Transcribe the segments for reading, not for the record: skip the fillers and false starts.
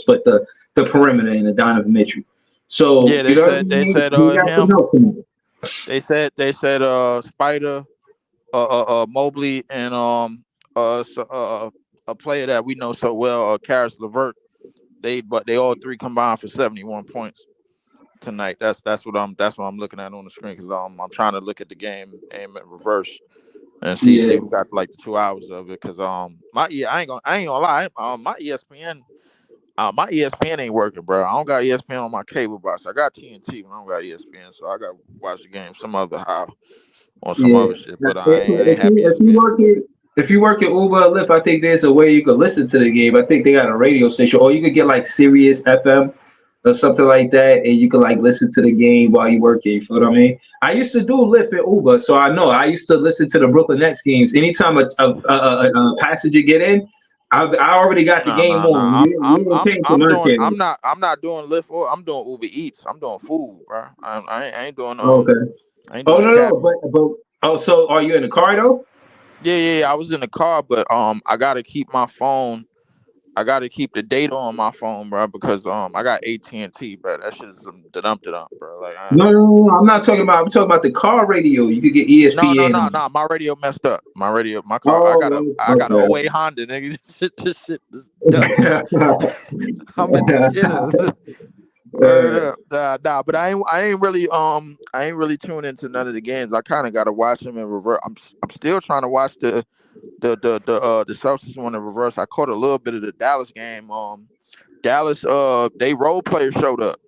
but the perimeter and the Donovan Mitchell. So Yeah, you know what I mean? He got some him. help tonight. They said Spider, Mobley, and a player that we know so well, Karis LeVert. They all three combined for 71 points tonight. That's what I'm looking at on the screen because I'm trying to look at the game, aim at reverse, and see Yeah, who got like the 2 hours of it. Because I ain't gonna lie, my ESPN ain't working, bro. I don't got ESPN on my cable box. I got TNT, but I don't got ESPN, so I got to watch the game some other how on some yeah. other shit. Now, But I ain't have if you ESPN. work it. If you work at Uber or Lyft, I think there's a way you could listen to the game. I think they got a radio station, or you could get like Sirius FM or something like that, and you could like listen to the game while you working. You feel what I mean? I used to do Lyft at Uber, so I know. I used to listen to the Brooklyn Nets games. Anytime a passenger get in, I already got the No, game no, no. on. You ain't paying for I'm doing. nothing. I'm not doing Lyft or I'm doing Uber Eats. I'm doing food, bro. I ain't doing Okay. I ain't Oh doing no, no, cabin. but oh, so are you in the car though? Yeah. I was in the car, but I gotta keep my phone. I gotta keep the data on my phone, bro, because I got AT&T, bro. That shit is some da bro. Like No, no, no, no, I'm not talking about. I'm talking about the car radio. You could get ESPN on. no. My radio messed up. My car. Oh, I got an okay. '08 Honda, nigga. This shit is done. I'm at the shitter. Word Uh, up, but I ain't really tuned into none of the games. I kind of got to watch them in reverse. I'm still trying to watch the Celtics one in reverse. I caught a little bit of the Dallas game. Dallas, they role players showed up.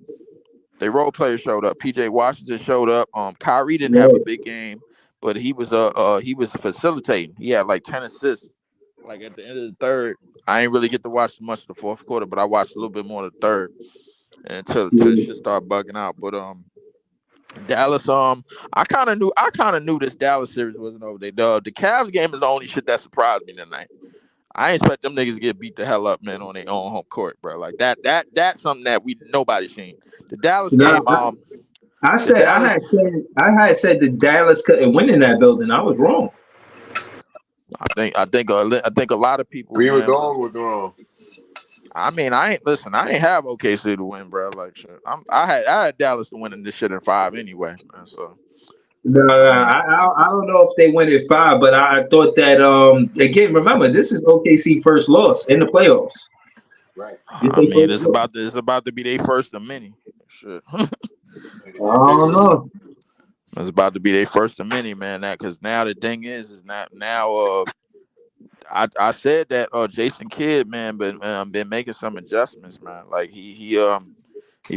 PJ Washington showed up. Kyrie didn't have a yeah, big game, but he was facilitating. He had like 10 assists. Like at the end of the third, I ain't really get to watch much of the fourth quarter, but I watched a little bit more of the third until the shit yeah. started bugging out. But Dallas, I kind of knew this Dallas series wasn't over. The Cavs game is the only shit that surprised me tonight. I ain't expect them niggas to get beat the hell up, man, on their own home court, bro. Like that's something that we nobody seen. The Dallas No, game, the I Dallas, had said that Dallas couldn't win in that building. I was wrong. I think a lot of people, We were man. going with wrong. I mean, I ain't have OKC to win, bro. Like shit, I had Dallas to win in this shit in 5 anyway, man. So No, no, I ain't. I don't know if they went at five, but I thought that again. Remember, this is OKC first loss in the playoffs. Right. This I they mean, first loss. it's about to be their first of many. Shit. I don't know. It's about to be their first of many, man. That because now the thing is not now. I said that Jason Kidd, man, but been making some adjustments, man. Like he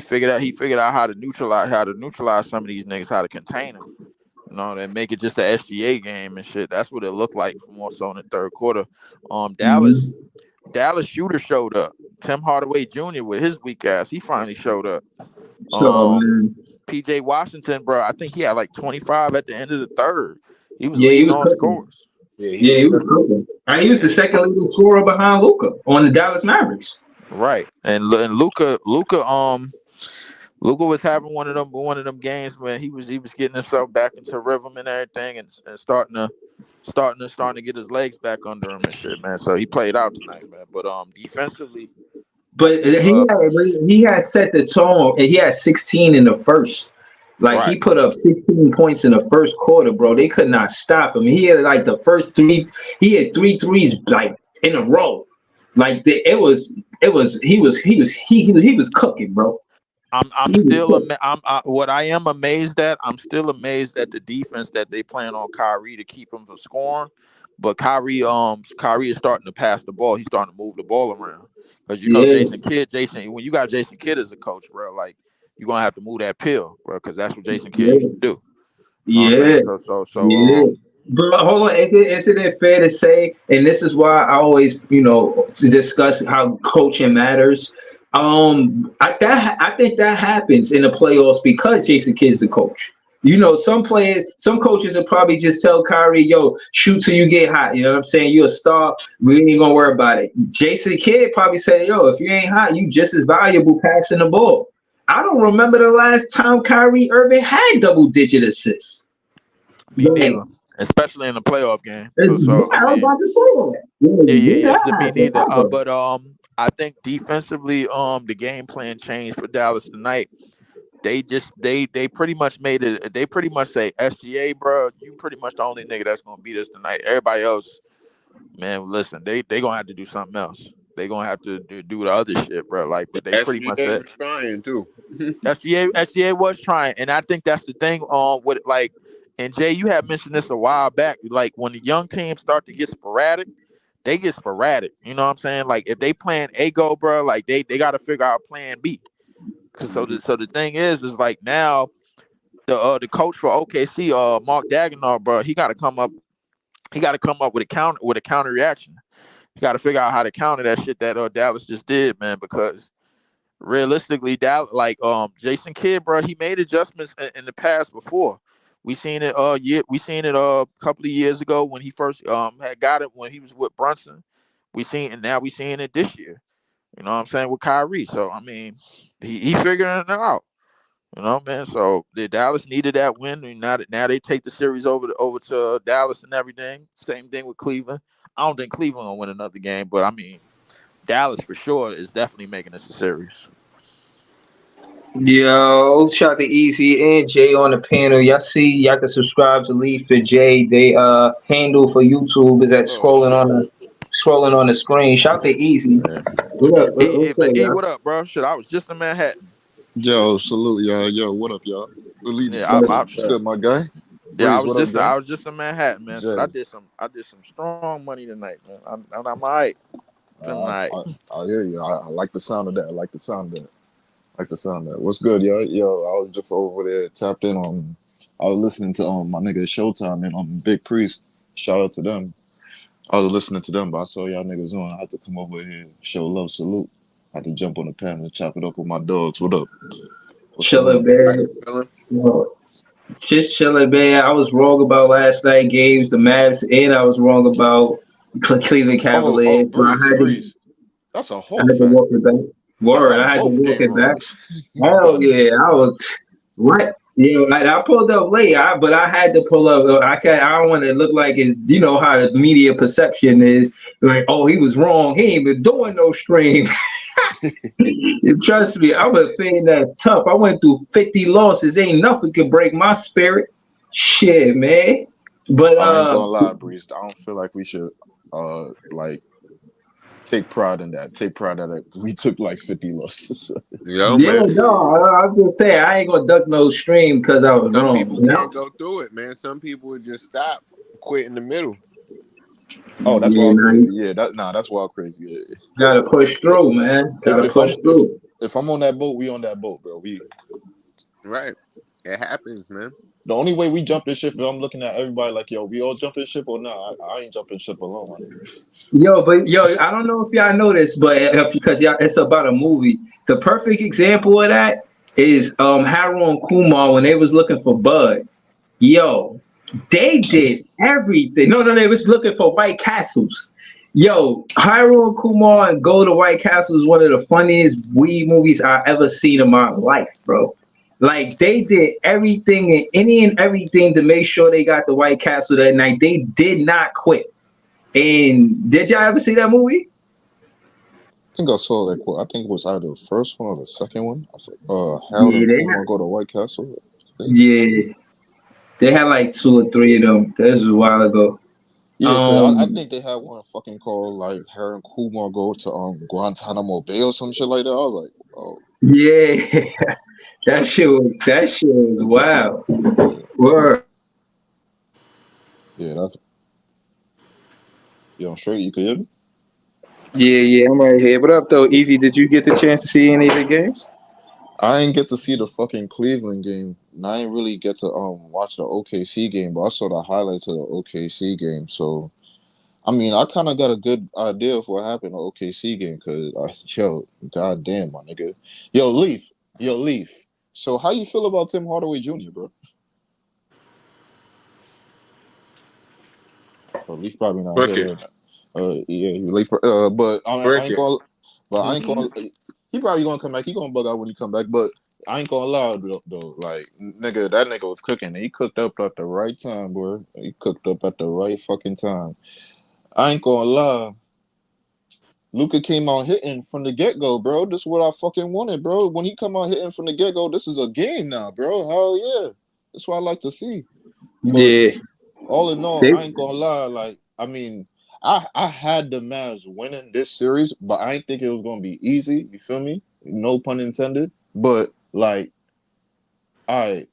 figured out how to neutralize some of these niggas, how to contain them. You know, and make it just a SGA game and shit. That's what it looked like more so in the third quarter. Dallas Mhm. Dallas shooter showed up. Tim Hardaway Jr. with his weak ass, he finally showed up. So Um, man, PJ Washington, bro, I think he had like 25 at the end of the third. He was yeah, he leading was on cooking. scores. Yeah, he Yeah, was he was good. cooking. And he was the Yeah, second leading scorer behind Luca on the Dallas Mavericks. right. And Luca was having one of them games where he was getting himself back into rhythm and everything, and starting to get his legs back under him and shit, man. So he played out tonight, man. But defensively, I But think he had set the tone, and he had 16 in the first. Like he right. put up 16 points in the first quarter, bro. They could not stop him. He had like the first three. He had three threes like in a row. Like he was cooking, bro. I'm He was still cooking. what I am amazed at. I'm still amazed at the defense that they playing on Kyrie to keep him from scoring. But Kyrie is starting to pass the ball. He's starting to move the ball around because Yeah, When you got Jason Kidd as a coach, bro, like you're gonna have to move that pill, bro, because that's what Jason Kidd used yeah, to do. You know what I'm saying? yeah, yeah. But hold on, isn't it fair to say? And this is why I always, to discuss how coaching matters. I think that happens in the playoffs because Jason Kidd's the coach. Some coaches will probably just tell Kyrie, "Yo, shoot till you get hot." You know what I'm saying? You're a star. We ain't gonna worry about it. Jason Kidd probably said, "Yo, if you ain't hot, you just as valuable passing the ball." I don't remember the last time Kyrie Irving had double digit assists. Me Like, neither, especially in the playoff game. I So I was mean, about to say that. yeah. Yeah, So me that neither. happened. But I think defensively, the game plan changed for Dallas tonight. They pretty much made it. They pretty much say SGA, bro. You pretty much the only nigga that's gonna beat us tonight. Everybody else, man, listen, they gonna have to do something else. They gonna have to do the other shit, bro. Like, but they pretty much SGA said was trying too. SGA was trying, and I think that's the thing. With like, and Jay, you had mentioned this a while back. Like when the young teams start to get sporadic, they get sporadic. You know what I'm saying? Like if they playing A go, bro, like they got to figure out plan B. Cause so the thing is like now the coach for OKC, Mark Dagenhart, bro, he got to come up. He got to come up with a counter reaction. He got to figure out how to counter that shit that Dallas just did, man. Because realistically, Dallas, like Jason Kidd, bro, he made adjustments in the past before. We seen it a couple of years ago when he first had got it when he was with Brunson. We seen and now we seeing it this year. You know what I'm saying with Kyrie. So I mean, he figuring it out. You know, man. So the Dallas needed that win. And now they take the series over to Dallas and everything. Same thing with Cleveland. I don't think Cleveland will win another game, but I mean Dallas for sure is definitely making this a series. Yo, shout out to Easy and Jay on the panel. Y'all see, y'all can subscribe to Leaf for Jay. They handle for YouTube is at Oh shit. scrolling on the screen. Shout out to Easy. Yeah. What up? E, What's man, up, E, y'all? what up, bro? Shit, I was just in Manhattan. Yo, salute y'all. Yo, what up, y'all? Elite Yeah, Fat. I What's good, my guy? yeah, Breeze, what up, I gang? was just in Manhattan, man. So Jay. I did some strong money tonight, man. I'm all right, feeling all I, right. I, I hear you. I like the sound of that. I like the sound of that. Like the sound of that. What's good, yo? Yo, I was just over there tapped in on. I was listening to my nigga Showtime and Big Priest. Shout out to them. I was listening to them, but I saw y'all niggas on. I had to come over here, show love, salute. I had to jump on the panel and chop it up with my dogs. What up? What's the Chilling, word? How you man. feeling? Yo, just chilling, man. I was wrong about last night games, the Mavs, and I was wrong about Cleveland Oh, Cavaliers. So Breeze, Breeze. That's a I whole had to fact. walk it back. I Word, got I had to both walk game it back. wrongs. You Hell bugging. yeah, I was what? Yeah, I pulled up late, but I had to pull up. I don't want to look like it. You know how the media perception is. Like, oh, he was wrong. He ain't even doing no stream. Trust me, I'm a fan that's tough. I went through 50 losses. Ain't nothing can break my spirit. Shit, man. But I ain't gonna lie, Breeze. I don't feel like we should like take pride in that. Take pride that we took like 50 losses. Yo, yeah, man. no, I'm just saying I ain't gonna duck no stream because I was Some wrong. people You know? can't go through it, man. Some people would just stop, quit in the middle. Oh, that's Yeah, wild nah, crazy. you Yeah, that's wild crazy. Yeah. gotta push through, man. Gotta If I'm push through. if I'm on that boat, we on that boat, bro. We Right. It happens, man. the only way we jump this ship is I'm looking at everybody like, yo, we all jumping ship or not. I ain't jumping ship alone, my nigga. Yo, I don't know if y'all know this, but because y'all, it's about a movie. The perfect example of that is Harold and Kumar when they was looking for Bud. Yo, they did everything. No, they was looking for White Castles. Yo, Harold and Kumar and Go to White Castle is one of the funniest weed movies I ever seen in my life, bro. Like they did everything and any and everything to make sure they got the White Castle that night. They did not quit. And did y'all ever see that movie? I think I saw like what I think it was either the first one or the second one. Harold Yeah, and Kumar go to White Castle. I think. yeah, they had like two or three of them. This was a while ago. Yeah, cause I think they had one fucking called like Harold and Kumar go to Guantanamo Bay or some shit like that. I was like, oh Yeah, that shit was wild. yeah, Word. yeah. That's straight. You could hear me. Yeah, yeah, I'm right here. What up, though? Easy, did you get the chance to see any of the games? I ain't get to see the fucking Cleveland game, and I ain't really get to watch the OKC game, but I saw the highlights of the OKC game. So I mean, I kind of got a good idea of what happened in the OKC game because yo, goddamn, my nigga, yo Leaf. So how you feel about Tim Hardaway Jr., bro? Leaf probably not here Bucket. right now. Yeah, Leaf. But I ain't Cricket. gonna. But I ain't gonna. He probably gonna come back. He gonna bug out when he come back. But I ain't gonna lie though. Like nigga, that nigga was cooking. He cooked up at the right time, bro. He cooked up at the right fucking time. I ain't gonna lie. Luka came out hitting from the get-go, bro. This is what I fucking wanted, bro. When he come out hitting from the get-go, this is a game now, bro. Hell yeah. That's what I like to see. But Yeah, all in all, they, I ain't gonna lie. Like, I mean, I had the Mavs winning this series, but I didn't think it was gonna be easy. You feel me? No pun intended. But like, I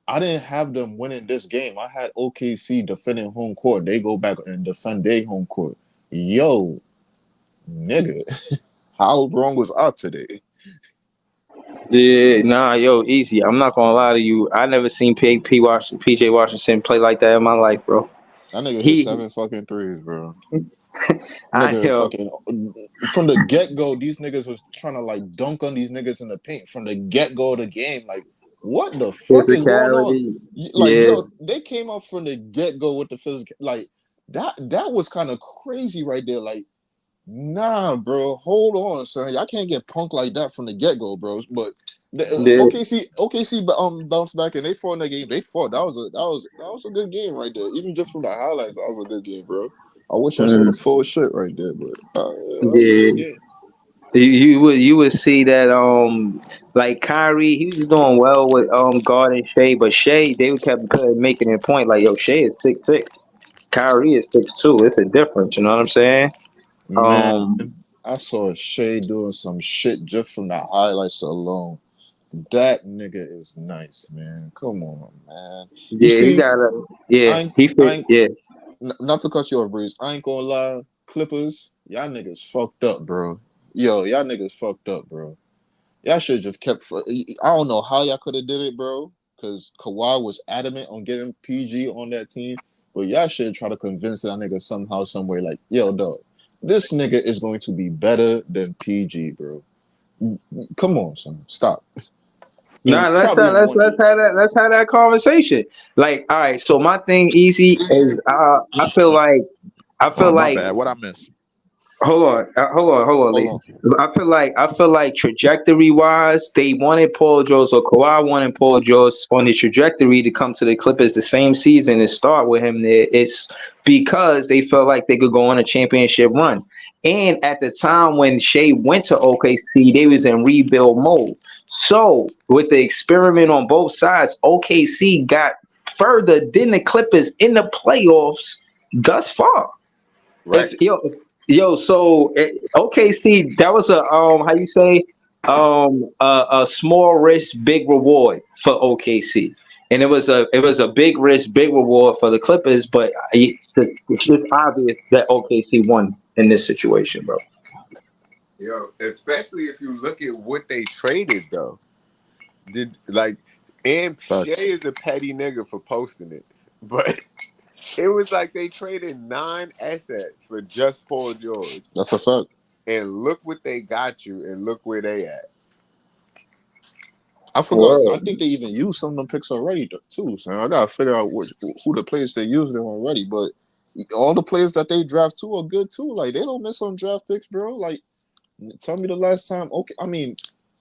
didn't have them winning this game. I had OKC defending home court. They go back and defend their home court. Yo, nigga, how wrong was I today? yeah, nah, yo, easy. I'm not gonna lie to you. I never seen PJ Washington play like that in my life, bro. That nigga hit He, 7 fucking threes, bro. I Nigga yo, fucking from the get go, these niggas was trying to like dunk on these niggas in the paint from the get go of the game. Like, what the fuck is going on? physicality. Like, Yeah, yo, they came up from the get go with the physical. Like, that was kind of crazy right there. Like, nah, bro, hold on, son. Y'all can't get punked like that from the get go, bros. But yeah. OKC, bounced back and they fought in that game. They fought. That was a good game right there. Even just from the highlights, that was a good game, bro. I wish I saw the Mm, full shit right there, but that was a yeah. good game. You would see that like Kyrie, he was doing well with guarding Shea, but Shea they kept making it point like, yo, Shea is 6'6", Kyrie is 6'2". It's a difference, you know what I'm saying? Man, Um, I saw Shay doing some shit just from the highlights alone. That nigga is nice, man. Come on, man. You yeah, he see, got a yeah, I ain't, he I fit, ain't yeah. not to cut you off, Breeze. I ain't gonna lie. Clippers, y'all niggas fucked up, bro. Yo, y'all niggas fucked up, bro. Y'all should have just kept. I don't know how y'all could have did it, bro. Because Kawhi was adamant on getting PG on that team, but y'all should try to convince that nigga somehow, some way. Like, yo, dog, this nigga is going to be better than PG, bro. Come on, son, stop. Nah, And probably in one year. let's have that conversation. Like, all right, so my thing easy is I Oh, feel my like bad. What I missed? hold on, Hold Lee. on. I feel like trajectory wise, they wanted Paul George or Kawhi wanted Paul George on the trajectory to come to the Clippers the same season and start with him there. It's because they felt like they could go on a championship run. And at the time when Shea went to OKC, they was in rebuild mode. So with the experiment on both sides, OKC got further than the Clippers in the playoffs thus far. Right. If so OKC, that was a how you say a small risk, big reward for OKC, and it was a big risk, big reward for the Clippers. But it's just obvious that OKC won in this situation, bro. Yo, especially if you look at what they traded though. Did like and Facts. Shay is a petty nigga for posting it. But it was like they traded 9 assets for just Paul George. That's a fact. And look what they got you and look where they at. I forgot. I Word. think they even used some of them picks already too. So I gotta figure out who the players they used them already. But all the players that they draft too are good too. Like they don't miss on draft picks, bro. Like tell me the last time. Okay, I mean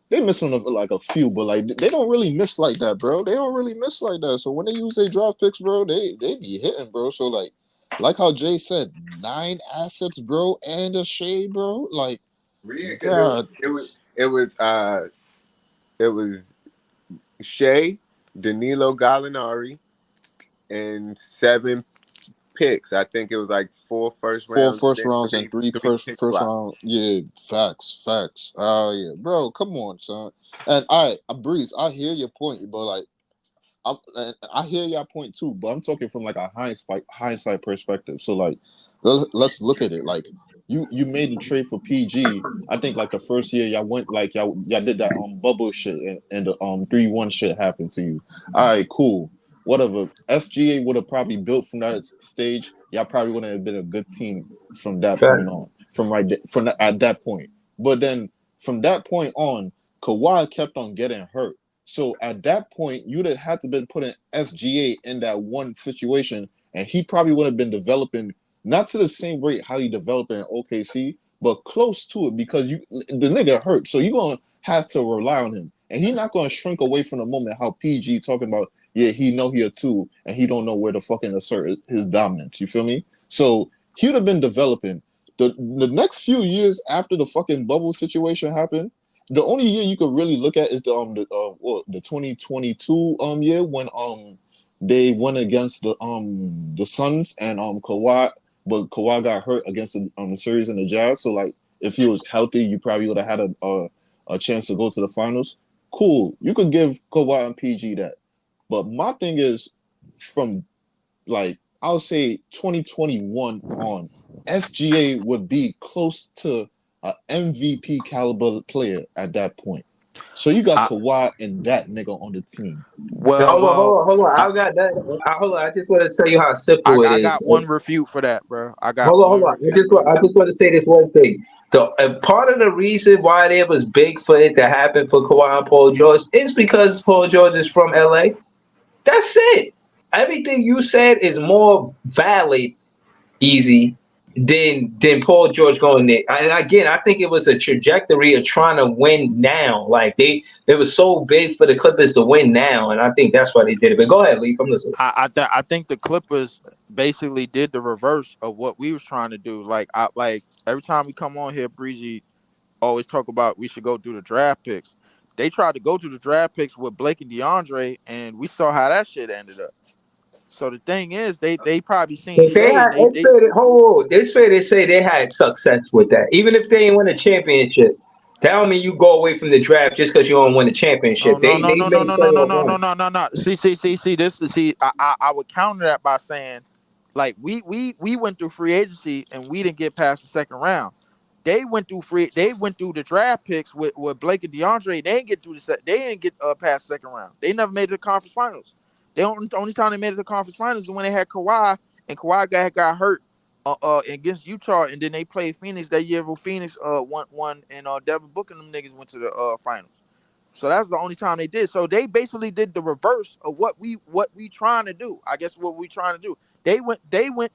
they miss on like a few, but like they don't really miss like that, bro. They don't really miss like that. So when they use their draft picks, bro, they be hitting, bro. So like how Jay said, 9 assets, bro, and a shade, bro. Like Yeah, because God, it was Shea, Danilo Gallinari, and 7 picks. I think it was like 4 first four rounds, first then rounds and three three three first pick first slots. round. Yeah, facts. Oh yeah, bro, come on, son. And I Breeze, I hear your point, but like I hear your point too, but I'm talking from like a hindsight perspective. So like, let's look at it. Like you made the trade for PG. I think like the first year y'all went like y'all did that bubble shit and the 3-1 shit happened to you. All right, cool. Whatever. SGA would have probably built from that stage. Y'all probably wouldn't have been a good team from that Fact. point on. At that point, but then from that point on, Kawhi kept on getting hurt. So at that point, you'd have had to been putting SGA in that one situation, and he probably would have been developing not to the same rate how he developed in OKC, but close to it because the nigga hurt. So you're gonna have to rely on him. And he's not gonna shrink away from the moment how PG talking about, yeah, he know he a two and he don't know where to fucking assert his dominance. You feel me? So he would have been developing. the next few years after the fucking bubble situation happened, the only year you could really look at is the 2022 year when they went against the Suns and Kawhi, but Kawhi got hurt against the series in the Jazz. So like if he was healthy, you probably would have had a chance to go to the finals. Cool, you could give Kawhi and PG that. But my thing is, from like I'll say 2021 on, SGA would be close to an MVP caliber player at that point. So you got I, Kawhi and that nigga on the team. well, Hold on, well, hold on. I, I got that. Hold on. I just want to tell you how I, simple it I is. got one refute for that, bro. I got Hold one on. refute for I that. just want to say this one thing. The part of the reason why it was big for it to happen for Kawhi and Paul George is because Paul George is from LA. That's it. Everything you said is more valid, easy, than Paul George going there. And again, I think it was a trajectory of trying to win now. Like it was so big for the Clippers to win now, and I think that's why they did it. But go ahead, Lee. I'm listening. I think the Clippers basically did the reverse of what we was trying to do. Like every time we come on here, Breezy always talk about we should go through the draft picks. They tried to go through the draft picks with Blake and DeAndre, and we saw how that shit ended up. So the thing is, they probably seen If they Shea, had, and it's fair to, hold on. It's fair to say they had success with that. Even if they didn't win a championship, that don't mean you go away from the draft just because you don't win a oh championship. no They no they no no made no no no playoff no no runs. no no no. See this see I would counter that by saying like we went through free agency and we didn't get past the second round. They went through the draft picks with Blake and DeAndre. They didn't get through they didn't get past the second round. They never made it to the conference finals. The only time they made it to the conference finals is when they had Kawhi and Kawhi got hurt against Utah, and then they played Phoenix that year. Where Phoenix won and Devin Booker and them niggas went to the finals. So that's the only time they did. So they basically did the reverse of what we trying to do. I guess what we trying to do. They went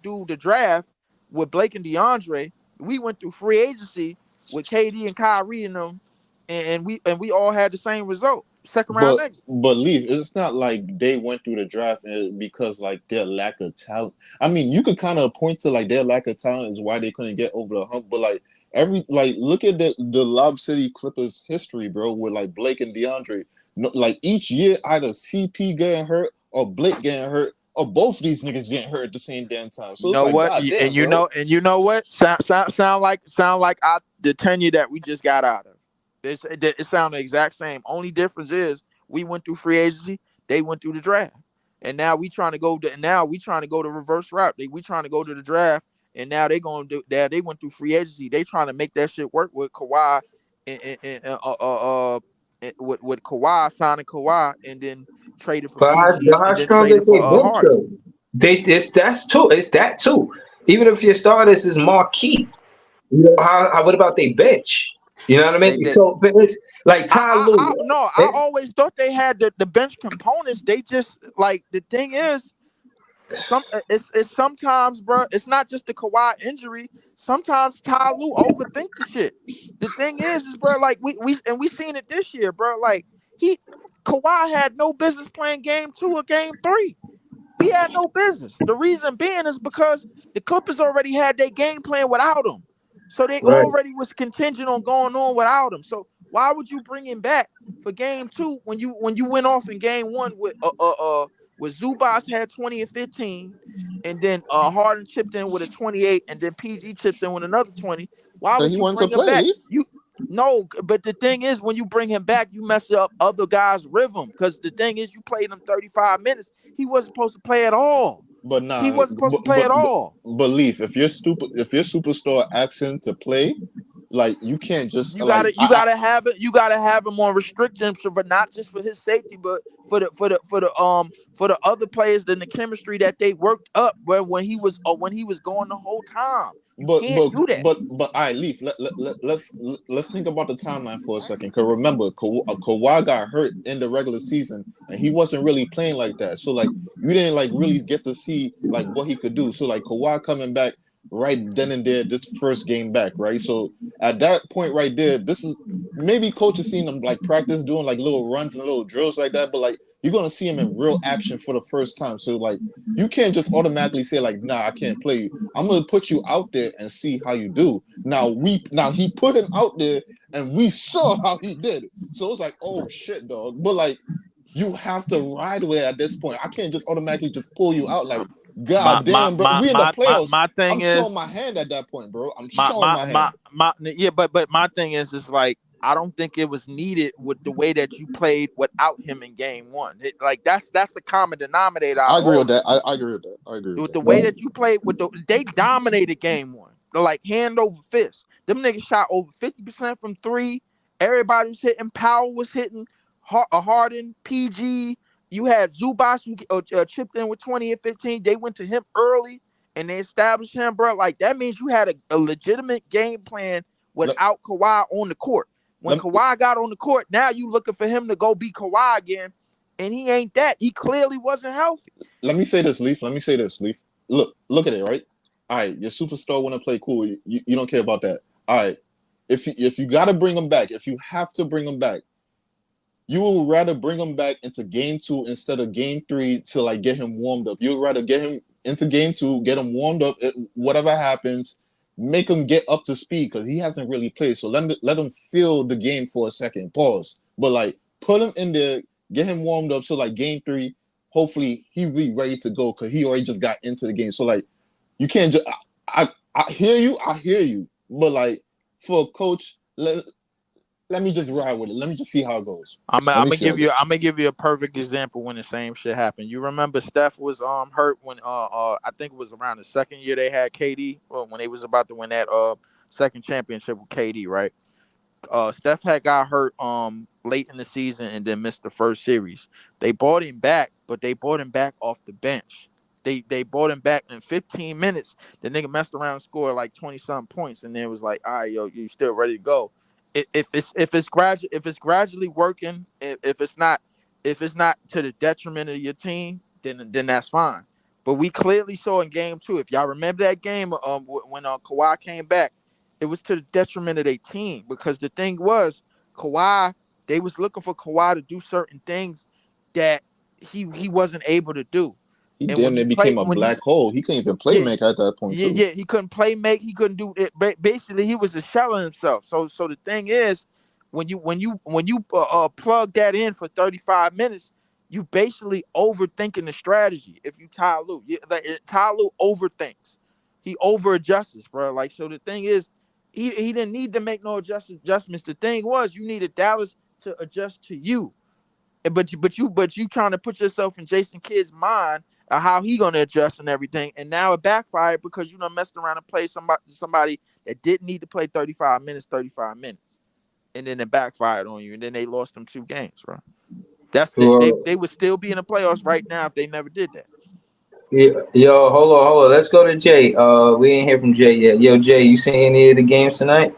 through the draft with Blake and DeAndre. We went through free agency with KD and Kyrie and them, and we all had the same result. Second round But exit. Leaf, it's not like they went through the draft because like their lack of talent. I mean, you could kind of point to like their lack of talent is why they couldn't get over the hump. But like look at the Lob City Clippers history, bro, with like Blake and DeAndre. No, like each year, either CP getting hurt or Blake getting hurt, or both of these niggas getting hurt at the same damn time. You So it's know like, what? goddamn, bro. And you know what? Sound like the tenure that we just got out of. It sounded the exact same. Only difference is we went through free agency, they went through the draft, and now we trying to go the reverse route. We trying to go to the draft, and now they going to do that. They went through free agency. They trying to make that shit work with Kawhi and with Kawhi signing Kawhi and then traded for But PG how and then strong traded is for their bench Harden. though? That's too. It's that too. Even if your starters is marquee, you know what about their bench? You know what I They mean? did. So but it's like Ty Lue. No, I always thought they had the bench components. They just like the thing is it's sometimes, bro. It's not just the Kawhi injury. Sometimes Ty Lue overthink the shit. The thing is bro, like we seen it this year, bro. Like he Kawhi had no business playing game 2 or game 3. He had no business. The reason being is because the Clippers already had their game plan without him. So they Right. already was contingent on going on without him. So why would you bring him back for game 2 when you went off in game 1 with Zubas had 20 and 15, and then Harden chipped in with a 28, and then PG chipped in with another 20. Why So would he you wanted to bring him play, back? Leaf. You no, but the thing is, when you bring him back, you mess up other guys' rhythm. Because the thing is, you played him 35 minutes. He wasn't supposed to play at all. But He nah, wasn't supposed to play at all. but Leaf, if your superstar asks him to play, like you can't just like You gotta have him on restrictions, but not just for his safety, but for the other players and the chemistry that they worked up when he was going the whole time. You but can't do that. all right, Leaf. Let's think about the timeline for a second. Cause remember, Kawhi got hurt in the regular season, and he wasn't really playing like that. So like you didn't like really get to see like what he could do. So like Kawhi coming back right then and there, this first game back, right? So at that point right there, this is maybe coach has seen him like practice doing like little runs and little drills like that, but like you're gonna see him in real action for the first time. So like, you can't just automatically say like, nah, I can't play you. I'm gonna put you out there and see how you do. Now he put him out there and we saw how he did. So it's like, oh shit, dog. But like, you have to ride with it at this point. I can't just automatically just pull you out. Like, My god my damn, bro. my We in the my my, playoffs. my thing I'm is showing my hand at that point, bro. I'm my showing my my my hand. my yeah, but my thing is just like I don't think it was needed with the way that you played without him in game one. Like that's the common denominator out I of agree all with of that. this. I agree with that. I agree with With that. the way that you played they dominated game one. They're like hand over fist. Them niggas shot over 50% from three. Everybody was hitting. Powell was hitting. Harden, PG. You had Zubac who chipped in with 20 and 15. They went to him early and they established him, bro. Like that means you had a legitimate game plan Let, without Kawhi on the court. When let, Kawhi got on the court, now you looking for him to go be Kawhi again, and he ain't that. He clearly wasn't healthy. let me say this, Leaf. Let me say this, Leaf. Look at it, right? All right, your superstar want to play cool. You don't care about that. All right, if you got to bring him back, if you have to bring him back, you would rather bring him back into game two instead of game three to like get him warmed up. You would rather get him into game two, get him warmed up. Whatever happens, make him get up to speed because he hasn't really played. So let him feel the game for a second. Pause. But like put him in there, get him warmed up. So like game three, hopefully he be ready to go because he already just got into the game. So like you can't just I hear you, but like for a coach, let me just ride with it. Let me just see how it goes. I'm Let me gonna see how it give you goes. I'm gonna give you a perfect example when the same shit happened. You remember Steph was hurt when I think it was around the second year they had KD, when they was about to win that second championship with KD, right? Steph had got hurt late in the season and then missed the first series. They brought him back, but they brought him back off the bench. They brought him back in 15 minutes. The nigga messed around and scored like 20 something points, and then it was like, all right, yo, you still ready to go? If it's gradually working, if it's not to the detriment of your team, then that's fine. But we clearly saw in game two. If y'all remember that game, when Kawhi came back, it was to the detriment of their team because the thing was Kawhi. They was looking for Kawhi to do certain things that he wasn't able to do. He And damn near became a black hole. He couldn't even play yeah, make at that point too. he couldn't play make. He couldn't do it. Basically, he was a shell of himself. So the thing is, when you plug that in for 35 minutes, you basically overthinking the strategy. If you Ty Lue, Ty Lue overthinks. He over adjusts, bro. Like so, the thing is, he didn't need to make no adjustments. The thing was, you needed Dallas to adjust to you. But you trying to put yourself in Jason Kidd's mind of how he gonna adjust and everything, and now it backfired because you done messed around and played somebody that didn't need to play 35 minutes, and then it backfired on you, and then they lost them 2 games, bro. Well, They would still be in the playoffs right now if they never did that. yeah, yo, hold on. Let's go to Jay. We ain't hear from Jay yet. Yo, Jay, you seen any of the games tonight?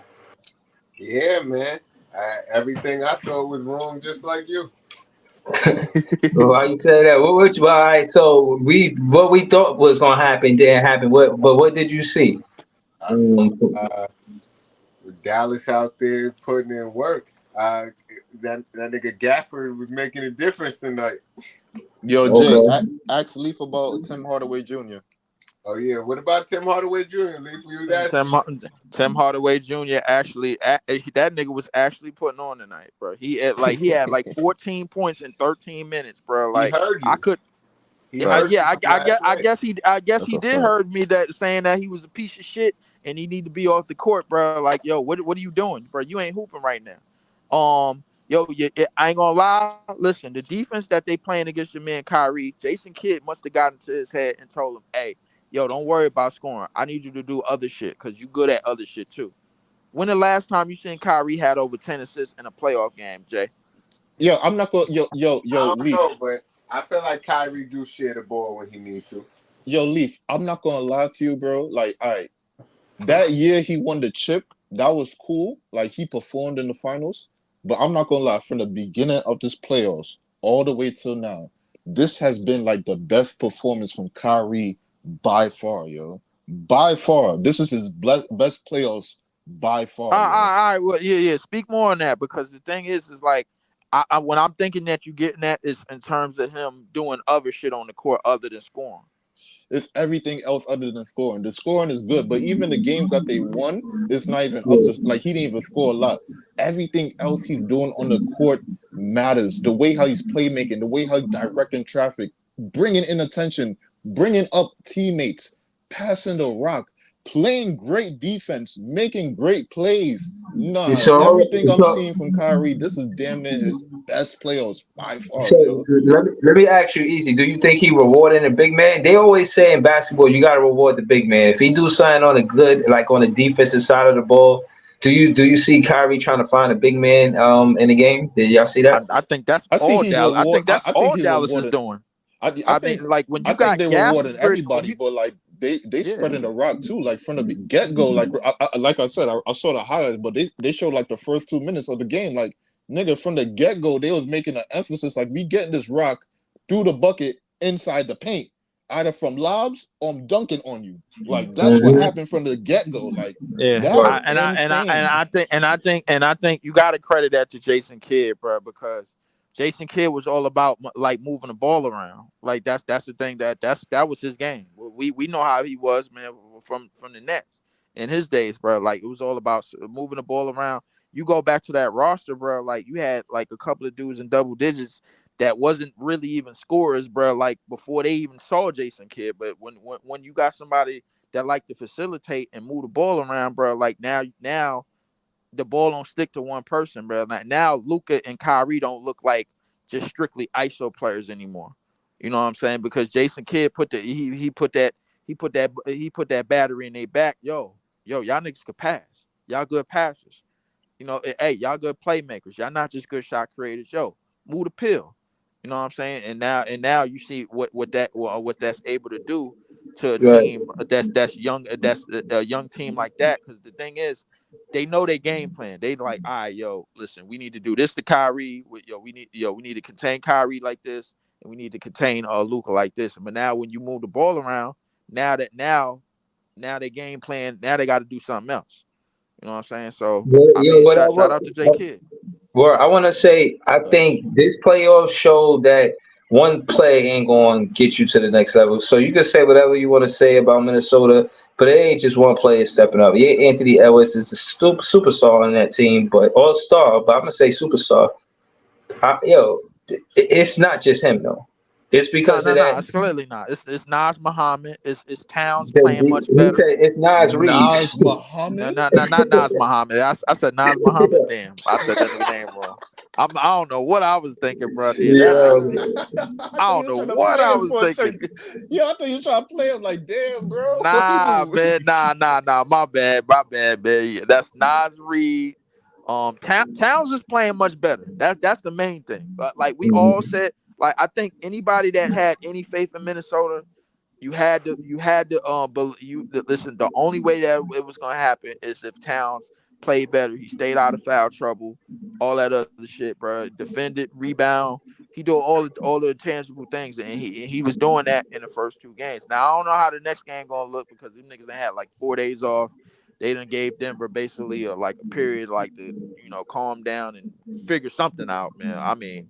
Yeah, man. Everything I thought was wrong, just like you. Why you say that? All right, so what we thought was gonna happen didn't happen. What did you see? I saw Um, uh, Dallas out there putting in work. That nigga Gafford was making a difference tonight. Yo, Jay, okay. ask Leaf about Tim Hardaway Jr. Oh yeah, what about Tim Hardaway Jr.? Leaf, we was asking. Tim Hardaway Jr. actually that nigga was actually putting on tonight, bro. He had like 14 points in 13 minutes, bro. He Like heard I you. could. He heard you Yeah, from last night. I guess That's he a did fact. heard me that saying that he was a piece of shit and he need to be off the court, bro. Like, yo, what are you doing, bro? You ain't hooping right now. I ain't gonna lie. Listen, the defense that they playing against your man Kyrie, Jason Kidd must have gotten to his head and told him, "Hey, yo, don't worry about scoring. I need you to do other shit because you good at other shit too." When the last time you seen Kyrie had over 10 assists in a playoff game, Jay? Yo, I'm not gonna I don't Leaf. know, but I feel like Kyrie do share the ball when he need to. Yo, Leaf, I'm not gonna lie to you, bro. Like, all right, that year he won the chip, that was cool. Like he performed in the finals. But I'm not gonna lie, from the beginning of this playoffs all the way till now, this has been like the best performance from Kyrie by far, yo. By far. This is his best playoffs by far, yo. All right. Well, yeah. Speak more on that because the thing is like when I'm thinking that you getting that is in terms of him doing other shit on the court other than scoring. It's everything else other than scoring. The scoring is good, but even the games that they won, it's not even up to, like, he didn't even score a lot. Everything else he's doing on the court matters. The way how he's playmaking, the way how he's directing traffic, bringing in attention, bringing up teammates, passing the rock, playing great defense, making great plays. Nah, So, everything I'm so seeing from Kyrie, this is damn near his best playoffs by far, So yo. let me ask you easy. Do you think he rewarding the big man? They always say in basketball you gotta reward the big man. If he do something on a good, like on the defensive side of the ball, do you see Kyrie trying to find a big man in the game? Did y'all see that? I think that's I see all he's Dallas. I reward. think that's I think all he's Dallas is rewarding. doing. I I mean, think like when I you think got they're rewarding Gafford, when everybody, you but like they yeah. spreading the rock too. Like from the get go, like I said, I saw the highlights, but they showed like the first 2 minutes of the game. Like nigga, from the get go, they was making an emphasis like we getting this rock through the bucket inside the paint, either from lobs or I'm dunking on you. Like that's what Mhm. happened from the get go. Like Yeah, Right. that's insane. I think you got to credit that to Jason Kidd, bro, because Jason Kidd was all about like moving the ball around. Like that's the thing that was his game. We know how he was, man, from the Nets in his days, bro. Like it was all about moving the ball around. You go back to that roster, bro. Like you had like a couple of dudes in double digits that wasn't really even scorers, bro. Like before they even saw Jason Kidd, but when you got somebody that like to facilitate and move the ball around, bro. Like now the ball don't stick to one person, bro. Like now Luka and Kyrie don't look like just strictly ISO players anymore. You know what I'm saying? Because Jason Kidd he put that battery in their back. Y'all niggas could pass. Y'all good passers. Hey, y'all good playmakers. Y'all not just good shot creators. Move the pill. You know what I'm saying? And now you see what that's able to do to a Right. team that's young, that's a young team like that. Because the thing is, they know their game plan. They like, all right, listen, we need to do this to Kyrie. We need to contain Kyrie like this, and we need to contain Luka like this. But now when you move the ball around, now their game plan, now they got to do something else. You know what I'm saying? So Yeah, I you know mean, what I shout out to J want? Kidd. Well, I want to say I Facts. think this playoff showed that one play ain't going to get you to the next level. So you can say whatever you want to say about Minnesota, but it ain't just one player stepping up. Yeah, Anthony Edwards is a superstar on that team, but all star. But I'm gonna say superstar. It's not just him though. It's No, because no, of no. that. It's clearly not. It's Nas Muhammad. It's Towns playing much He better. said it's Nas Reed. Nas No, Muhammad. no, no, not Nas Muhammad. I said Nas Muhammad. Damn, I said that nigga name wrong. I don't know what I was thinking, bro. Then Yeah, I I thought don't you were know trying to what play I him was for a thinking. second. Yo, I thought you were trying to play him like, damn, Nah, bro. man, nah. My bad, man. Yeah, that's Nas Reed. Towns is playing much better. That's the main thing. But like we all said, like I think anybody that had any faith in Minnesota, listen. The only way that it was gonna happen is if Towns played better. He stayed out of foul trouble, all that other shit, bro. Defended, rebound. He do all the tangible things, and he was doing that in the first two games. Now I don't know how the next game gonna look because them niggas they had like 4 days off. They done gave Denver basically like a period like to calm down and figure something out, man. I mean,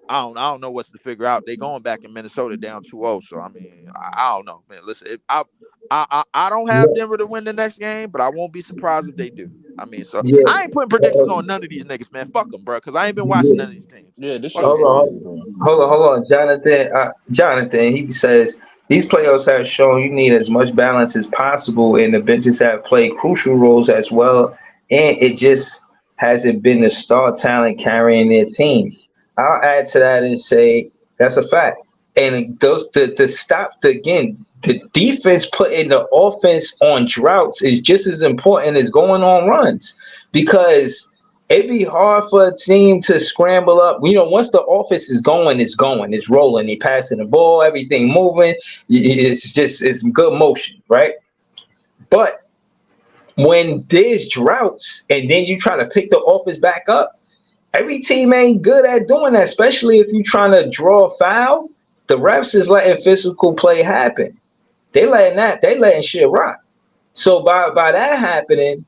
I don't know what's to figure out. They going back in Minnesota down 2-0. So I mean, I don't know, man. Listen, if I don't have Denver to win the next game, but I won't be surprised if they do. I mean, so yeah. I ain't putting predictions on none of these niggas, man. Fuck them, bro, because I ain't been watching none of these teams. Yeah, this shit Fuck is Hold them niggas. on, crazy, bro. hold on, Jonathan. Jonathan, he says these playoffs have shown you need as much balance as possible, and the benches have played crucial roles as well. And it just hasn't been the star talent carrying their teams. I'll add to that and say that's a fact. And those the stop again. The defense putting the offense on droughts is just as important as going on runs because it'd be hard for a team to scramble up. Once the offense is going, it's going, it's rolling, they passing the ball, everything moving. It's good motion, right? But when there's droughts and then you try to pick the offense back up, every team ain't good at doing that, especially if you're trying to draw a foul. The refs is letting physical play happen. They letting shit rock. So by that happening,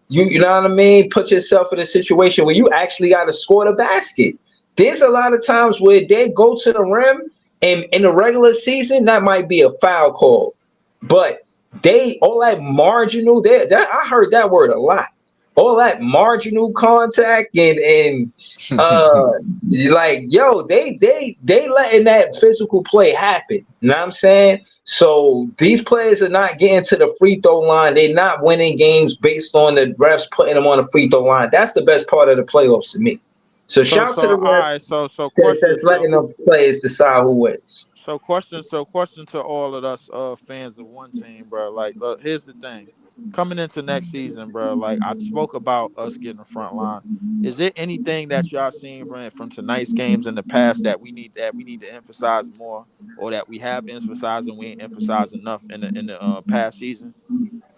you know what I mean? Put yourself in a situation where you actually got to score the basket. There's a lot of times where they go to the rim, and in the regular season, that might be a foul call. But they all that marginal, that I heard that word a lot. All that marginal contact and uh like yo, they letting that physical play happen. You know what I'm saying? So these players are not getting to the free throw line. They're not winning games based on the refs putting them on the free throw line. That's the best part of the playoffs to me. So So shout out so to the all refs right. So question. that's letting the players decide who wins. So question to all of us fans of one team, bro. Like, look, here's the thing. Coming into next season, bro, like I spoke about us getting the front line. Is there anything that y'all seen from tonight's games in the past that we need to emphasize more, or that we have emphasized and we ain't emphasized enough in the past season?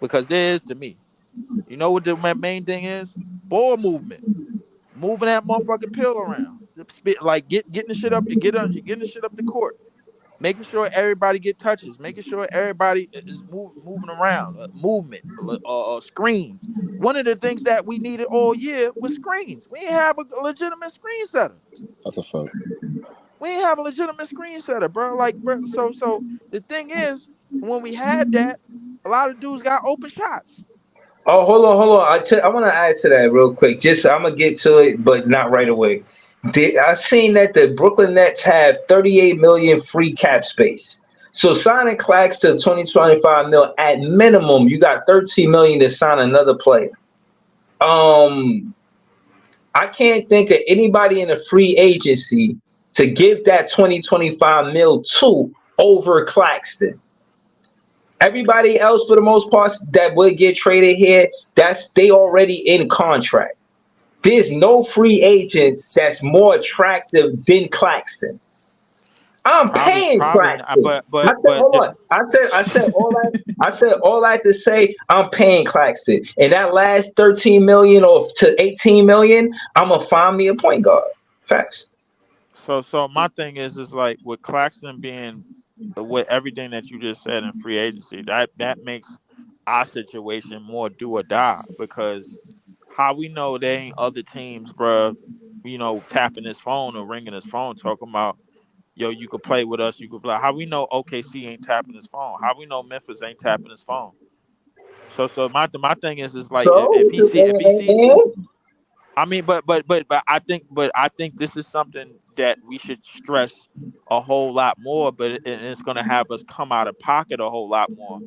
Because there is to me. You know what the main thing is? Ball movement, moving that motherfucking pill around, like getting the shit up, getting the shit up the court, making sure everybody get touches, making sure everybody is moving around, movement, screens. One of the things that we needed all year was screens. We didn't have a legitimate screen setter. That's a fact. We didn't have a legitimate screen setter, bro. Like, bro, so the thing is, when we had that, a lot of dudes got open shots. Oh, hold on. I want to add to that real quick. Just I'm gonna get to it, but not right away. I seen that the Brooklyn Nets have 38 million free cap space. So signing Clax to 2025 mil at minimum, you got 13 million to sign another player. Um, I can't think of anybody in the free agency to give that 2025 mil to over Claxton. Everybody else, for the most part, that would get traded here, that's they already in contract. There's no free agent that's more attractive than Claxton. I'm paying Probably not, Claxton. I said, but hold on. I said all that to say I'm paying Claxton. And that last 13 million or to 18 million, I'm gonna find me a point guard. Facts. so my thing is like with Claxton being with everything that you just said in free agency, that makes our situation more do or die because how we know there ain't other teams, bro, tapping his phone or ringing his phone talking about yo, you could play with us, you could play. How we know OKC ain't tapping his phone? How we know Memphis ain't tapping his phone? So my thing is like So if he see and I mean, but I think this is something that we should stress a whole lot more. But it's going to have us come out of pocket a whole lot more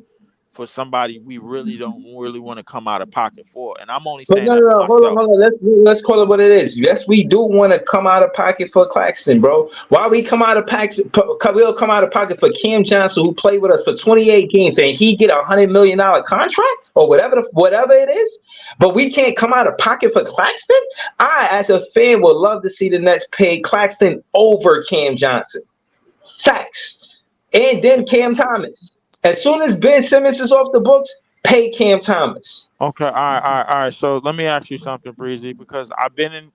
for somebody we really don't really want to come out of pocket for. And I'm only but saying no, that no, for no, hold on, myself. hold on. Let's call it what it is. Yes, we do want to come out of pocket for Claxton, bro. Why we come out of pocket? We'll come out of pocket for Cam Johnson, who played with us for 28 games, and he get $100 million contract or whatever it is. But we can't come out of pocket for Claxton. I, as a fan, would love to see the Nets pay Claxton over Cam Johnson. Facts. And then Cam Thomas. As soon as Ben Simmons is off the books, pay Cam Thomas. Okay, all right. So let me ask you something, Breezy, because I've been in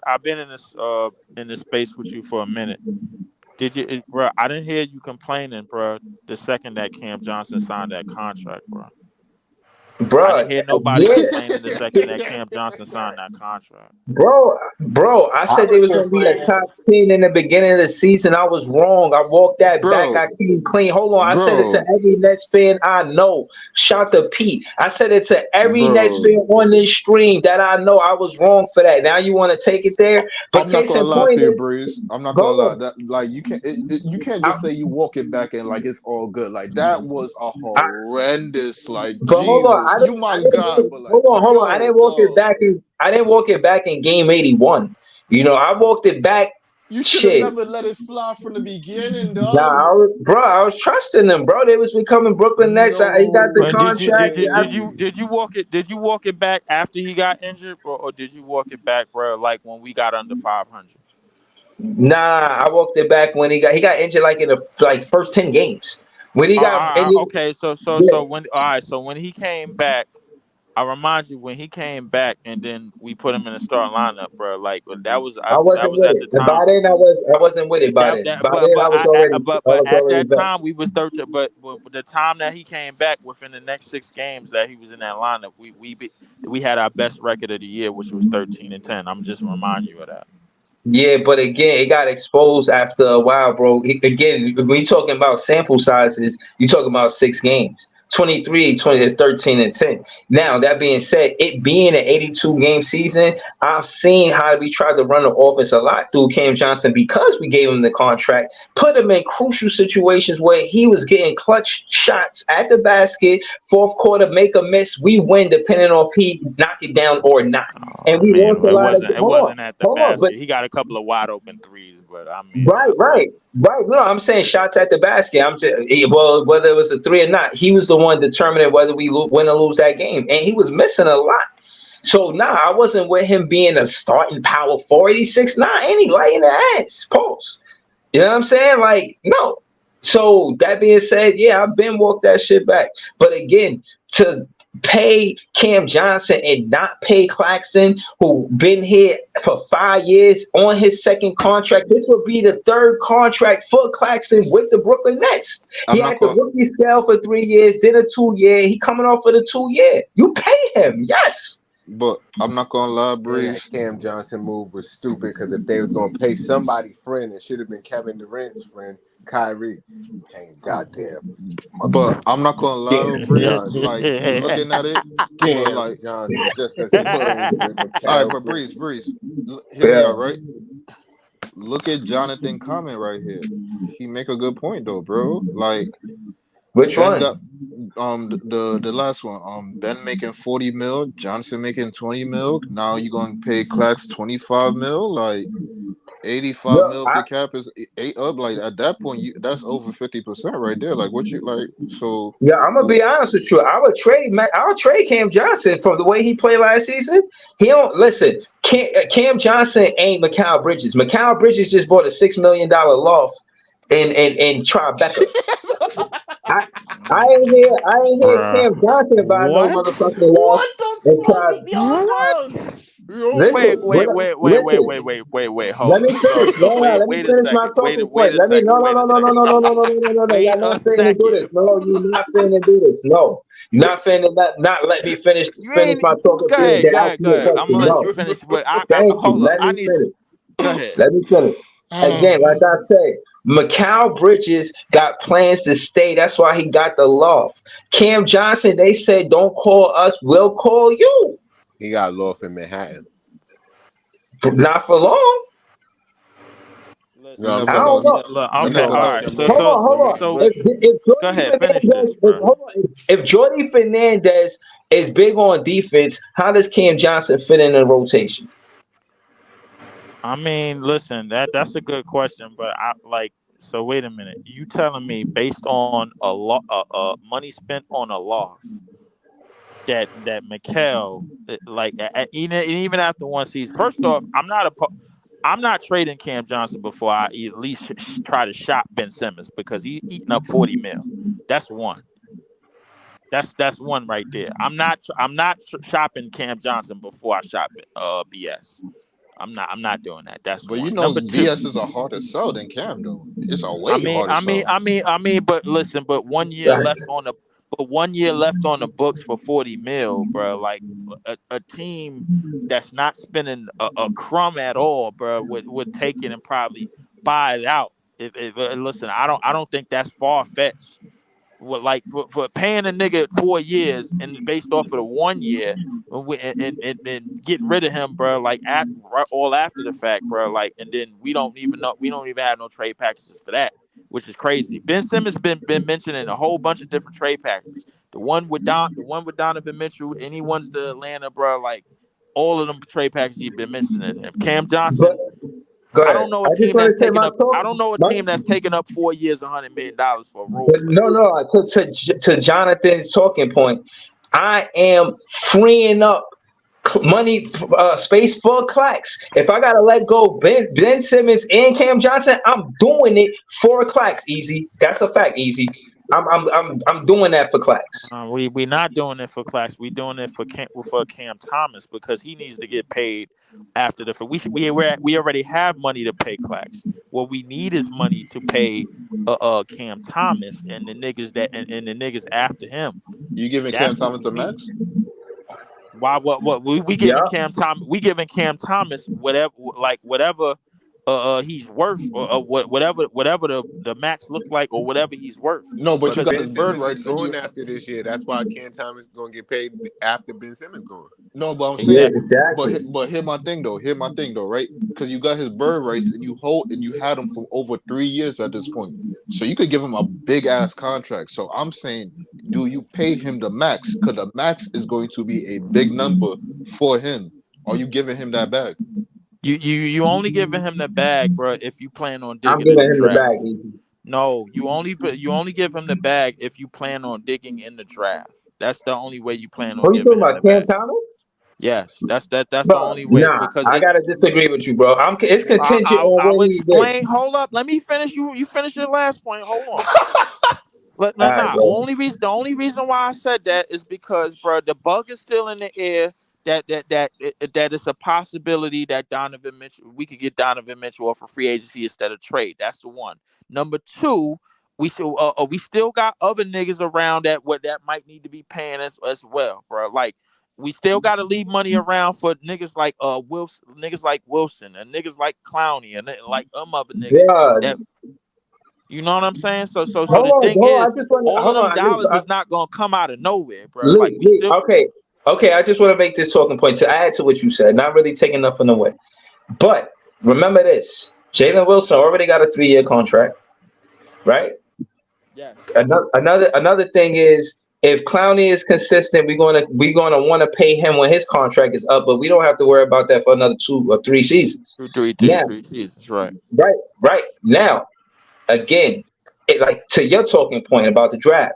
this space with you for a minute. Bro? I didn't hear you complaining, bro. The second that Cam Johnson signed that contract, bro. I didn't Bruh, hear nobody yeah, complaining the second that Cam Johnson signed that contract. bro, I I said they was was gonna be a complaining. top 10 in the beginning of the season. I was wrong. I walked that back. Bro, I came clean. Hold on, I said it to bro, every Nets fan I know. Shout to Pete. I said it to every Nets bro. fan on this stream that I know. I was wrong for that. Now you want to take it there, but I'm not case gonna in lie to point you, is, Breeze. I'm not gonna hold lie. on. That like you can't I, just say you walk it back and like it's all good. Like that was a I, horrendous. Like but hold on, Jesus, you I my didn't God, but like hold on. yo, dog, I didn't walk it back in game 81. I walked it back. you should have Shit. never let it fly from the beginning, dog. Nah, I was trusting them, bro. They was becoming Brooklyn Nets. He got the No, And did you did contract. you did no. you did you walk it did you walk it back after he got injured, or did you walk it back, bro? Like when we got under 500. Nah, I walked it back when he got injured like in the first 10 games. When he got injured, Okay. So yeah. when all right. So when he came back, I remind you when he came back, and then we put him in the starting lineup, bro. Like I that wasn't was with at it. the And by time. then I wasn't with it by That then. that By then I but was at already that back. time we was 13. But the time that he came back, within the next 6 games that he was in that lineup, we had our best record of the year, which was 13-10. I'm just reminding you of that. Yeah, but again, it got exposed after a while, bro. Again, when you're talking about sample sizes, you're talking about 6 games. 23, 20 is 13 and 10. Now, that being said, it being an 82 game season, I've seen how we tried to run the offense a lot through Cam Johnson because we gave him the contract, put him in crucial situations where he was getting clutch shots at the basket, fourth quarter, make a miss. We win depending on if he knock it down or not. And I we mean, lost a lot of. it wasn't at the Hold on, but basket. He got a couple of wide open threes, but I mean, right. No, I'm saying shots at the basket. I'm just well, whether it was a three or not, he was the one determining whether we win or lose that game, and he was missing a lot. So I wasn't with him being a starting power forward. He's 6'9", and he laying the ass post. You know what I'm saying? Like, no. So that being said, yeah, I've been walked that shit back. But again, to pay Cam Johnson and not pay Claxton, who been here for 5 years on his second contract, this would be the third contract for Claxton with the Brooklyn Nets. He I'm not had the gonna. rookie scale for 3 years, then a 2 year. He coming off of the 2 year. You pay him, yes. But I'm not gonna lie, And that Breeze. Cam Johnson move was stupid because if they was gonna pay somebody's friend, it should have been Kevin Durant's friend, Kyrie. Ain't goddamn But motherfucker. I'm not gonna lie, Cam Breeze. Johnson. Like looking at it, but Cam like, Johnson. Just because he played with all right, Mikal but Bridges. Breeze, hear me Yeah. out, right? Look at Jonathan comment right here. He make a good point though, bro. Like Which Ben one? got the last one. Ben making 40 mil, Johnson making 20 mil. Now you gonna pay Clax 25 mil, like 85 Yo, mil if your cap is eight up. Like at that point, that's over 50% right there. Like what you like? So Yeah, I'm gonna be honest with you. I would trade Cam Johnson from the way he played last season. He don't listen. Cam Johnson ain't Mikal Bridges. Mikal Bridges just bought a $6 million loft in Tribeca. I I ain't hear bruh. Cam Johnson buy no What? motherfucking loft What the and fuck try. have y'all What? done? Wait, Listen, listen. hold Let up. me finish. No, let me Wait a finish my second. talking Wait point. a Let me. No, second. no, Wait a no, no, no, second. no, no, no, no, no, no, no. Wait Y'all a not finna do second. this. No, you're not finna do this. No, you're not finna not let me You finish ain't my talking go point. ahead, Then ask go me a ahead. I'm gonna question. let you No, finish, but I thank you. hold up. Let I me need finish. go ahead. Let me finish. Again, like I said, Mikal Bridges got plans to stay. That's why he got the loft. Cam Johnson, they said, don't call us. We'll call you. He got lost in Manhattan. Not for long. you Listen, No, I'm I never talking don't know. about know. look, You I'm talking okay, never all about know. right. them Hold on, hold on. So If go Jordy ahead, finish Fernandez, this, bro. hold on, if Jordy Fernandez is big on defense, how does Cam Johnson fit in the rotation? I mean, listen, that's a good question, but I like. So wait a minute. You telling me based on money spent on a loft that Mikhail like even after one season. First off, I'm not trading Cam Johnson before I at least try to shop Ben Simmons because he's eating up 40 mil. That's one. That's one right there. I'm not shopping Cam Johnson before I shop BS. I'm not doing that. That's But you one. know, Number two. BS is a harder sell than Cam though. It's a way harder sell. But listen, but 1 year left on the books for 40 mil, bro. Like a team that's not spending a crumb at all, bro, would take it and probably buy it out. If listen, I don't think that's far fetched. What like for paying a nigga 4 years and based off of the 1 year and getting rid of him, bro, like all after the fact, bro, like, and then we don't even have no trade packages for that, which is crazy. Ben Simmons been mentioning a whole bunch of different trade packages. The one with Donovan Mitchell, anyone's to Atlanta, bro, like all of them trade packages you've been mentioning. If Cam But Johnson, go I ahead. don't know a I just team want that's to say taking my up. I talk. don't know a My, team that's taking up 4 years, $100 million for a role but player. no. To Jonathan's talking point, I am freeing up money space for Clax. If I gotta let go Ben Simmons and Cam Johnson, I'm doing it for Clax. Easy. That's a fact. Easy. I'm doing that for Clax. We not doing it for Clax. We doing it for Cam Thomas because he needs to get paid after the. We already have money to pay Clax. What we need is money to pay Cam Thomas and the niggas and the niggas after him. You giving Cam That's what Thomas we the need. max? Why? What? We giving Yeah. Cam Thomas? We giving Cam Thomas whatever he's worth, or whatever the max look like, or whatever he's worth. No, but you But Because got Ben his bird Simmons is rights, and going you. after this year. That's why Cam Thomas is going to get paid after Ben Simmons going. No, but I'm Yeah, saying, exactly. but hear my thing though. Hear my thing though, right? Because you got his bird rights, and you had him for over 3 years at this point. So you could give him a big ass contract. So I'm saying, do you pay him the max? Because the max is going to be a big number for him. Are you giving him that bag? you only giving him the bag, bro, if you plan on I'm digging in giving the him the draft. bag. Easy. No, you only give him the bag if you plan on digging in the draft. That's the only way you plan on Who you giving talking him the about, Cam bag. Thomas? Yes, that's the Bro, only way, nah, because I it. gotta disagree with you, bro. It's contingent on I'll what he did. explain. Hold up, let me finish. You finish your last point. Hold on. But All no, right, no. bro. The only reason why I said that is because, bro, the bug is still in the air that it's a possibility that Donovan Mitchell, we could get Donovan Mitchell off a free agency instead of trade. That's the one. Number two, we still got other niggas around that might need to be paying as well, bro. Like, we still got to leave money around for niggas like Wilson, and niggas like Clowney, and like other niggas Yeah. that, you know what I'm saying? So Hold the on, thing hold on. is, I just want to all of hold them on. dollars is not gonna come out of nowhere, bro. Like, we Lee. still. Okay, okay. I just want to make this talking point to add to what you said. Not really taking nothing away, but remember this: Jalen Wilson already got a 3-year contract, right? Yes. Another thing is, if Clowney is consistent, we're gonna want to pay him when his contract is up, but we don't have to worry about that for another 2 or 3 seasons. Two, three, two, Now, three seasons, right? right now, again, like to your talking point about the draft.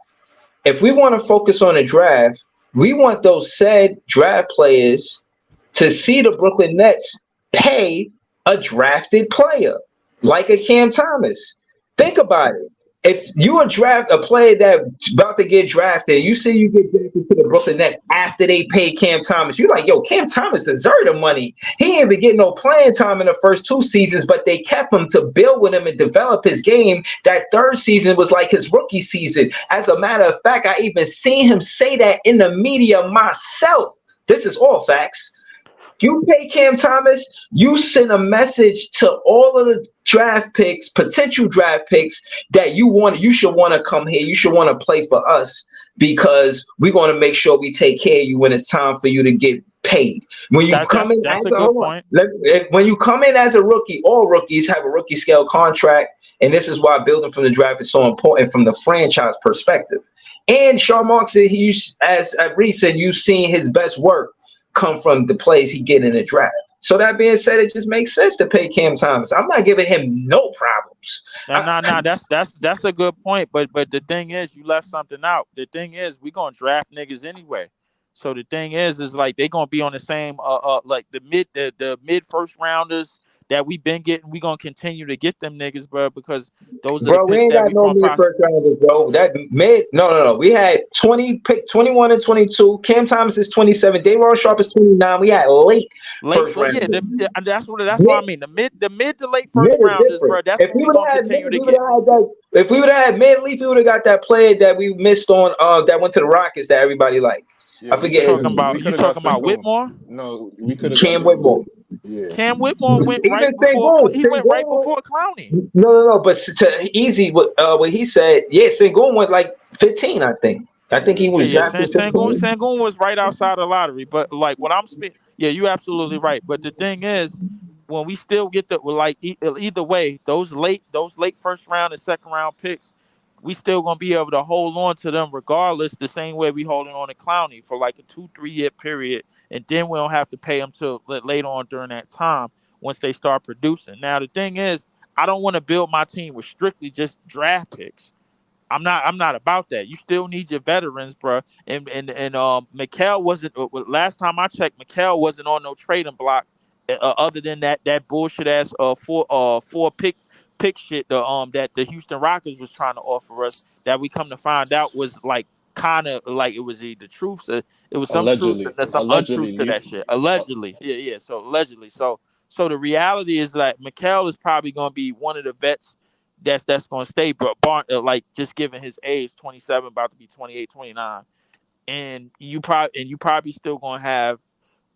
If we want to focus on the draft, we want those said draft players to see the Brooklyn Nets pay a drafted player like a Cam Thomas. Think about it. If you draft a player that's about to get drafted, you see you get drafted to the Brooklyn Nets after they pay Cam Thomas, you're like, yo, Cam Thomas deserved the money. He ain't even getting no playing time in the first 2 seasons, but they kept him to build with him and develop his game. That third season was like his rookie season. As a matter of fact, I even seen him say that in the media myself. This is all facts. You pay Cam Thomas, you send a message to all of the draft picks, potential draft picks, that you should want to come here, you should want to play for us because we're going to make sure we take care of you when it's time for you to get paid. When you That come that's in as that's a a good hold on, point. when you come in as a rookie, all rookies have a rookie scale contract, and this is why building from the draft is so important from the franchise perspective. And Sean Mark said as Reese said, you've seen his best work come from the plays he get in the draft. So that being said, it just makes sense to pay Cam Thomas. I'm not giving him no problems. Now, that's a good point. But the thing is, you left something out. The thing is, we gonna draft niggas anyway. So the thing is like they gonna be on the same like the mid first rounders that we've been getting. We gonna continue to get them niggas, bro, because those are the Bro, we picks ain't that got we no gonna mid process. first rounders, bro. That mid, no. We had 21 and 22. Cam Thomas is 27. Dayron Sharp is 29. We had late Late, first well, yeah, rounders. that's what I Mid, mean. The mid to late mid first is rounders, different. bro. That's If what we we would gonna have had mid, continue to we would get. have had that. If we would have had mid Leaf, we would have got that player that we missed on that went to the Rockets that everybody liked. Yeah, I forget his name. we could You have got talking about Sengun. Whitmore? No, we could have got Cam Whitmore. Sengun. Yeah. Cam Whitmore went Even right before Sengun. He went right Sengun. before Clowney. No. But to easy, what he said, yeah, Sengun went like 15, I think. I think he Yeah, was yeah. drafted Sangoon 15. Sangoon was right outside the lottery, but like what I'm speaking, yeah, you absolutely right. But the thing is, when we still get the either way, those late first round and second round picks, we still gonna be able to hold on to them regardless. The same way we holding on to Clowney for like a 2-3 year period, and then we don't have to pay them till later on during that time once they start producing. Now the thing is, I don't want to build my team with strictly just draft picks. I'm not about that. You still need your veterans, bro. And Mikal wasn't last time I checked. Mikal wasn't on no trading block, other than that bullshit ass four pick shit that the Houston Rockets was trying to offer us. That we come to find out was like kind of like it was the truth. It was some truth and there's some Allegedly, untruth to that Leaf. shit. Uh, Allegedly, yeah. So allegedly, so the reality is that Mikal is probably going to be one of the vets that's going to stay. But like just given his age, 27, about to be 28, 29, and you probably still going to have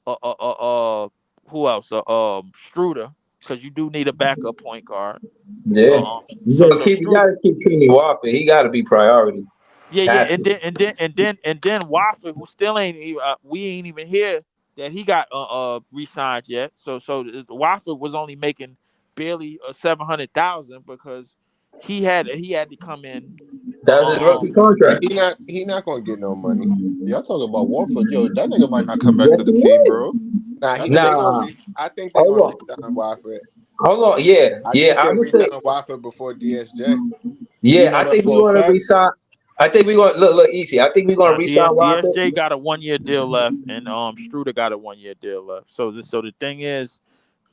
uh uh uh uh who else? Struder. because you do need a backup point guard. Yeah, you Struder, gotta keep Kenny Walker. He gotta be priority. yeah, yeah, Have to. and then Wofford, who still ain't we ain't even here that he got re-signed yet. Wofford was only making barely 700,000 because he had to come in. That was his rookie Yeah, contract. he not gonna get no money. Y'all talking about Warford? Yo, that nigga might not come back Yes, to the he team, is. bro. Nah, That they nigga, gonna Nah, re. I think they hold gonna on, resign Wofford. hold on. Yeah, I yeah. think I they'll would say, resign Wofford before DSJ. you yeah. know I that think we're for a gonna fact. resign. I think we're gonna look easy. I think we're gonna Now resign Walker. DSJ got a 1 year deal left, and Struder got a 1 year deal left. So the thing is,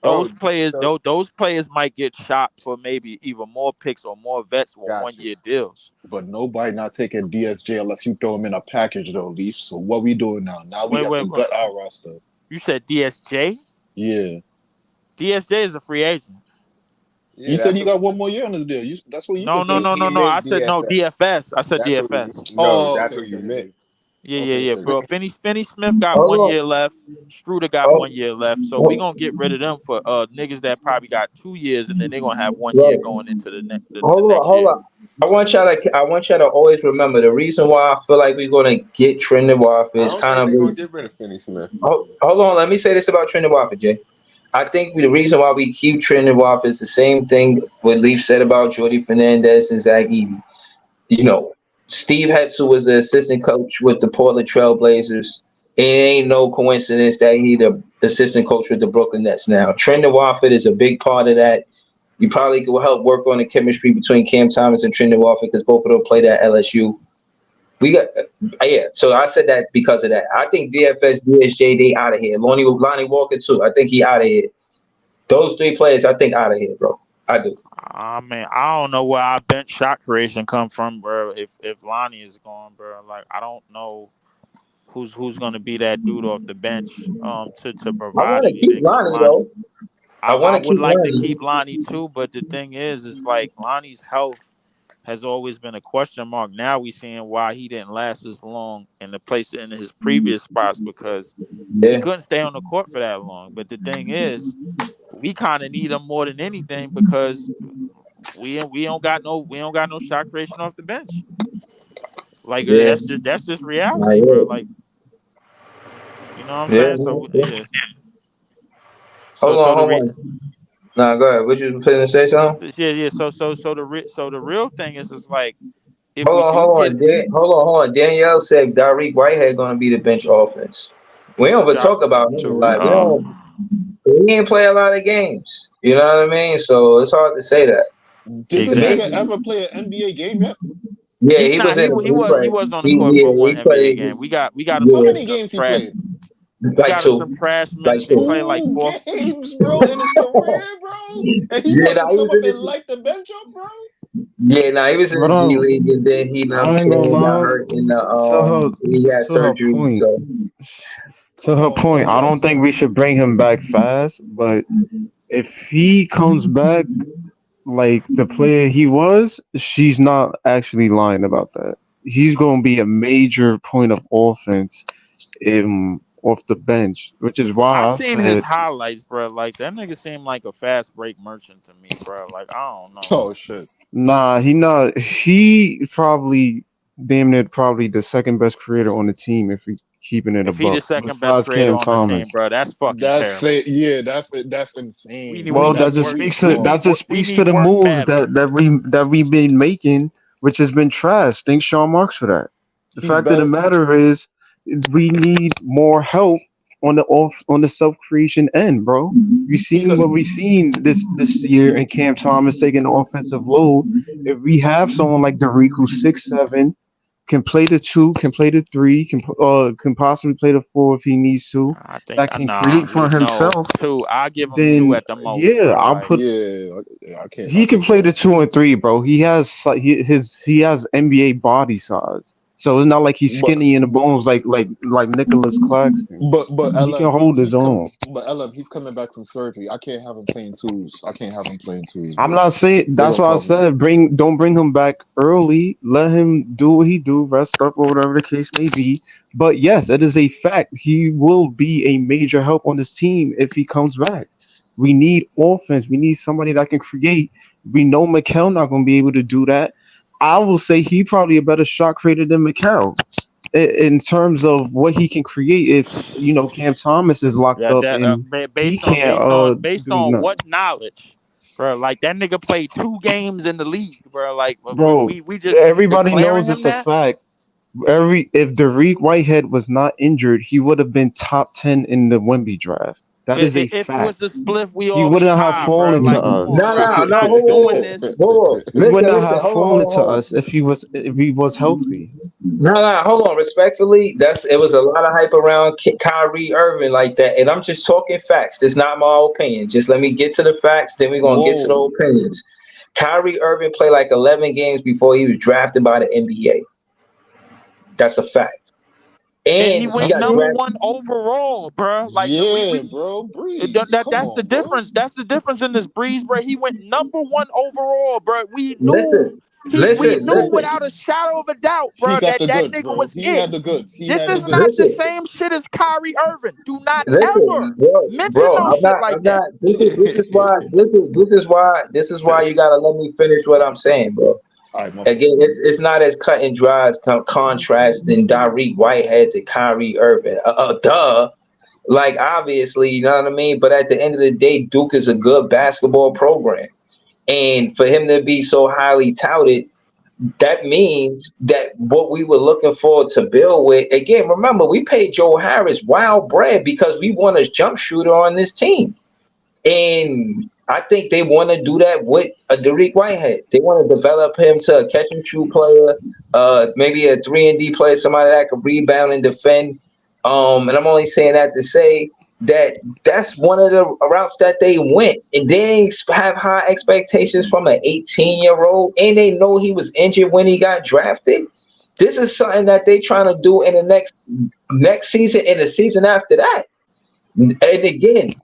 Oh, so those players might get shot for maybe even more picks or more vets on one got you. year deals. But nobody not taking DSJ unless you throw him in a package though, Leaf. So what we doing now? Now we have to Wait. gut our roster. You said DSJ? Yeah. DSJ is a free agent. Yeah, You said that's he what got one more year on his deal. That's what you No, just no, said. no, no, he no. I meant said no DFS. DFS. I said That's what DFS. no, Oh, that's okay, what okay, you meant. okay. Yeah, yeah, Okay, yeah. okay, For okay. Finney Smith got Hold 1 year on. left. Struder got Oh, 1 year left. So we oh, gonna get rid of them for niggas that probably got 2 years, and then they're gonna have 1 year right. going into the next Hold year. on. I want y'all to always remember the reason why I feel like we're gonna get Trendon Wafer I is don't kind think of. they're gonna get rid of Finney Smith. Hold on. Let me say this about Trendon Wafer, Jay. I think the reason why we keep Trendon Wafer is the same thing what Leaf said about Jordy Fernandez and Zach Edey. You know, Steve Hetzel was the assistant coach with the Portland Trailblazers. It ain't no coincidence that he the assistant coach with the Brooklyn Nets now. Trendon Watford is a big part of that. You probably could help work on the chemistry between Cam Thomas and Trendon Watford because both of them played at LSU. We got yeah. So I said that because of that. I think DFS, DSJ, they out of here. Lonnie Walker too. I think he out of here. Those three players, I think out of here, bro. I do. I mean, I don't know where our bench shot creation come from, bro. If Lonnie is gone, bro, like I don't know who's gonna be that dude off the bench to I provide want to keep anything because Lonnie Lonnie. though. I I want to would keep like to Lonnie. keep Lonnie too, but the thing is like Lonnie's health has always been a question mark. Now we seeing why he didn't last as long in the place in his previous spots because he Yeah, couldn't stay on the court for that long. But the thing is, we kind of need him more than anything because we don't got no shot creation off the bench. Like yeah, that's just nah, reality, bro. yeah, Like you know what I'm yeah. saying? So Yeah. yeah. So Hold so on, the hold re- on. Nah, go ahead. What you finna say something? yeah. So the real thing is like if Hold we on, do hold get on. Hold on. Danielle said Tyreek Whitehead gonna be the bench offense. We don't ever Ja- talk about him. Tariq Like we uh, don't. He ain't play a lot of games. You know what I mean? So it's hard to say that. Did this Maybe. nigga exactly. ever play an NBA game yet? Yeah, he was in. He He played. was on the He court yeah. for one He NBA played. game. We got him How Yeah, many some games he trash. played? We like got him some two, trash like minutes. He two. played like Two four. games, bro, in his career, bro. And he Yeah, wants to nah, he come was up in and the. light the bench up, bro. Yeah, nah, he was in But the G League, and then he, you know what I'm I ain't gonna saying, got lie. hurt in the To her, he had to her surgery. point, So to Come her on, bro. point, I don't Yes. think we should bring him back fast. But if he comes back like the player he was, she's not actually lying about that. He's gonna be a major point of offense off the bench, which is I why I seen his said, highlights, bro. Like that nigga seemed like a fast break merchant to me, bro. Like I don't know. Oh shit. nah, he not. He probably damn near probably the second best creator on the team if we keeping it a If he the buck, second best besides creator Cam on the team, Thomas. bro, that's fucking That's terrible. it. Yeah, that's insane, bro. Well, that That's just very speaks to flawed. We need the work moves badly. that we've been making, which has been trash. Thanks Sean Marks for that. The He's fact of the better. matter is, we need more help on the self creation end, bro. We He's a seen what we seen this year in Cam Thomas taking the offensive load. If we have someone like Derek who's 6'7", can play the two, can play the three, can possibly play the four if he needs to, I think that can nah, create for no himself, two. I give him two then at the most, yeah, bro. I'll Like put. yeah. I He can can't play do the that. 2 and 3, bro. He has NBA body size, so it's not like he's But skinny in the bones like Nicholas Claxton. but He can LM hold his own. but LM he's coming back from surgery. I can't have him playing twos. I can't have him playing twos, I'm bro. not saying They that's gonna why I call me. said don't bring him back early. Let him do what he do, rest up or whatever the case may be. But yes, it is a fact. He will be a major help on this team if he comes back. We need offense. We need somebody that can create. We know Mikal not going to be able to do that. I will say he probably a better shot creator than Mikal in terms of what he can create. If Cam Thomas is locked Yeah, up that and he based on can't based do on nothing, what knowledge, bro? Like that nigga played 2 games in the league, bro. Like bro. we just Everybody declaring knows him it's a that. fact. If Derek Whitehead was not injured, he would have been top 10 in the Wemby draft. That is a If it was fact. a spliff, we He all be wouldn't have high, bro. fallen to Like, come No, on, us. bro. no, We no, not hold doing on, this. hold on. He would not Listen, have hold on, fallen hold to on. us if he was healthy. No, no, hold on. Respectfully, it was a lot of hype around Kyrie Irving like that, and I'm just talking facts. It's not my opinion. Just let me get to the facts, then we're gonna get to the Whoa. opinions. Kyrie Irving played like 11 games before he was drafted by the NBA. That's a fact. And he And he went That's got number true. one drafted. overall, bro. Like Yeah, bro. Breeze. Come that's the on, bro. difference. That's the difference in this breeze, bro. He went number one overall, bro. Listen, We knew listen, without a shadow of a doubt, He bro, got that the that goods, nigga bro. was He it. had the goods. He This had the is not goods. the listen. same shit as Kyrie Irving. Do not Listen, ever bro, mention bro, no shit like I'm that. not. This is why you gotta let me finish what I'm saying, bro. All right, my fault. Again, it's not as cut and dry as contrasting Tyreek Whitehead to Kyrie Irving. Duh. Like obviously, you know what I mean. But at the end of the day, Duke is a good basketball program, and for him to be so highly touted, that means that what we were looking forward to build with. Again, remember we paid Joe Harris wild bread because we want a jump shooter on this team. And I think they want to do that with a Derek Whitehead. They want to develop him to a catch and shoot player, maybe a 3-and-D player, somebody that can rebound and defend. And I'm only saying that to say that that's one of the routes that they went, and they have high expectations from an 18-year-old, and they know he was injured when he got drafted. This is something that they trying to do in the next season and the season after that. And again,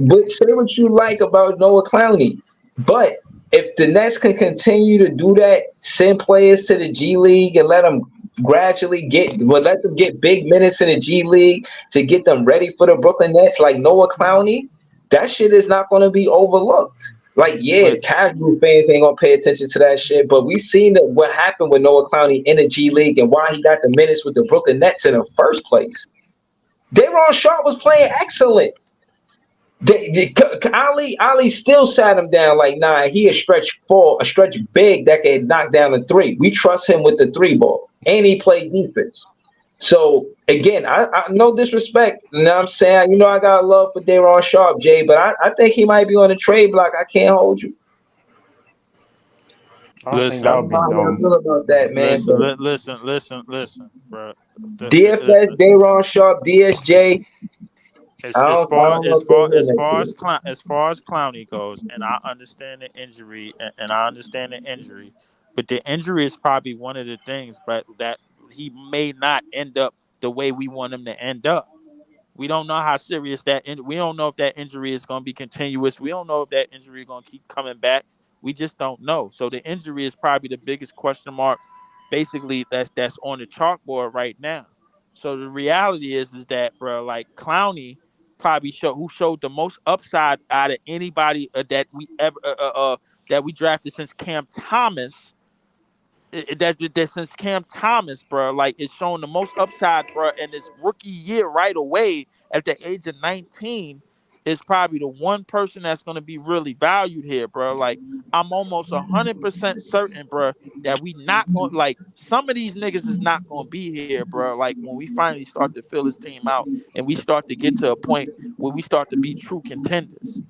but say what you like about Noah Clowney, but if the Nets can continue to do that, send players to the G League and let them let them get big minutes in the G League to get them ready for the Brooklyn Nets, like Noah Clowney, that shit is not going to be overlooked. Like, yeah, But casual fans ain't gonna pay attention to that shit, but we seen that what happened with Noah Clowney in the G League and why he got the minutes with the Brooklyn Nets in the first place. Daron Sharp was playing excellent. Ali still sat him down like, nah, he a stretch big that can knock down a three. We trust him with the three ball, and he played defense. So again, I no disrespect. You know what I'm saying? I got love for Daron Sharp, Jay, but I think he might be on the trade block. I can't hold you. I think I that listen, would don't know be how y'all dumb. feel about that, man. But bro. DFS, Listen. Daron Sharp, DSJ, I don't know if they're hitting that shit. As far as Clowney goes, and I understand the injury, but the injury is probably one of the things, but that he may not end up the way we want him to end up. We don't know how serious we don't know if that injury is going to be continuous. We don't know if that injury is going to keep coming back. We just don't know. So the injury is probably the biggest question mark, basically that's on the chalkboard right now. So the reality is that, bro, like Clowney probably showed the most upside out of anybody that we drafted since Cam Thomas. That since Cam Thomas, bro, like it's showing the most upside, bro, in his rookie year right away at the age of 19 is probably the one person that's going to be really valued here, bro. Like I'm almost 100% certain, bro, that we not going like some of these niggas is not going to be here, bro. Like when we finally start to fill this team out and we start to get to a point where we start to be true contenders.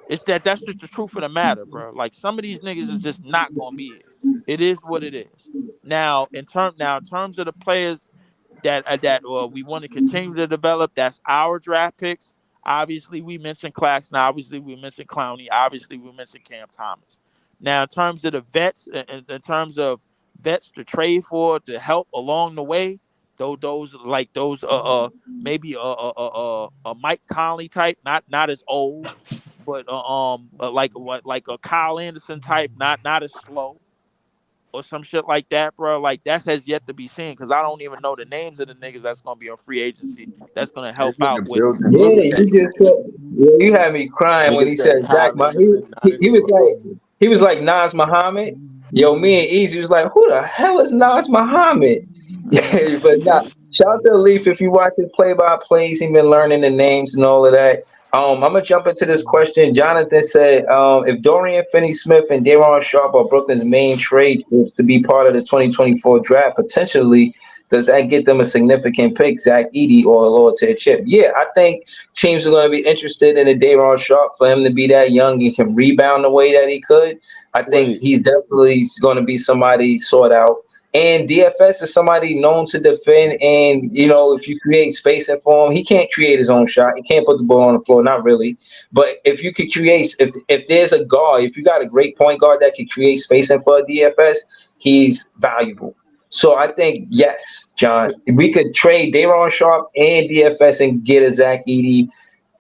That's just the truth of the matter, bro. Like some of these niggas is just not going to be here. It is what it is. In terms of the players that we want to continue to develop, that's our draft picks. Obviously, we mentioned Claxton. Obviously, we mentioned Clowney. Obviously, we mentioned Cam Thomas. Now, in terms of the vets, in terms of vets to trade for to help along the way, those maybe a Mike Conley type, not as old, but like a Kyle Anderson type, not as slow. or some shit like that, bro. Like that has yet to be seen because I don't even know the names of the niggas that's gonna be on free agency. That's gonna This help nigga out with. building Yeah, think you tank. just said, yeah, you had me crying when Nigga he said said Zach. Kyrie Irving not a He was Negro. like Nas Muhammad. Yo, me and Easy was like, who the hell is Nas Muhammad? Yeah, but nah, shout out to Leaf if you watch his play by plays. He been learning the names and all of that. I'm gonna jump into this question. Jonathan said, if Dorian Finney-Smith and Daron Sharp are Brooklyn's main trade chips to be part of the 2024 draft, potentially, does that get them a significant pick, Zach Edey or a lower tier chip? Yeah, I think teams are going to be interested in a Daron Sharp for him to be that young and can rebound the way that he could. I think Wait, he's definitely going to be somebody sought out. And DFS is somebody known to defend. And, if you create spacing for him, he can't create his own shot. He can't put the ball on the floor, not really. But if you could create, if there's a guard, if you got a great point guard that could create spacing for a DFS, he's valuable. So I think, yes, John, we could trade Daron Sharp and DFS and get a Zach Edey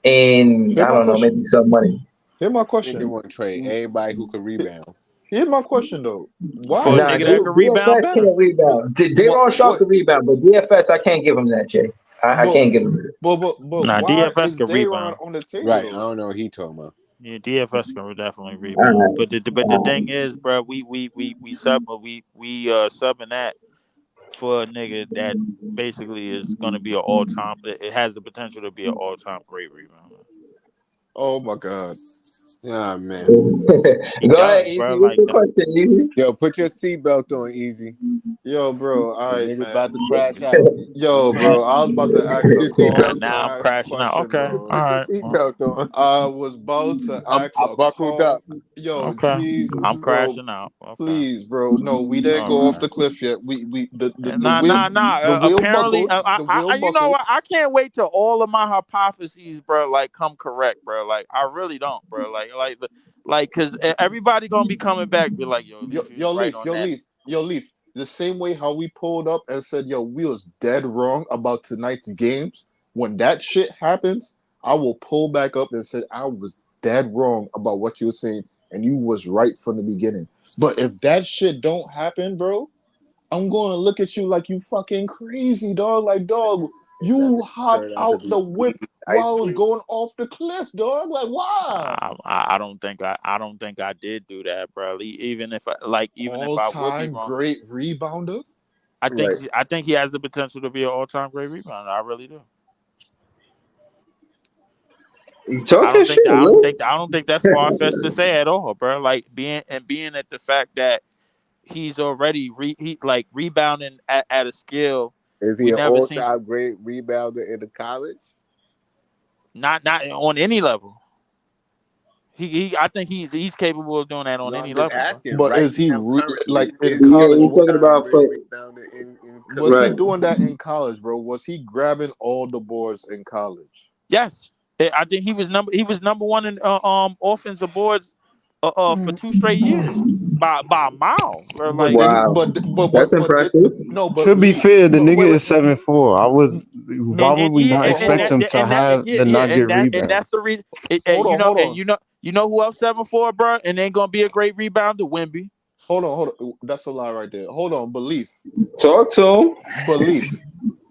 and, hear I my don't know, maybe question. some money. Hear my Nigga question. want to trade everybody who could rebound. Hear my question though. For Why a Nah, nigga is that it? can rebound DFS better. can't rebound. But Daron Sharp what? can rebound, but DFS, I can't give him that, Jay. I But can't give him that. but Nah, why DFS is can Dayron rebound. on the table Right. I though? don't know what he talking about. Yeah, DFS can definitely All rebound. right. But the thing is, bro, we subbing that for a nigga that basically is gonna be an all time. It has the potential to be an all time great rebounder. Oh my god. Ah man. He Go ahead, does, bro. Easy. What's Like your that. question, Easy? Yo, put your seatbelt on, easy. Yo, bro. All The right, nigga man. about to crash out. Yo, Yeah. bro. I was about to ask Put a your calm seatbelt Now I'm on. ass crashing out. question, Okay. bro. All Put your right. Well, seatbelt on. I was about to ask I a buckled calm. up. Yo, okay. Jesus, I'm bro. crashing out. Okay. Please, bro. No, we didn't All go off right. the cliff yet. We the Nah, wheel nah, nah. the wheel Apparently, buckled. The wheel you know buckled. what? I can't wait till all of my hypotheses, bro, like come correct, bro. Like I really don't, bro. Cause everybody gonna be coming back, be like, yo, Yo, Leaf, you was right on that. Leaf. The same way how we pulled up and said, yo, we was dead wrong about tonight's games. When that shit happens, I will pull back up and say I was dead wrong about what you were saying, and you was right from the beginning. But if that shit don't happen, bro, I'm going to look at you like you fucking crazy, dog. Like, dog, That you nigga hopped turned out to out be the whip easy ice while I was cream. going off the cliff, dog. Like, why? I don't think I did do that, bro. Even if All I would be time wrong, great rebounder. Right. I think he has the potential to be an all time great rebounder. I really do. You talking shit, Lou. I don't think that's far fetched to say at all, bro. Like being at the fact that he's already rebounding at a skill Is he we an never seen. all-time great rebounder in the college? Not on any level. He I think he's capable of doing that on No, any I'm just level, bro. asking. But Right is he now, like currently, in is he Yeah, an you college? talking all-time about great for rebounder in Was he right. college? doing that in college, bro? Was he grabbing all the boards in college? Yes, I think he was number one in offensive boards for 2 straight years by a mile, bro. But Like did he? Wow, But that's did impressive. no? But To be leave. fair, the But nigga wait, wait. is 7'4". I would. Why and would and we yeah not But hold expect on, him to have the not get and rebounds? that's the reason. hold on, hold on, You know who else 7'4", bro, and ain't gonna be a great rebounder, Wimby. hold on. That's a lie right there. Hold on, belief, Talk to him. belief.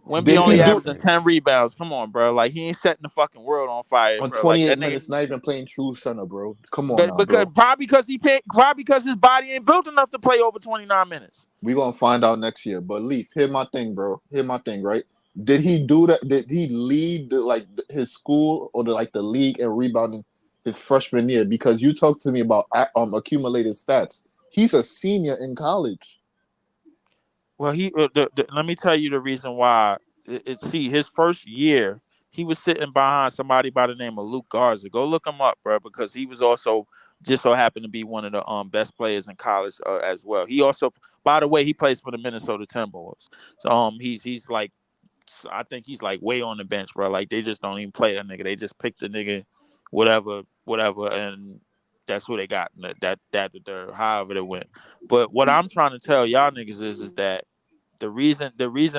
Wimby Did That's only he not do averaging fair. 10 rebounds. Come on, bro. Like he ain't setting the fucking world on fire, on bro. Like that 28 nigga. minutes? Not even playing true center, bro. Come on But now, because bro. probably because his body ain't built enough to play over 29 minutes. We gonna find out next year. But leaf, hear my thing, bro. Hear my thing, right? Did he do that? Did he lead his school or the league in rebounding his freshman year? Because you talked to me about accumulated stats. He's a senior in college. Well, let me tell you the reason why. See, his first year, he was sitting behind somebody by the name of Luke Garza. Go look him up, bro, because he was also just so happened to be one of the best players in college as well. He also, by the way, he plays for the Minnesota Timberwolves. So he's like, I think he's like way on the bench, bro. Like they just don't even play that nigga. They just pick the nigga, whatever, and that's who they got. However they went. But what I'm trying to tell y'all niggas is that the reason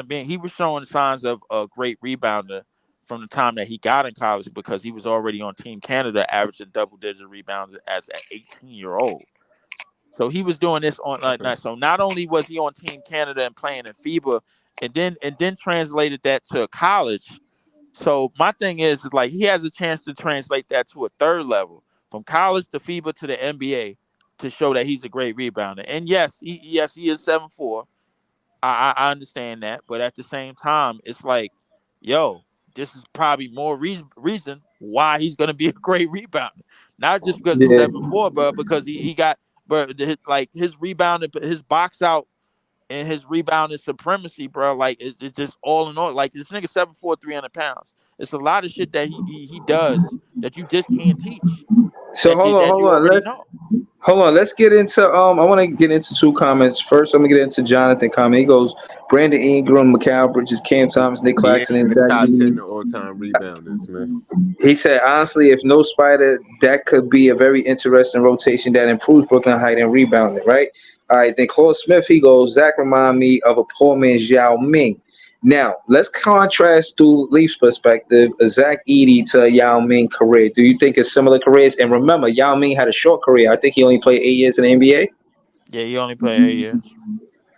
being he was showing signs of a great rebounder from the time that he got in college because he was already on Team Canada, averaging double digit rebounds as an 18-year-old. So he was doing this on like Okay. that. So not only was he on Team Canada and playing in FIBA, and then translated that to college. So my thing is like he has a chance to translate that to a third level from college to FIBA to the NBA to show that he's a great rebounder. And yes, he is 7'4". I understand that, but at the same time, it's like, yo, this is probably more reason why he's gonna be a great rebounder, not just because he's Yeah. 7'4", but because he got, but like his rebounding, his box out and his rebounding supremacy, bro. Like it's just all in all, like this nigga 7'4", 300 pounds. It's a lot of shit that he does that you just can't teach, So that hold you on. already know. Hold on, let's get into I want to get into two comments. First, I'm gonna get into Jonathan comment. He goes, Brandon Ingram, Mikal Bridges, Cam Thomas, Nick He Claxton, ain't in and the Zach top 10 Edey. of all-time rebounders, man. He said, honestly, if no Spider, that could be a very interesting rotation that improves Brooklyn height and rebounding, right? All right, then Claude Smith, he goes, Zach remind me of a poor man's Yao Ming. Now, let's contrast through Leafs perspective, a Zach Edey to a Yao Ming career. Do you think it's similar careers? And remember, Yao Ming had a short career. I think he only played 8 years in the NBA. Yeah, he only played 8 years.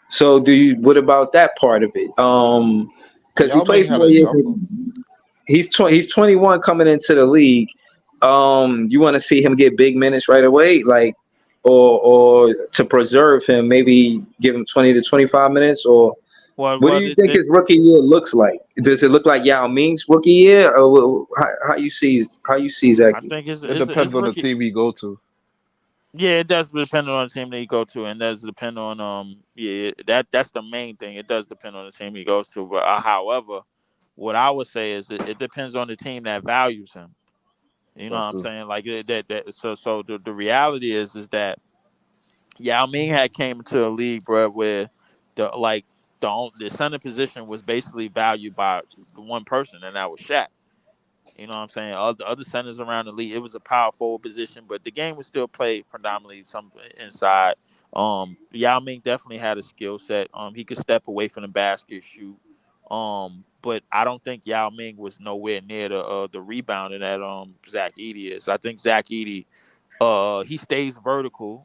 So what about that part of it? Because he Yao Ming played had four a years. jumper. He's 21 coming into the league. You want to see him get big minutes right away, like, or to preserve him, maybe give him 20 to 25 minutes, or Well, what do well, you think his rookie year looks like? Does it look like Yao Ming's rookie year, or how you see I Zachy? think It his depends on the rookie. team he go to. Yeah, it does depend on the team that you go to, and does depend on yeah, that's the main thing. It does depend on the team he goes to. But however, what I would say is it depends on the team that values him. You know That what I'm too. saying? Like so the reality is that Yao Ming had came into a league, bro, where the center position was basically valued by the one person, and that was Shaq. You know what I'm saying? Other centers around the league, it was a power forward position, but the game was still played predominantly some inside. Yao Ming definitely had a skill set. He could step away from the basket, shoot. But I don't think Yao Ming was nowhere near the rebounding that Zach Edey is. I think Zach Edey he stays vertical.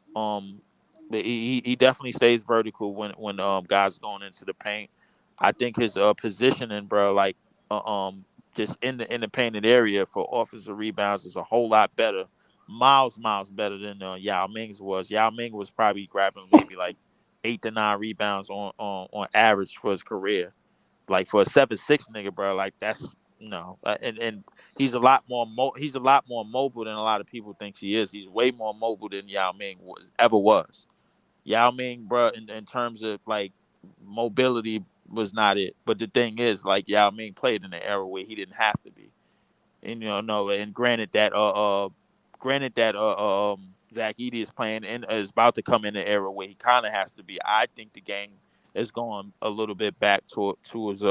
But he definitely stays vertical when guys going into the paint. I think his positioning, bro, like just in the painted area for offensive rebounds is a whole lot better, miles better than Yao Ming's was. Yao Ming was probably grabbing maybe like 8 to 9 rebounds on average for his career. Like for a 7'6" nigga, bro, like that's no, and he's a lot more mobile than a lot of people think he is. He's way more mobile than Yao Ming was. Yao Ming, bro, in terms of like mobility was not it. But the thing is, like Yao Ming played in an era where he didn't have to be. And no, and granted that Zach Edey is playing and is about to come in an era where he kind of has to be. I think the game is going a little bit back towards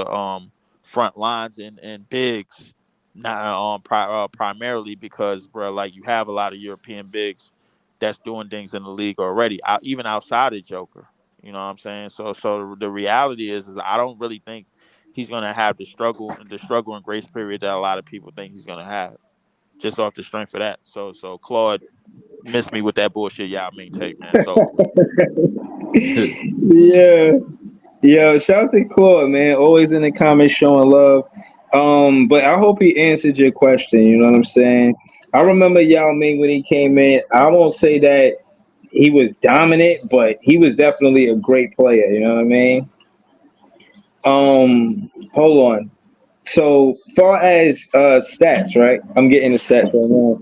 front lines and bigs, not primarily because, bro, like you have a lot of European bigs that's doing things in the league already, even outside of Joker. You know what I'm saying? So the reality is I don't really think he's gonna have the struggle and grace period that a lot of people think he's gonna have, just off the strength of that. So Claude missed me with that bullshit y'all mean take, man. It's over with. Yeah. Yo, shout out to Claude, man. Always in the comments showing love. But I hope he answered your question. You know what I'm saying? I remember Yao Ming when he came in. I won't say that he was dominant, but he was definitely a great player. You know what I mean? Hold on. So far as stats, right? I'm getting the stats right now.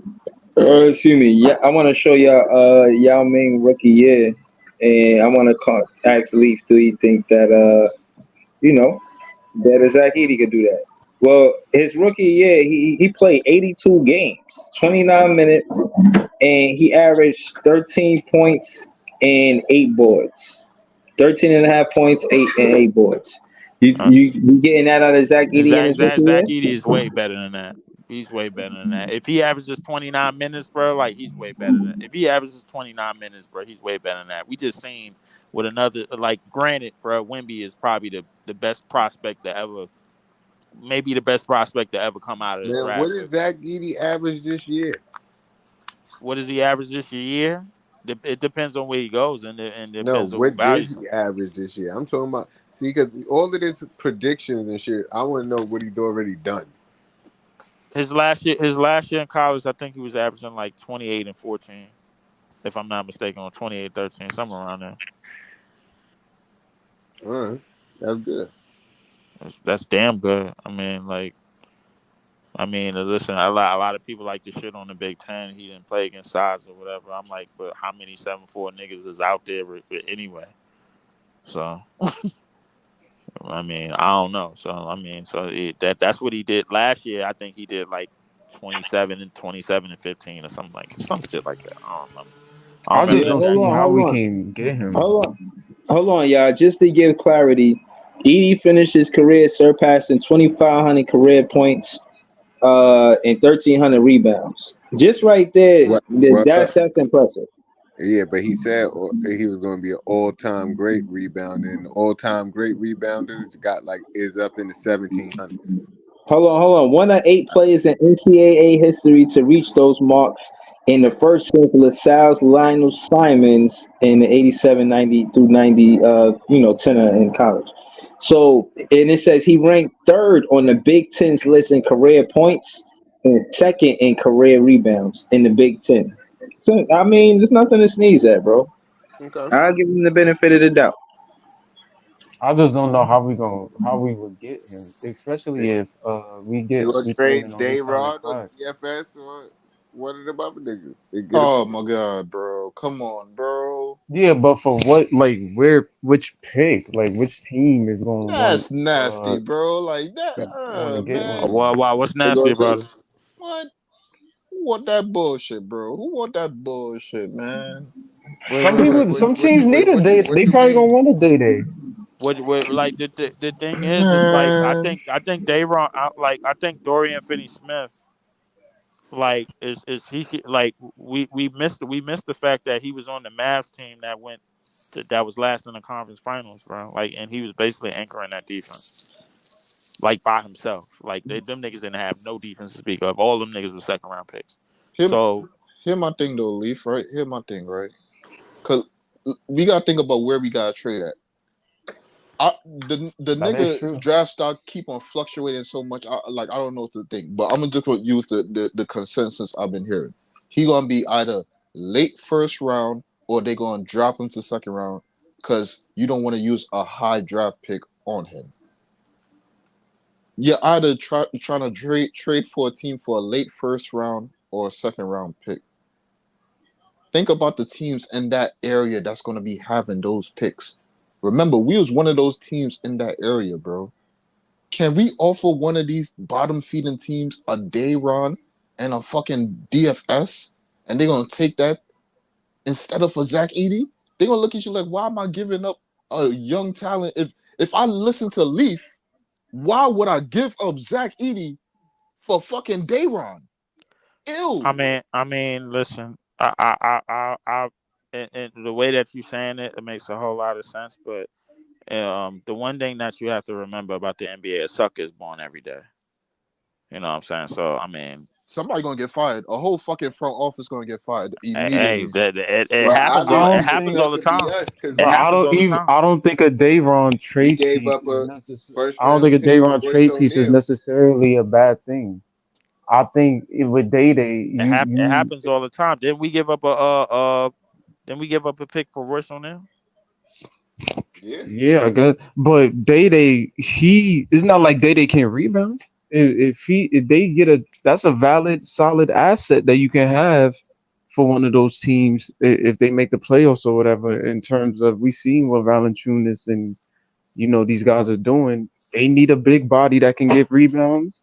Excuse me. Yeah, I want to show y'all Yao Ming rookie year, and I want to ask Leaf, do you think that you know that Zach Edey could do that? Well, his rookie year, he played 82 games, 29 minutes, and he averaged 13 points and 8 boards. 13 and a half points, 8 boards. Uh, You getting that out of Zach Edey in Zach his Zach rookie year? Zach Edey is way better than that. He's way better than that. If he averages 29 minutes, bro, like he's way better than. If he averages 29 minutes, bro, he's way better than that. We just seen with another, like, granted, bro, Wemby is probably the best prospect to ever, maybe the best prospect to ever come out of the Man, what draft. is Zach Edey average this year? What does he average this year? It depends on where he goes, and No, depends on who what did values him. he average this year? I'm talking about. See, because all of this predictions and shit, I want to know what he's already done. His last year in college, I think he was averaging like 28 and 14, if I'm not mistaken, or 28-13, somewhere around there. All right, that's good. That's damn good. Listen, a lot of people like to shit on the Big Ten. He didn't play against size or whatever. I'm like, but how many 7'4" niggas is out there anyway? So I don't know. So that's what he did last year. I think he did like 27 and 15 or something like some shit like that. I don't remember. I don't I remember just Yeah, the don't hold exact see on, how numbers. hold we on, can get him. hold on, hold on, y'all. Just to give clarity, Edie finished his career surpassing 2,500 career points, and 1,300 rebounds. Just right there, What? Well, that's impressive. yeah, but he said he was going to be an all-time great rebounder, and all-time great rebounders got like is up in the 1700s. Hold on. One of eight players in NCAA history to reach those marks in the first since LaSalle's Lionel Simons in the 87, 90 through 90, tenor in college. So, and it says he ranked third on the Big Ten's list in career points and second in career rebounds in the Big Ten. So, I mean, there's nothing to sneeze at, bro. Okay. I'll give him the benefit of the doubt. I just don't know how we would get him, They, especially if they gonna we came in trade on this Day kind of Rod or class. DFS or one of them other niggas. They get a Oh pick. my god, bro. Come on, bro. Yeah, but for what, like, which pick, like, which team is gonna That's nasty, bro. Like that, want to get Oh, him? man. what's They nasty gonna about do. it? What? Who want that bullshit, bro? Who want that bullshit, man? Wait, Some wait, wait. people, some teams need a What day. what They you probably gonna mean? want a day. Like the thing is like Man, I think Dayron, I think Dorian Finney-Smith, like is like we missed the fact that he was on the Mavs team that was last in the conference finals, bro. Like, and he was basically anchoring that defense, like by himself. Like them niggas didn't have no defense to speak of. All them niggas were second round picks. here, So here my thing though, Leaf. Right here, my thing. Right, cause we gotta think about where we gotta trade at. The That is nigga true. draft stock keep on fluctuating so much. I don't know what to think, but I'm gonna just use the consensus I've been hearing. He gonna be either late first round or they gonna drop him to second round because you don't want to use a high draft pick on him. You're either trying to trade for a team for a late first round or a second round pick. Think about the teams in that area that's gonna be having those picks. Remember, we was one of those teams in that area, bro. Can we offer one of these bottom feeding teams a day run and a fucking DFS? And they're gonna take that instead of a Zach Eady? They're gonna look at you like, why am I giving up a young talent? If I listen to Leaf, why would I give up Zach Eady for fucking Dayron? Ew. listen, and the way that you saying it makes a whole lot of sense. But the one thing that you have to remember about the NBA, a sucker is born every day. You know what I'm saying? So Somebody gonna get fired. A whole fucking front office gonna get fired hey, immediately. it Well, I happens I be all it don't thinking happens think, all that the could be time. us because It but happens all the time. I don't think a Dayron we trade gave piece up is a necessary. first I don't think round a pick for Dayron Royce trade piece is O'Neal. necessarily a bad thing. I think with Day Day, It you happens all the time. Didn't we give up a pick for Royce O'Neal? Yeah. yeah, I guess. But Day Day, he it's not like Day Day can't rebound. If they get a that's a valid solid asset that you can have for one of those teams if they make the playoffs or whatever. In terms of we seen what Valanciunas and these guys are doing. They need a big body that can get rebounds.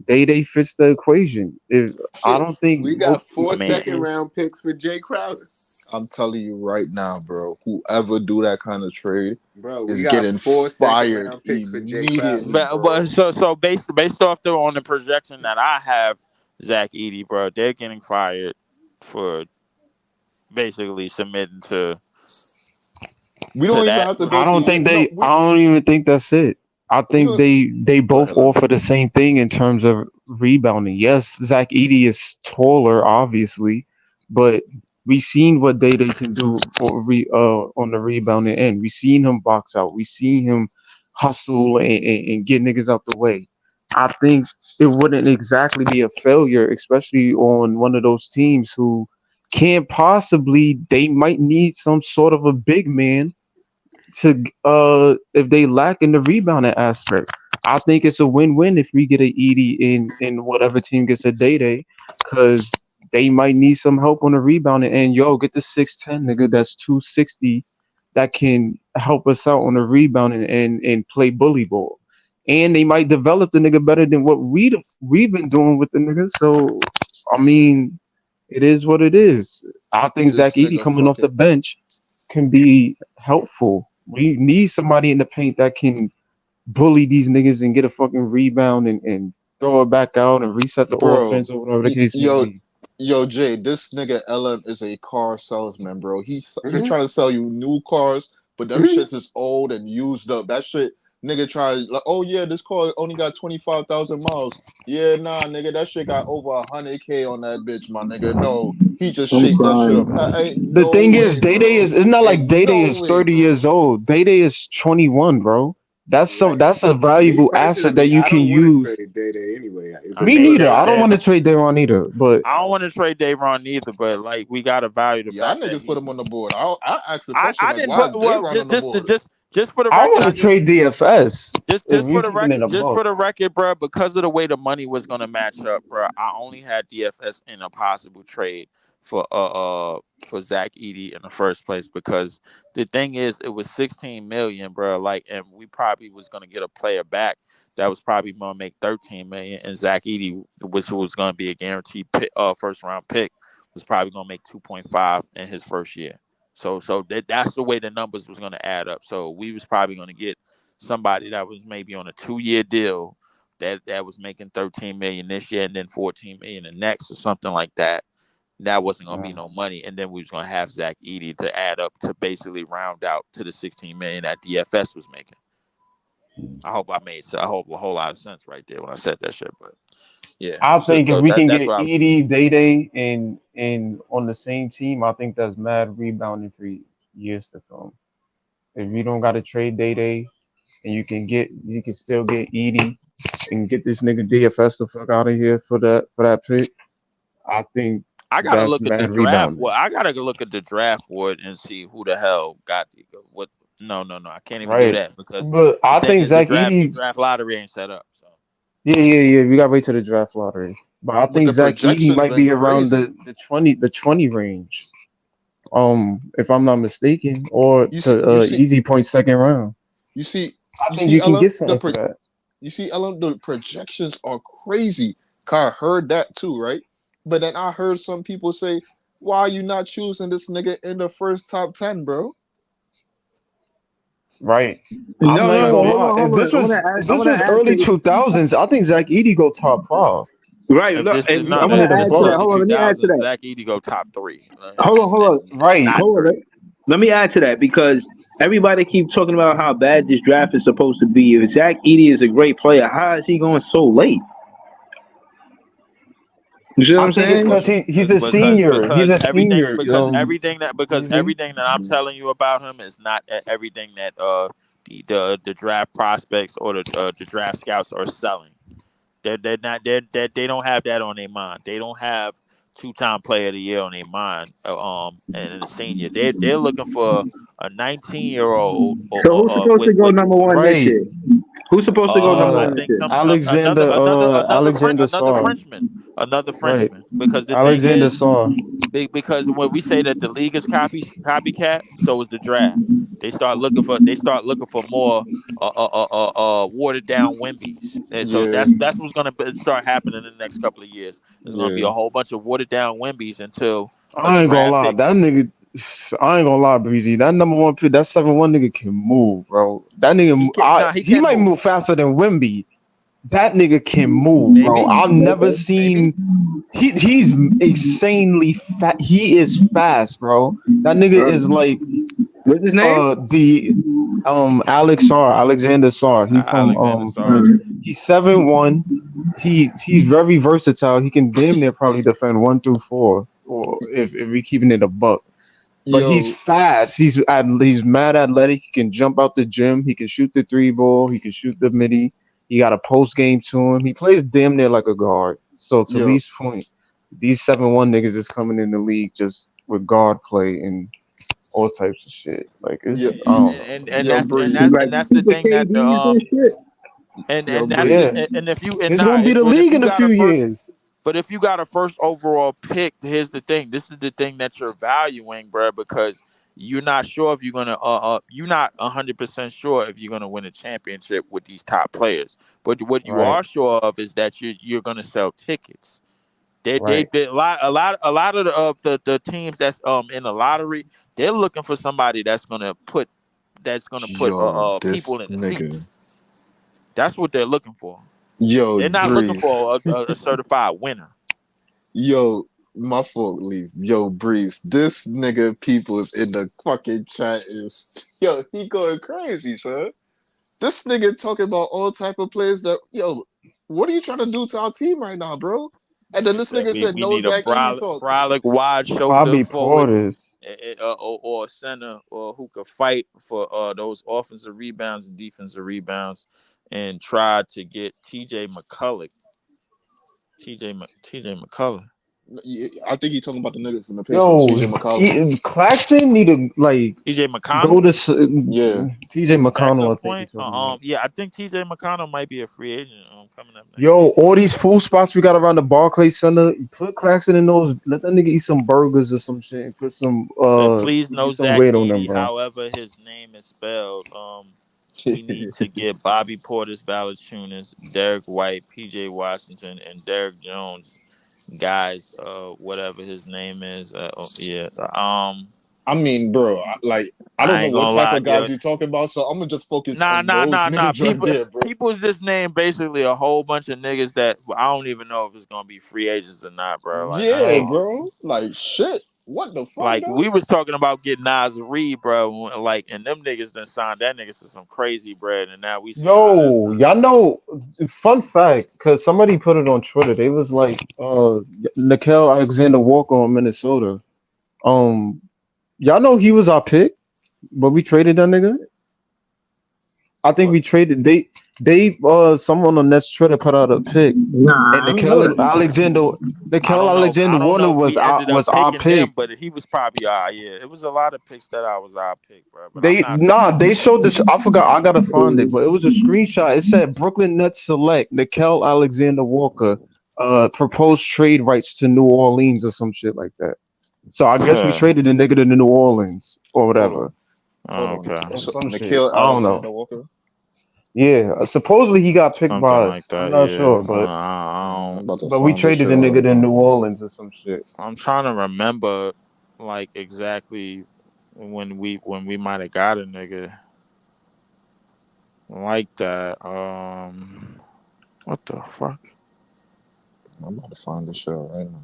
Day fits the equation. If I Shit. don't think We got I four mean, second round picks for Jay Crowder. I'm telling you right now, bro. Whoever do that kind of trade Bro, we is got getting four second fired round picks for Jay Crowder. immediately, but bro. so based off on the projection that I have, Zach Eady, bro, they're getting fired for basically submitting We to don't even that. have to go to I don't even think that's it. I we think don't they go both ahead, Left. offer the same thing in terms of rebounding. Yes, Zach Edey is taller, obviously, but We seen what Day Day can do on the rebounding end. We seen him box out. We seen him hustle and get niggas out the way. I think it wouldn't exactly be a failure, especially on one of those teams who can't possibly. They might need some sort of a big man to if they lack in the rebounding aspect. I think it's a win-win if we get a Edie in whatever team gets a Day Day, because they might need some help on the rebounding. And yo, get the 6'10" nigga that's 260 that can help us out on the rebounding and play bully ball. And they might develop the nigga better than what we've been doing with the nigga. So I mean, it is what it is. I think This Zach Edey nigga coming off the fucking bench can be helpful. We need somebody in the paint that can bully these niggas and get a fucking rebound and throw it back out and reset the bro. offense or whatever the case may Yo, be. yo, Jay, this nigga LM is a car salesman, bro. He Mhm. trying to sell you new cars, but them Mhm. shits is old and used up. That shit, nigga, try like, oh yeah, this car only got 25,000 miles. Yeah, nah, nigga, that shit got over 100K on that bitch, my nigga. No, he just I'm shake that shit up. crying. Ain't The no thing is, way, Day Day bro. is it's not like Ain't Day Day no is way, 30 years bro. old. Day Day is 21, bro. Right. That's a Me valuable asset that personally, you I can don't want to use. trade Day Day anyway. I Me mean, neither. Because I don't that want to trade Dayron either, but I don't want to trade Davon either, but like we gotta value the Y'all fact that niggas put he. him on the board. I asked the question I like, didn't why put is well Dayron on the board? just for the I record. want I to just trade DFS if just we for the keeping it record, a buck. bro. Because of the way the money was gonna match up, bro. I only had DFS in a possible trade for for Zach Edey in the first place because the thing is it was 16 million, bro. Like, and we probably was gonna get a player back that was probably gonna make 13 million, and Zach Edey, which was gonna be a guaranteed pick, first round pick, was probably gonna make 2.5 in his first year. That's the way the numbers was gonna add up. So we was probably gonna get somebody that was maybe on a 2 year deal that was making 13 million this year and then 14 million the next or something like that. That wasn't gonna be no money, and then we was gonna have Zach Edey to add up to basically round out to the 16 million that DFS was making. I hope a whole lot of sense right there when I said that shit. But yeah, I think if we can that's get what I was. Edie, Day Day, and on the same team, I think that's mad rebounding for years to come. If you don't got to trade Day Day, and you can still get Edie and get this nigga DFS the fuck out of here for that pick. I think I gotta that's look at the mad draft. rebounding, Well, I gotta look at the draft board and see who the hell got what. No, I can't even do right? that because But the I thing think is Zach the Edie, draft lottery ain't set up. So yeah. We gotta wait till the draft lottery. But I But think the Zach Edie projections might been be around crazy. the 20 range. If I'm not mistaken, or You see, to easy point second round. you see, I you think see, you can LM get something for that. you see, LM, the projections are crazy. I heard that too, right? But then I heard some people say, "Why are you not choosing this nigga in the first top 10, bro?" Right. I'm No, not no, even hold gonna on, lie. hold on. If I this wanna was add early to 2000s, I think Zach Edie go top five. right. if Look, this is and no, I wanna Under if the this add is to that. 12. early Hold on, two let me add to thousands, that. Zach Edey go top three, Hold and on. Right. not Hold on. three. Let me add to that because everybody keeps talking about how bad this draft is supposed to be. If Zach Edey is a great player, how is he going so late? You see what I I'm think it's saying? because he's a senior. He's Because a senior. Easy. everything that I'm telling you about him is not everything that the draft prospects or the draft scouts are selling. They're not they don't have that on their mind. They don't have two-time player of the year on their mind. And a senior, they're looking for a 19-year-old So who's supposed to go with number one this Right. year? Who's supposed to go number I one Uh, this think year? some Alexander Sarr. another Right. Frenchman because the thing Alexander is Sarr. because when we say that the league is copycat, so is the draft. They start looking for more watered down Wimbies, and so Yeah, that's what's gonna start happening in the next couple of years. There's gonna be yeah. a whole bunch of watered down Wimbies until a I ain't gonna draft lie. pick. That nigga. I ain't gonna lie, Breezy. That number one pick, that 7-1 nigga can move, bro. That nigga, He he can might move, move faster than Wimby. That nigga can move, bro. maybe, I've never maybe. seen. He's insanely fat. He is fast, bro. That nigga is like What's his name? the Alex Sarr, Alexander Sarr. He's Alexander France. Sarge. He's 7-1. He's very versatile. He can damn near probably defend 1 through 4. or if we keeping it a buck. But he's Yo, fast. He's mad athletic. He can jump out the gym. He can shoot the three ball. He can shoot the midi. He got a post game to him. He plays damn near like a guard. So to yo, Lee's point, these 7-1 niggas is coming in the league just with guard play and all types of shit. Like yo, it's I and don't know, and, man. and yo, that's Breeze. Like that's the super thing that KDs and shit. Yo, Yeah, Breeze. and if you and it's not gonna be it, the but if league you in a got few a first years. but if you got a first overall pick, here's the thing. This is the thing that you're valuing, bro, because you're not sure if you're gonna you're not 100% sure if you're gonna win a championship with these top players. But what you Right, are sure of is that you're gonna sell tickets. right. They a lot of the teams that's in the lottery, they're looking for somebody that's gonna put Yo, this people in the nigga. seats. That's what they're looking for. Yo, They're not looking Breeze. for a certified winner. Yo, my fault, leave. Yo, Breeze. This nigga peoples in the fucking chat is yo, he going crazy, son. This nigga talking about all type of players that yo, what are you trying to do to our team right now, bro? And then He this said nigga said we no need a Zach Edey talk. brolic wide shoulder Bobby forward, Portis. or a center, or who could fight for those offensive rebounds and defensive rebounds, and try to get TJ McCullough. I think he talking about the nigga from the Pacers, Yo, CJ McCollum. Claxton need to like TJ go McConnell. to Yeah. TJ McConnell. Backup I think point. he's talking about. Yeah, I think TJ McConnell might be a free agent coming up next Yo, season. all these full spots we got around the Barclays Center, put Claxton in those. Let that nigga eat some burgers or some shit. And put some Say please no get some Zach weight on them, Eady, bro. however his name is spelled. We need to get Bobby Portis, Valanciunas, Derek White, P.J. Washington, and Derek Jones, guys. Whatever his name is. Yeah. I mean, bro, I don't I know ain't what gonna type lie, of yo. guys you're talking about, so I'm gonna just focus Nah, on nah, those nah, nah. niggas right there, bro. People's just name basically a whole bunch of niggas that I don't even know if it's gonna be free agents or not, bro. Like I Yeah, Hey, don't. bro. Like shit. What the fuck, Like dog? we was talking about getting Nas Reed, bro. Like, and them niggas done signed that niggas to some crazy bread, and now we seeing how that's yo, done. y'all know? Fun fact, because somebody put it on Twitter. They was like, Nickel Alexander Walker on Minnesota. Um, y'all know he was our pick, but we traded that nigga. I think What? we traded. They someone on Nets Twitter put out a pick, and Nah, I ain't know that. I Nickel don't know. Alexander I don't Warner know if we ended up was our taking him, pick. but he was probably yeah. It was a lot of picks that I was our pick, bro. But I'm They not nah, too. they showed this. I forgot. I gotta find it, but it was a screenshot. It said Brooklyn Nets select Nickel Alexander Walker, proposed trade rights to New Orleans or some shit like that. So I guess we traded the nigga to New Orleans or Hold whatever on. Hold on. Okay, or So some shit. Nikhil I don't know. Alexander Walker. Yeah, supposedly he got picked something by us. like I'm that. not Yeah. sure, I'm about to but we find this traded shit the out nigga right to now. New Orleans or some shit. I'm trying to remember, like exactly when we might have got a nigga like that. What the fuck? I'm about to find this shit out right now.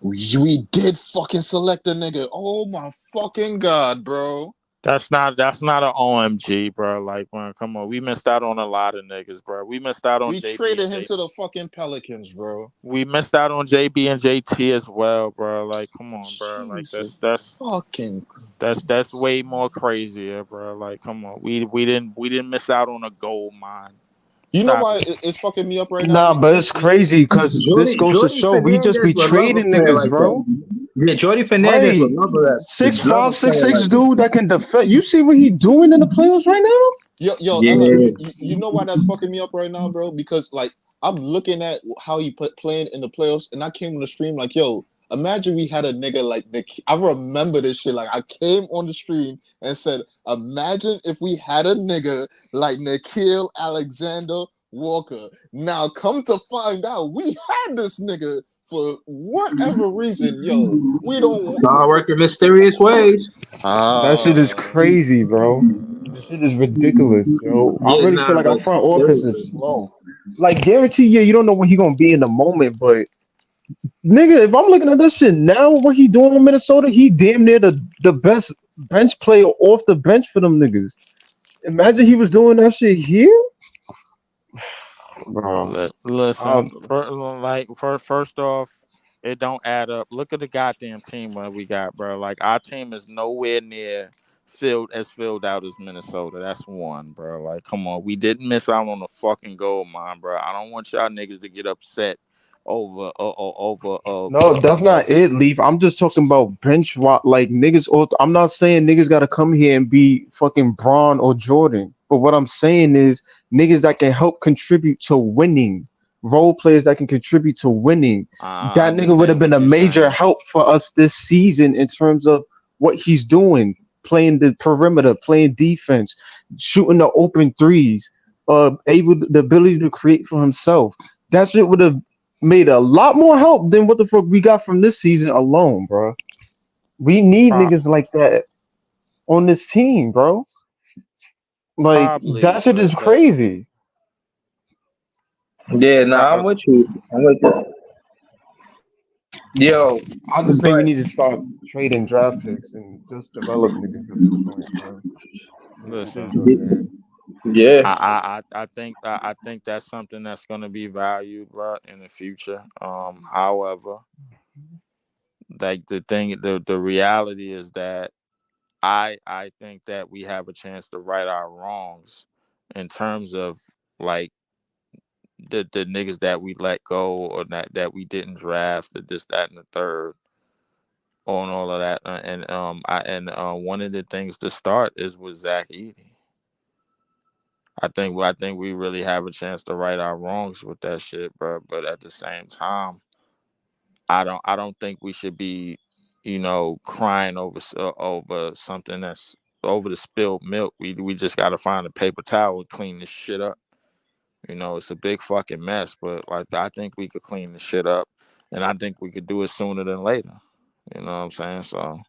We did fucking select a nigga. Oh my fucking god, bro. That's not an OMG, bro. Like, man, come on, we missed out on a lot of niggas, bro. We missed out on We JB traded and him J. to the fucking Pelicans, bro. We missed out on JB and JT as well, bro. Like, come on, bro. Like, Jesus fucking that's Christ. way more crazier, bro. Like, come on, we didn't miss out on a gold mine. You know Stop why it. it's fucking me up right Nah, now? but it's crazy because this goes to Jordy show we just Fernandez be would love a trading player niggas, like that. bro. Yeah, Jordy Fernandez would Right, love that. Would six love a five, six player six like that. dude that can defend. You see what he doing in the playoffs right now? Yo, Ella, Yeah. you know why that's fucking me up right now, bro? Because like I'm looking at how he playing in the playoffs, and I came on the stream like, yo, imagine we had a nigga like Nick. I remember this shit. Like I came on the stream and said, imagine if we had a nigga like Nikhil Alexander Walker. Now come to find out, we had this nigga for whatever reason, yo. We don't. God work in mysterious ways. That shit is Ah. crazy, bro. This shit is ridiculous, yo. I Yeah, really feel nah, like our but front office is slow. Like, guarantee you don't know when he gonna be in the moment, but Nigga, if I'm looking at this shit now, what he doing in Minnesota, he damn near the best bench player off the bench for them niggas. Imagine he was doing that shit here, bro. Listen, Um, first off, it don't add up. Look at the goddamn team that we got, bro. Like our team is nowhere near filled out as Minnesota. That's one, bro. Like, come on, we didn't miss out on the fucking gold mine, bro. I don't want y'all niggas to get upset over no, that's not it, Leaf. I'm just talking about like niggas. I'm not saying niggas gotta come here and be fucking Braun or Jordan. But what I'm saying is niggas that can help contribute to winning. Role players that can contribute to winning. I That nigga would have understand been what a you're major saying. help for us this season in terms of what he's doing, playing the perimeter, playing defense, shooting the open threes, the ability to create for himself. That shit would have made a lot more help than what the fuck we got from this season alone, bro. We need Pro- niggas like that on this team, bro. Like Probably that shit is the crazy. Yeah, nah, I'm pro- with you. I'm with you. Yo, I just think we but need to start trading draft picks and just develop niggas at this point, bro. I think that's listen. what it is. yeah, I think that's something that's going to be valued, bro, in the future. However, like the reality is that I think that we have a chance to right our wrongs in terms of like the niggas that we let go or that we didn't draft, the this, that, and the third, on all of that, and one of the things to start is with Zach Eady. I think we really have a chance to right our wrongs with that shit, bro. But at the same time, I don't think we should be, crying over something that's over the spilled milk. We just got to find a paper towel and clean this shit up. It's a big fucking mess, but like I think we could clean the shit up, and I think we could do it sooner than later. You know what I'm saying? So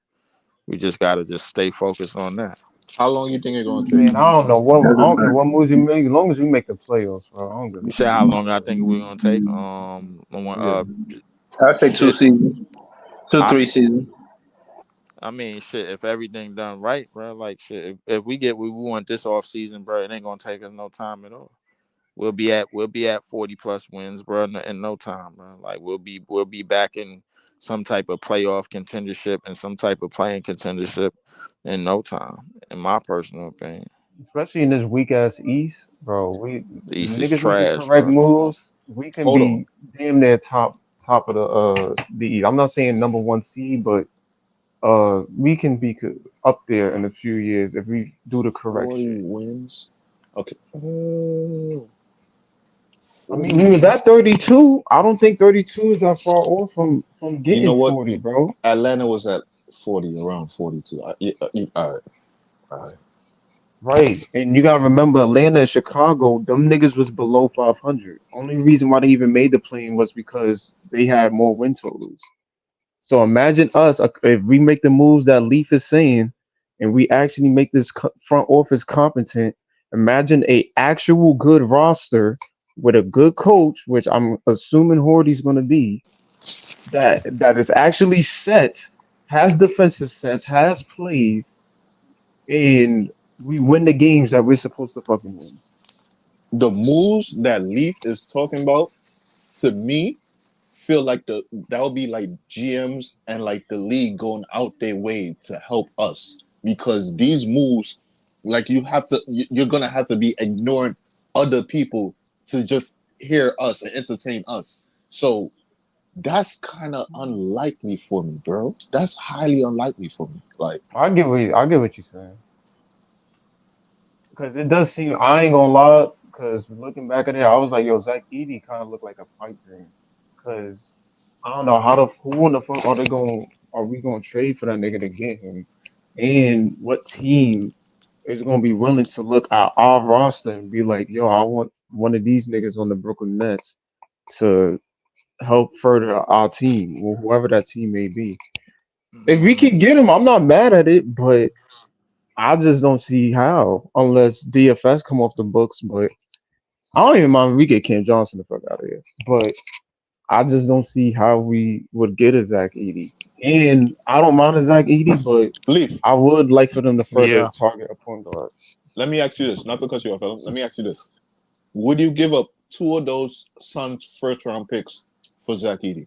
we just got to just stay focused on that. How long you think it's gonna take? Man, I don't care what moves we make, as long as we make the playoffs, bro. I don't give You a said how long I think we're gonna take? Yeah, I take two Shit. seasons, two I three seasons. I mean, shit. If everything done right, bro, like shit. If we get what we want this off season, bro, it ain't gonna take us no time at all. We'll be at 40 plus wins, bro, in no time, bro. Like we'll be back in some type of playoff contendership and some type of playing contendership in no time, in my personal opinion. especially in this weak ass East, bro. We The East is niggas with the trash, correct bro. moves, we can hold on. be damn near top of the East. I'm not saying number one seed, but we can be up there in a few years if we do the correct 40 shit. wins. Okay. I 40 mean, even wins. that 32, I don't think 32 is that far off from You getting know what? 40, bro. Atlanta was at 40, around 42. All right, all right. Right, and you gotta remember Atlanta and Chicago, them niggas was below 500. Only reason why they even made the plane was because they had more win totals. So imagine us if we make the moves that Leaf is saying, and we actually make this front office competent. Imagine a actual good roster with a good coach, which I'm assuming Horty's going to be. That is actually set, has defensive sets, has plays, and we win the games that we're supposed to fucking win. The moves that Leaf is talking about, to me, feel like that would be like GMs and like the league going out their way to help us because these moves, like you're gonna have to be ignoring other people to just hear us and entertain us. So that's kind of unlikely for me, bro. That's highly unlikely for me. Like, I get what you're saying. Because it does seem, I ain't gonna lie, because looking back at it, I was like, yo, Zach Edey kind of looked like a pipe dream. Because I don't know who in the fuck are we gonna trade for that nigga to get him? And what team is gonna be willing to look at our roster and be like, yo, I want one of these niggas on the Brooklyn Nets to help further our team, or whoever that team may be. If we can get him, I'm not mad at it, but I just don't see how unless DFS come off the books. But I don't even mind if we get Cam Johnson the fuck out of here. But I just don't see how we would get a Zach Eady. And I don't mind a Zach Eady, but Leaf. I would like for them to further Yeah. target a point guard. Let me ask you this, not because you're a fellow. Let me ask you this: would you give up two of those Suns first round picks for Zach Edey?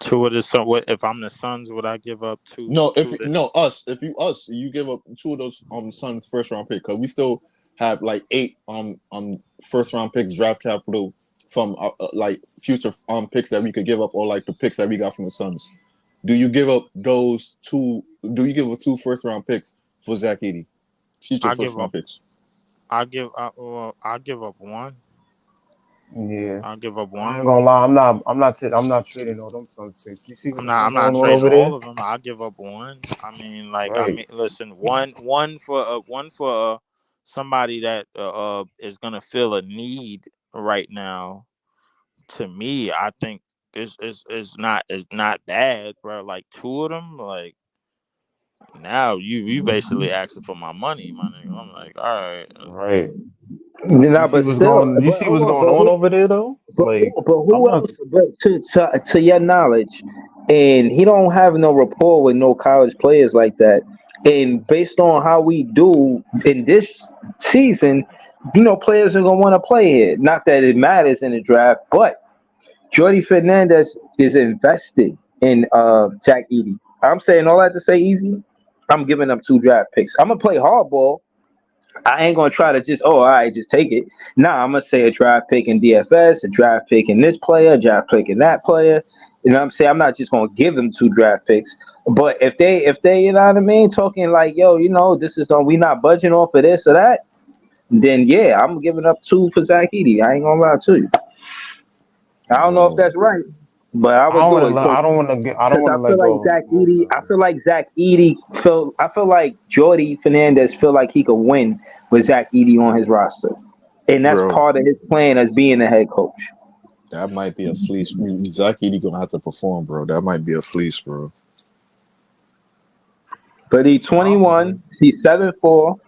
Two of the Sun. What if I'm the Suns? Would I give up two? No, if Two to no us, if you give up two of those Suns first round pick because we still have like eight first round picks draft capital from like future picks that we could give up or like the picks that we got from the Suns. Do you give up those two? Do you give up two first round picks for Zach Edey? Future I first give round up. picks. I give up one. Yeah. I'll give up I one. ain't gonna lie, I'm not trading all them Suns picks. You see what the fuck I'm not going on trading over all there? of them. I'll give up one. Right. Listen, one for somebody that is gonna fill a need right now. To me, I think is not bad, bro. Like two of them, like now you basically asking for my money, my nigga. I'm like, all right, Right. You Nah, see but what's still, going you but see hold what's on, going on over there though? Like but I'm who not else? But to your knowledge, and he don't have no rapport with no college players like that. And based on how we do in this season, players are gonna want to play here. Not that it matters in the draft, but Jordy Fernandez is invested in Zach Edey. I'm saying all that to say easy. I'm giving up two draft picks. I'm gonna play hardball. I ain't gonna try to just all right, just take it. Nah, I'm gonna say a draft pick in DFS, a draft pick in this player, a draft pick in that player. You know what I'm saying? I'm not just gonna give them two draft picks. But if they you know what I mean, talking like, yo, this is we not budging off of this or that, then yeah, I'm giving up two for Zach Edey. I ain't gonna lie to you. I don't know if Wow. that's right, but I I would don't do wanna it. let I don't wanna get I don't Because wanna I feel let like go of Zach both Edey, of I them. feel like Zach Edey I feel like Jordy Fernandez feel like he could win with Zach Edey on his roster, and that's Bro, part of his plan as being the head coach. that might be a fleece. Zach Edey gonna have to perform, bro. That might be a fleece, bro. But he Possibly. 21, he's 7'4".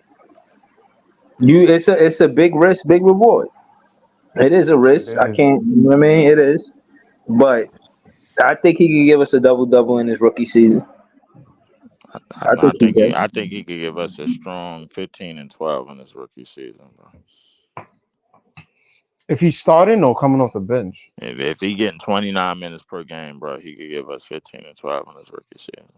It's a big risk, big reward. It is a It risk. I is. can't. You know what I mean, it is. But I think he could give us a double double in his rookie season. I think he can. I think he could give us a strong 15 and 12 in his rookie season, bro. If he's starting or coming off the bench. If he getting 29 minutes per game, bro, he could give us 15 and 12 in his rookie season.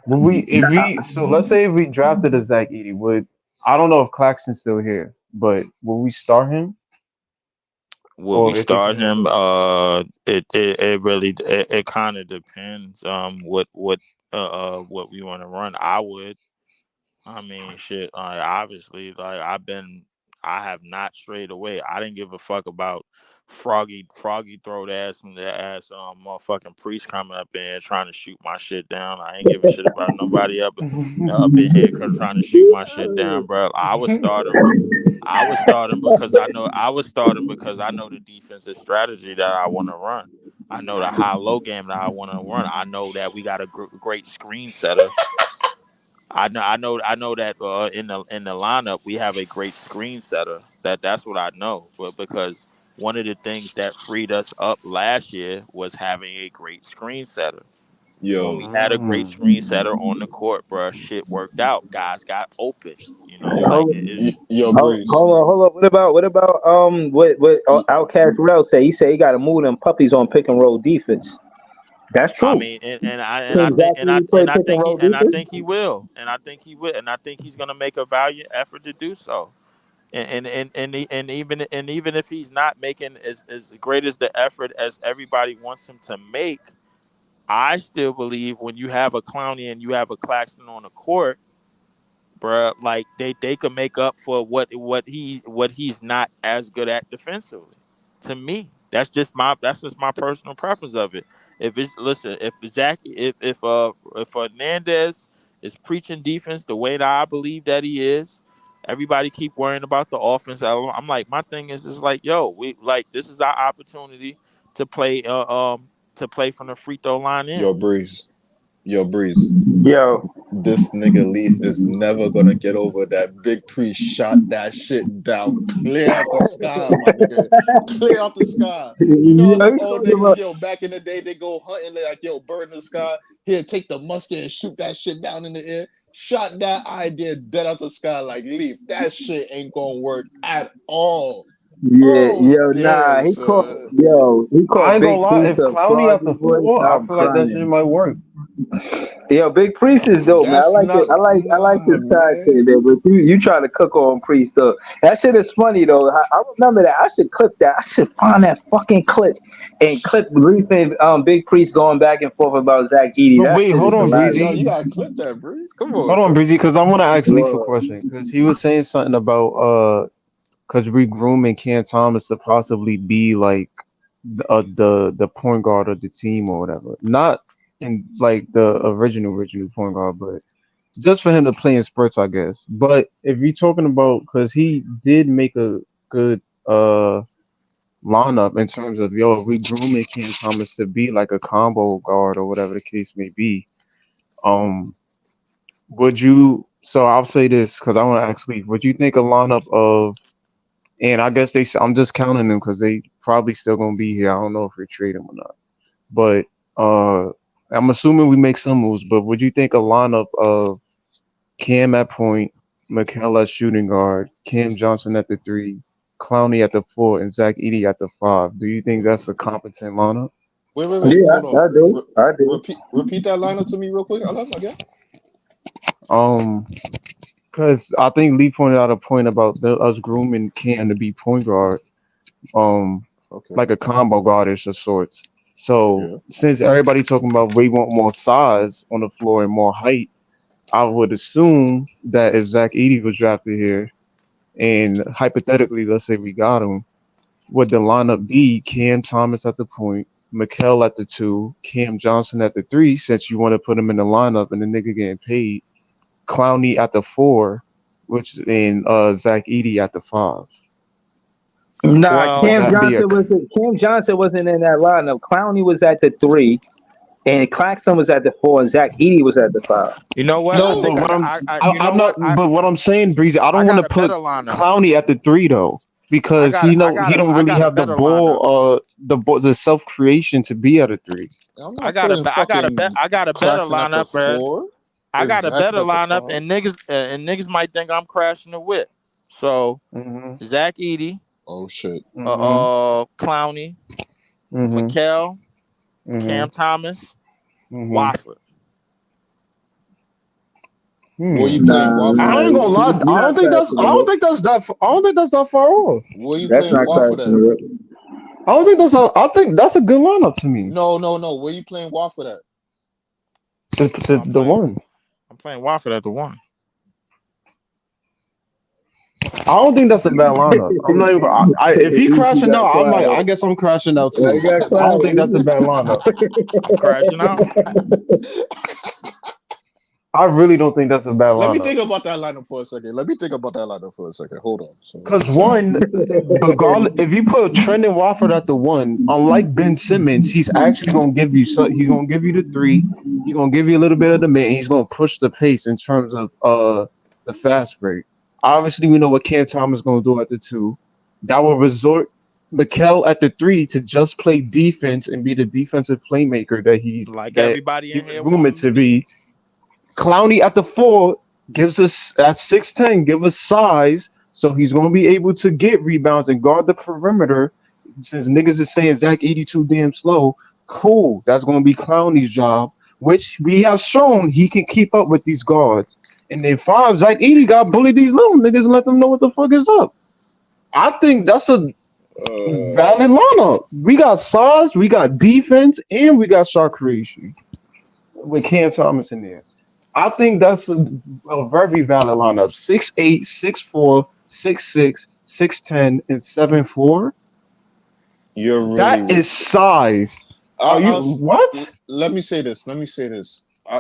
Would we if we so let's say if we drafted a Zach Edey, would I don't know if Claxton's still here, but will we start him Will we or if it's start him? Hernandez? It really it kind of depends. What we want to run. I would. I mean, shit. Like obviously, like I have not strayed away. I didn't give a fuck about Froggy throwed ass from the ass. Motherfucking priest coming up in here trying to shoot my shit down. I ain't giving shit about nobody up in here trying to shoot my shit down, bro. I was starting because I know the defensive strategy that I want to run. I know the high low game that I want to run. I know that we got a great screen setter. I know that in the lineup we have a great screen setter. That's what I know. But because one of the things that freed us up last year was having a great screen setter. When Yo, we had a great Mm. screen setter on the court, bro, shit worked out. Guys got open. yo, Like Hold, it. yo, Breeze. hold on. What Outcast Rel say? He said he got to move them puppies on pick and roll defense. That's I true. mean, and I Can think Zach Edey play pick and roll defense? he will, and I think he's gonna make a valiant effort to do so. And even if he's not making as great as the effort as everybody wants him to make, I still believe when you have a Clowney and you have a Claxton on the court, bruh, like they could make up for what he's not as good at defensively. To me, that's just my personal preference of it. If it's listen, if Hernandez is preaching defense the way that I believe that he is, everybody keep worrying about the offense. I'm like, my thing is like, yo, we like this is our opportunity to play to play from the free throw line in. Yo, Breeze. Yo, Breeze. Yo. this nigga Leaf is never gonna get over that Big Priest shot that shit down clear out the sky, my nigga. Clear out the sky. You know how Yeah, them he's old talking niggas, about. yo, back in the day, they go hunting like, yo, bird in the sky. Here, take the musket and shoot that shit down in the air. Shot that idea dead out the sky like Leaf. That shit ain't gonna work at all. Yeah, Oh, yo, nah, damn, he caught, son. he I caught ain't gonna Big lie. Priest If a Clowney at froggy the voice. four, I I'm feel like that shit crying. might work. Yo, Big Priest is dope, man. I That's like it. not, I like nah, his man. content there, but you try to cook on Priest though. That shit is funny though. I remember that. I should clip that. I should find that fucking clip and clip Reef and Big Priest going back and forth about Zach Eady. But That wait, shit is hold on, Yo, hilarious. you Breezy. gotta clip that, Breeze. Come on, Hold on, son. Breezy, because I want to ask Leaf a Whoa. question. Because he was saying something about because we grooming Cam Thomas to possibly be like the point guard of the team or whatever. Not in like the original point guard, but just for him to play in spurts, I guess. But if you're talking about, because he did make a good lineup in terms of, yo, if we grooming Cam Thomas to be like a combo guard or whatever the case may be. Um, would you? So I'll say this because I want to ask Leaf. Would you think a lineup of, and I guess I'm just counting them because they probably still gonna be here. I don't know if we trade them or not. But I'm assuming we make some moves. But would you think a lineup of Cam at point, Mikal at shooting guard, Cam Johnson at the three, Clowney at the four, and Zach Edey at the five? Do you think that's a competent lineup? Wait. Yeah, Hold on. I do. I do. Repeat that lineup to me real quick. I love again. Um, because I think Lee pointed out a point about us grooming Cam to be point guard, um, Okay. like a combo guardish of sorts. So Yeah. since everybody talking about we want more size on the floor and more height, I would assume that if Zach Edey was drafted here, and hypothetically, let's say we got him, would the lineup be Cam Thomas at the point, Mikal at the two, Cam Johnson at the three, since you want to put him in the lineup and the nigga getting paid, Clowney at the four, which and Zach Edey at the five. Nah, Would Well, that be a Cam Johnson wasn't in that lineup. Clowney was at the three, and Claxton was at the four, and Zach Eady was at the five. you know what? I no? think But I what got. I'm You know I'm not. what? But what I'm saying, Breezy, I I don't want got to a better put lineup. Clowney at the three though, because he don't I really got a have better lineup. the self creation to be at a three. I'm not putting fucking I got a better Claxton at the lineup, bro. four I if got a Zach is better at the lineup, five. and niggas might think I'm crashing the whip. So Mhm. Zach Eady, Oh shit. Mhm. Clowney, Mhm. Mikal, Cam Mhm. Thomas, Mhm. Wofford. Where you Hmm. playing I Wofford ain't at? gonna lie. You're not I crashing don't it. think that's that. I don't think that's that far off. Where you That's playing not Wofford crashing at? it. I don't think that's. I think that's a good lineup to me. No. Where you playing Wofford at? I'm The playing. one. I'm playing Wofford at the one. I don't think that's a bad lineup. I'm not even. If he You crashing got out, I might. I quiet. guess I'm crashing out Why too. you got I don't think quiet? that's a bad lineup. I'm crashing out. I really don't think that's a bad Let me lineup. think about that lineup for a second. Hold on. So, Cause one, regardless, if you put Trendon Watford at the one, unlike Ben Simmons, he's actually gonna give you so he's gonna give you the three. He's gonna give you a little bit of the mid. And he's gonna push the pace in terms of the fast break. Obviously, we know what Cam Thomas is gonna do at the two. That will resort Mikel at the three to just play defense and be the defensive playmaker Like that everybody he in was here rumored wanting to to be. be. Clowney at the four gives us at 6'10", give us size, so he's gonna be able to get rebounds and guard the perimeter. Since niggas is saying Zach 82 damn slow, cool. That's gonna be Clowney's job, which we have shown he can keep up with these guards. And then five, Zach 80 got bully these little niggas and let them know what the fuck is up. I think that's a valid lineup. We got size, we got defense, and we got shot creation with Cam Thomas in there. I think that's a very valid lineup. 6'8", 6'4", 6'6", 6'10", and 7'4". you're That really. is size. Are you I'll, what? let me say this.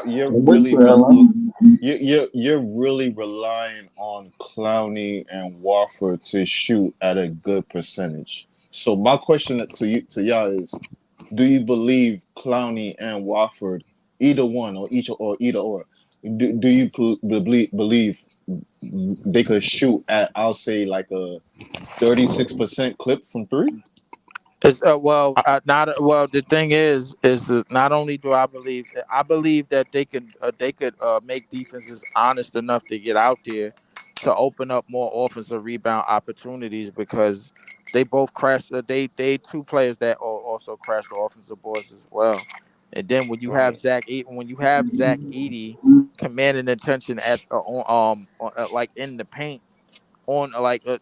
You're What's really the you're really relying on Clowney and Warford to shoot at a good percentage. So my question to y'all is, do you believe Clowney and Warford, either one or either or, do you believe they could shoot at, I'll say, like a 36% clip from three? It's not well. The thing is that not only do I believe that they could make defenses honest enough to get out there to open up more offensive rebound opportunities because they both crashed. They two players that also crashed the offensive boards as well. And then Right. When you have Zach Edey commanding attention like in the paint on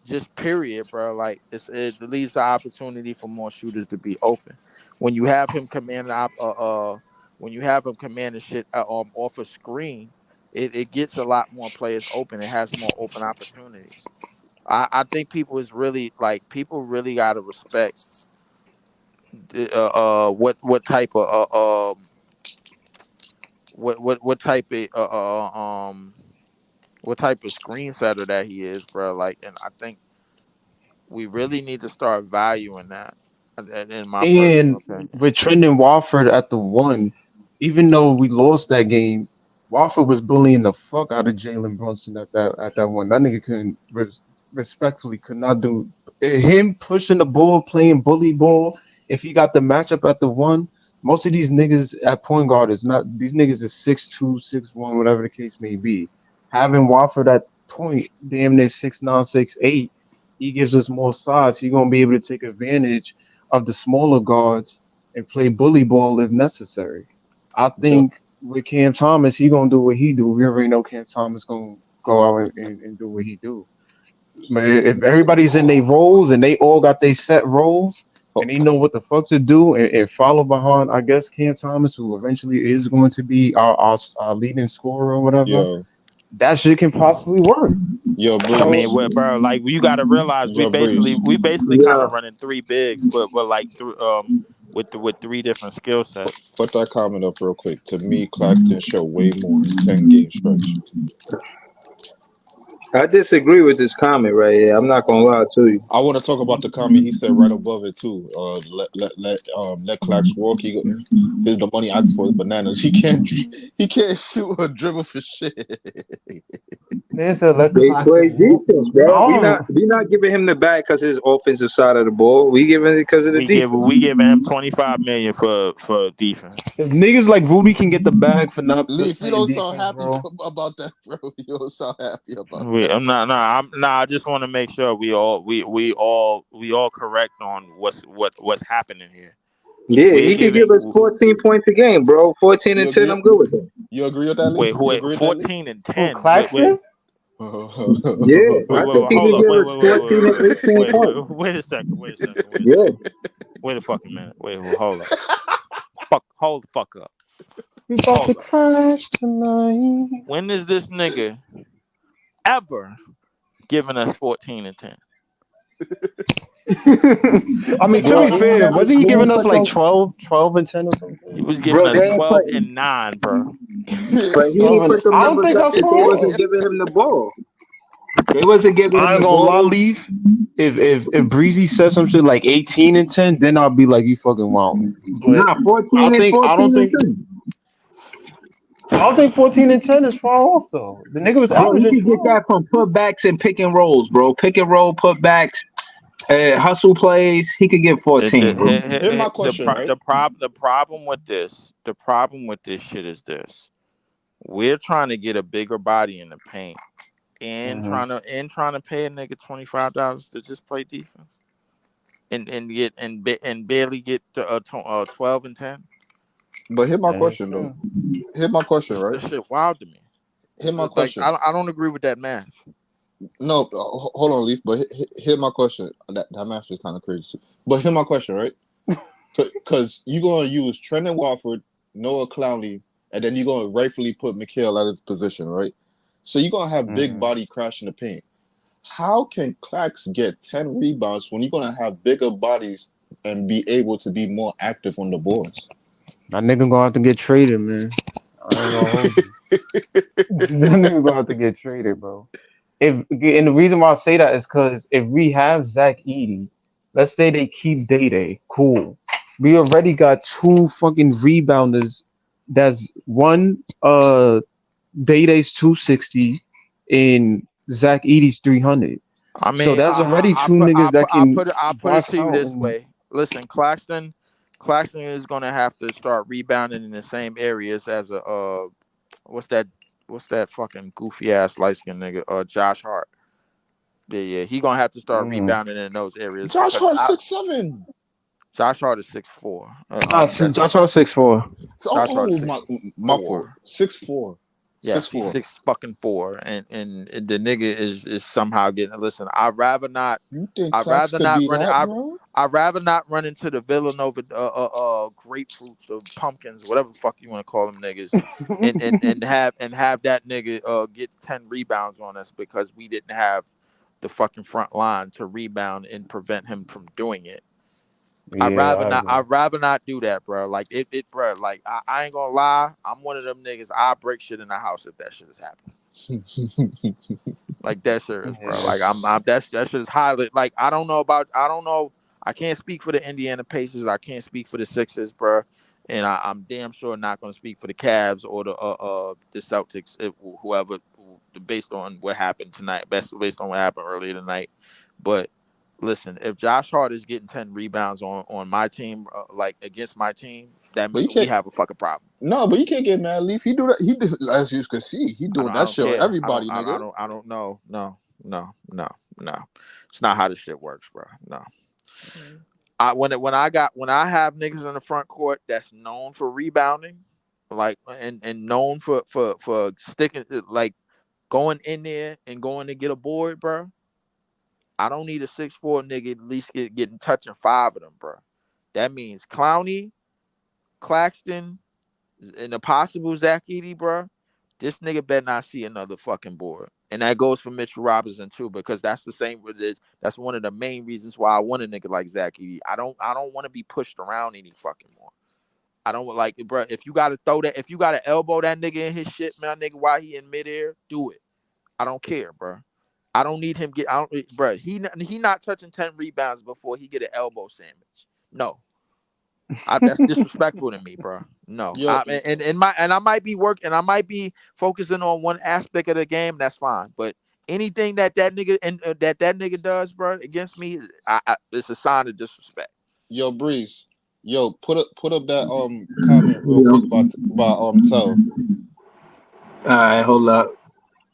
just period, bro. Like it leaves the opportunity for more shooters to be open. When you have him command when you have him commanding shit off a screen, it gets a lot more players open. It has more open opportunities. I think people really gotta respect what type of what type of what type of screen setter that he is, bro. Like, and I think we really need to start valuing that, in my personal And opinion. with Trendon Watford at the one, even though we lost that game, Watford was bullying the fuck out of Jalen Brunson at that one. That nigga couldn't respectfully could not do him pushing the ball, playing bully ball. If he got the matchup at the one, most of these niggas at point guard is not. These niggas is 6'2", 6'1", whatever the case may be. Having Watford at point, damn near 6'9", 6'8", he gives us more size. He gonna be able to take advantage of the smaller guards and play bully ball if necessary. I So think with Cam Thomas, he gonna do what he do. We already know Cam Thomas gonna go out and do what he do. But if everybody's in their roles and they all got their set roles oh, and they know what the fuck to do and follow behind, I guess Cam Thomas, who eventually is going to be our leading scorer or whatever, yo, that shit can possibly work. yo, I mean, Breeze, bro, like you got to realize yo, Breeze. we basically kind Yeah, of running three bigs, but like with three different skill sets. Put that comment up real quick. To me, Claxton showed way more in 10 game stretch. I disagree with this comment right here. I'm not gonna lie to you. I want to talk about the comment he said right above it too. Let Clax walk. Here's the money asked for is bananas. He can't shoot or dribble for shit. They said let They play Claxton walk. defense, I bro. We not don't we not giving him the bag because his offensive side of the ball. We giving it because of the defense. We giving him 25 million for defense. if niggas like Rudy can get the bag for not Leaf, you playing don't sound defense, happy bro. about that, bro. You don't sound happy about that. I'm not. I just want to make sure we all correct on what's happening here. Yeah, We're he could give giving us 14 points a game, bro. 14 You and 10, agree? I'm good with him. You agree with that, Leaf? You agree with that, Leaf? 14 and Who 10. Claxton? Yeah, I think he Hold could up. give us 14 and 18 points. Wait a second. Wait a second. Wait a Yeah. second. Wait a fucking minute. Hold up. Hold the fuck up. We about to Hold up. crash tonight. When is this nigga ever giving us 14 and 10? I mean, to Bro, be they ain't fair, never, wasn't he they giving ain't us put like no, 12 and 10 or some He shit? was giving bro, us they ain't put, 12 and 9, bro. but he 12 ain't and put them I don't numbers think up I if they saw wasn't that. giving him the ball. They wasn't giving I him ain't the gonna lie, ball. Leaf. If Breezy says some shit like 18 and 10, then I'll be like, you fucking wildin'. But Nah, 14 and I 14 don't and think 10. 14 and 10 is far off though. The nigga was Bro, he averaging could get 12. that from putbacks and pick and rolls, bro. Pick and roll, putbacks, hustle plays. He could get 14, bro. Here's my question, right? The problem with this shit is this. We're trying to get a bigger body in the paint Hmm. and trying to pay a nigga $25 to just play defense and barely get to 12 and 10. But here's my Yeah, that's question though. true. Here's my question, right? That shit wild to me. Here's my Like question. I don't agree with that math. No, hold on, Leaf. But here's my question. That math is kind of crazy too. But here's my question, right? Because you're gonna use Trendon Watford, Noah Clowney, and then you're gonna rightfully put Mikhail at his position, right? So you're gonna have big Hmm. body crash in the paint. How can Clax get 10 rebounds when you're gonna have bigger bodies and be able to be more active on the boards? That nigga gonna have to get traded, man. I ain't gonna hold you. That nigga gonna have to get traded, bro. If and the reason why I say that is because if we have Zach Edey, let's say they keep Day Day, cool. We already got two fucking rebounders. That's one Day Day's 260, and Zach Edey's 300. I So mean, that's already two niggas that can I put it box to you out this and way. Listen, Claxton is gonna have to start rebounding in the same areas as a what's that fucking goofy ass light skinned nigga, Josh Hart. Yeah, he gonna have to start mm. rebounding in those areas Josh because Hart 6'7". Josh Hart is 6'4". That's That's what I 6'4". So, Josh Hart is oh, six my fault. four. 6'4". Yes, he's 6'4". 6 fucking 4, and the nigga is somehow getting. Listen, I'd rather not. You think I'd Clax rather could not be run it. that, bro? I'd rather not run into the Villanova grapefruits or pumpkins, whatever the fuck you want to call them niggas, and have that nigga get 10 rebounds on us because we didn't have the fucking front line to rebound and prevent him from doing it. I'd Yeah, rather I not. agree. I'd rather not do that, bro. Like bro. Like I ain't gonna lie. I'm one of them niggas. I break shit in the house if that shit is happening. Like that serious, bro. Yeah. Like that shit is highly. Like I don't know. I can't speak for the Indiana Pacers. I can't speak for the Sixers, bro. And I'm damn sure not gonna speak for the Cavs or the Celtics, whoever, based on what happened tonight. Based on what happened earlier tonight, but. Listen, if Josh Hart is getting 10 rebounds on my team, like against my team, that But you we can't. have a fucking problem. No, but you can't get mad, Leaf. He do that. He do, as you can see, he doing I that don't shit with care. everybody, nigga. I don't know. No, no, no, no. It's not how this shit works, bro. No. When I have niggas in the front court that's known for rebounding, like and known for sticking, like going in there and going to get a board, bro. I don't need a 6'4" nigga at least getting touching 5 of them, bro. That means Clowney, Claxton, and the possible Zach Edey, bro. This nigga better not see another fucking board. And that goes for Mitchell Robinson too, because that's the same with this. That's one of the main reasons why I want a nigga like Zach Edey. I don't want to be pushed around any fucking more. I don't like it, bro. If you gotta throw that, if you gotta elbow that nigga in his shit, man, nigga, while he in midair, do it. I don't care, bro. I don't need him get out, bro. He not touching 10 rebounds before he get an elbow sandwich. No, that's disrespectful to me, bro. No, Yo, I might be and I might be focusing on one aspect of the game. That's fine, but anything that nigga and that nigga does, bro, against me, it's a sign of disrespect. yo, Breeze. Yo, put up that comment real Yeah. quick about Tell. All right, hold up.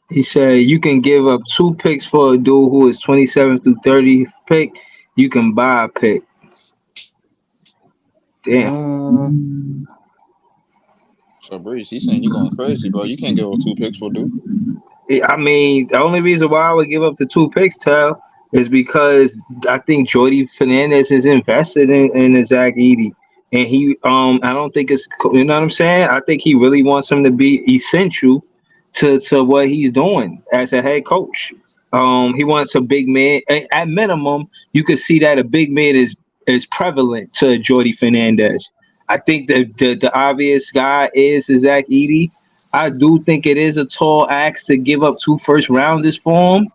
He said you can give up 2 picks for a dude who is 27 through 30 pick. You can buy a pick. Damn. Mm, So Breeze, he's saying you going crazy, bro. You can't give up 2 picks for dude. I mean, the only reason why I would give up the 2 picks, Tel, is because I think Jordy Fernandez is invested in Zach Edey. And I don't think you know what I'm saying? I think he really wants him to be essential to what he's doing as a head coach. He wants a big man. At minimum, you could see that a big man is prevalent to Jordy Fernandez. I think the obvious guy is Zach Edey. I do think it is a tall ask to give up 2 first rounders for him.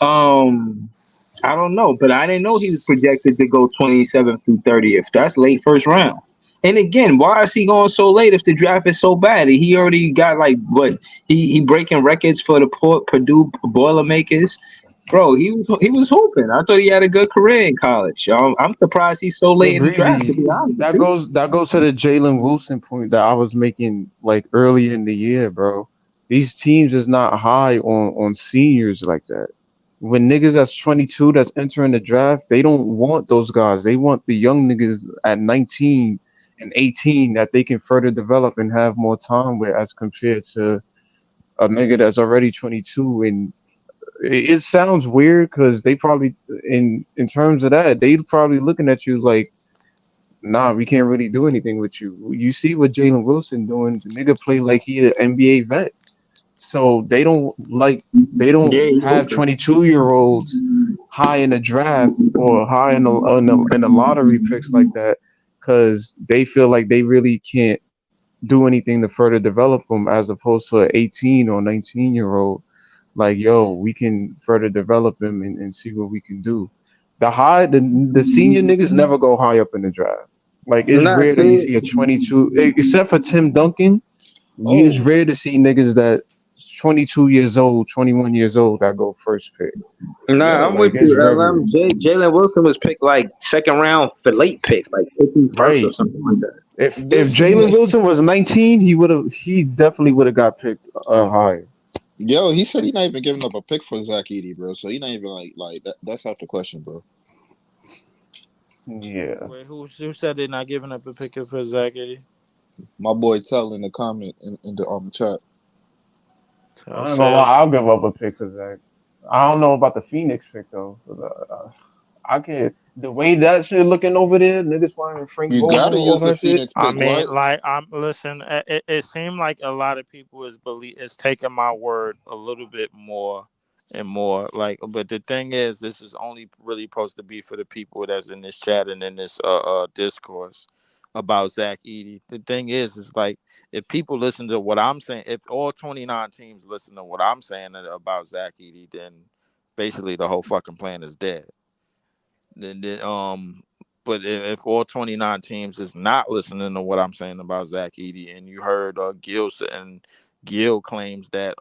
Um, I don't know, but I didn't know he was projected to go 27 through 30th. That's late first round. And again, why is he going so late if the draft is so bad? He already got like what he breaking records for the Purdue Boilermakers. Bro, he was hooping. I thought he had a good career in college. I'm surprised he's so but late in the draft. To Breezy, be honest with that you. goes to the Jalen Wilson point that I was making like early in the year, bro. These teams is not high on seniors like that. When niggas that's 22 that's entering the draft, they don't want those guys. They want the young niggas at 19 and 18 that they can further develop and have more time with as compared to a nigga that's already 22. And it sounds weird because they probably in terms of that, they probably looking at you like, nah, we can't really do anything with you. You see what Jalen Wilson doing? The nigga play like he an NBA vet. So they don't Yeah, he have hooping. 22-year-olds high in the draft or high in the lottery picks like that because they feel like they really can't do anything to further develop them as opposed to an 18 or 19-year-old. Like, yo, we can further develop him and see what we can do. The senior niggas never go high up in the draft. Like, it's Nah, rare that you see, see a 22, except for Tim Duncan. It's Oh, rare to see niggas that 22 years old, 21 years old that go first pick. Nah, Yeah, I'm with Like it's you, very LM. Jalen Wilson was picked like second round for late pick, like 51st or right. something like that. If this Jalen ni- Wilson was 19, he definitely would have got picked higher. yo, he said he not even giving up a pick for Zach Edey, bro. So he not even like that. That's out the question, bro. Yeah. Wait, who said they're not giving up a pick for Zach Edey? My boy tell in the comment in the chat. Tell I ain't gonna lie, Sale. I'll give up a pick for Zach. I don't know about the Phoenix pick though. I can't. The way that shit looking over there, niggas finding Frank You Vogel gotta and all use a that shit. Phoenix I pick. mean, Why? like I'm listen. It seemed like a lot of people is taking my word a little bit more and more. Like, but the thing is, this is only really supposed to be for the people that's in this chat and in this discourse about Zach Edey. The thing is like if people listen to what I'm saying, if all 29 teams listen to what I'm saying about Zach Edey, then basically the whole fucking plan is dead. Then but if all 29 teams is not listening to what I'm saying about Zach Edey, and you heard Gil claims that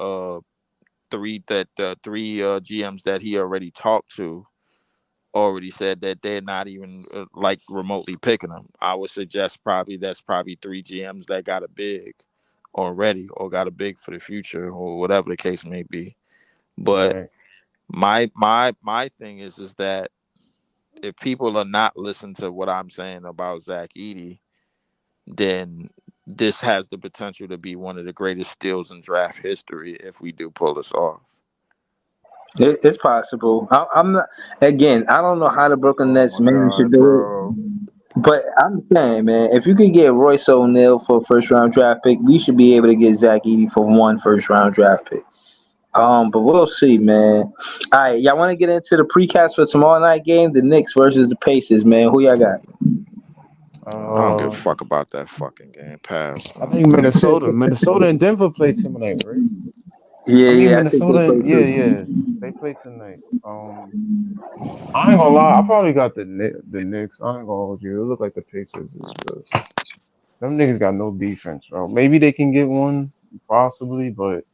three GMs that he already talked to already said that they're not even like remotely picking him. I would suggest probably three GMs that got a big already or got a big for the future or whatever the case may be. But Right. my thing is that if people are not listening to what I'm saying about Zach Edey, then this has the potential to be one of the greatest steals in draft history if we do pull this off. It's possible. I'm not. Again, I don't know how the Brooklyn Oh Nets my maybe should god, do it, bro. but I'm saying, man, if you could get Royce O'Neal for a first round draft pick, we should be able to get Zach Edey for one first round draft pick. But we'll see, man. All right, y'all want to get into the precast for tomorrow night game, the Knicks versus the Pacers, man. Who y'all got? I don't give a Uh, fuck about that fucking game pass, I man. think Minnesota and Denver play tonight, right? Yeah, I mean yeah, I think they Minnesota. play Yeah, too. yeah, they play tonight. I ain't gonna lie, I probably got the Knicks. I ain't gonna hold you. It look like the Pacers is just them niggas got no defense, bro. Maybe they can get one, possibly, but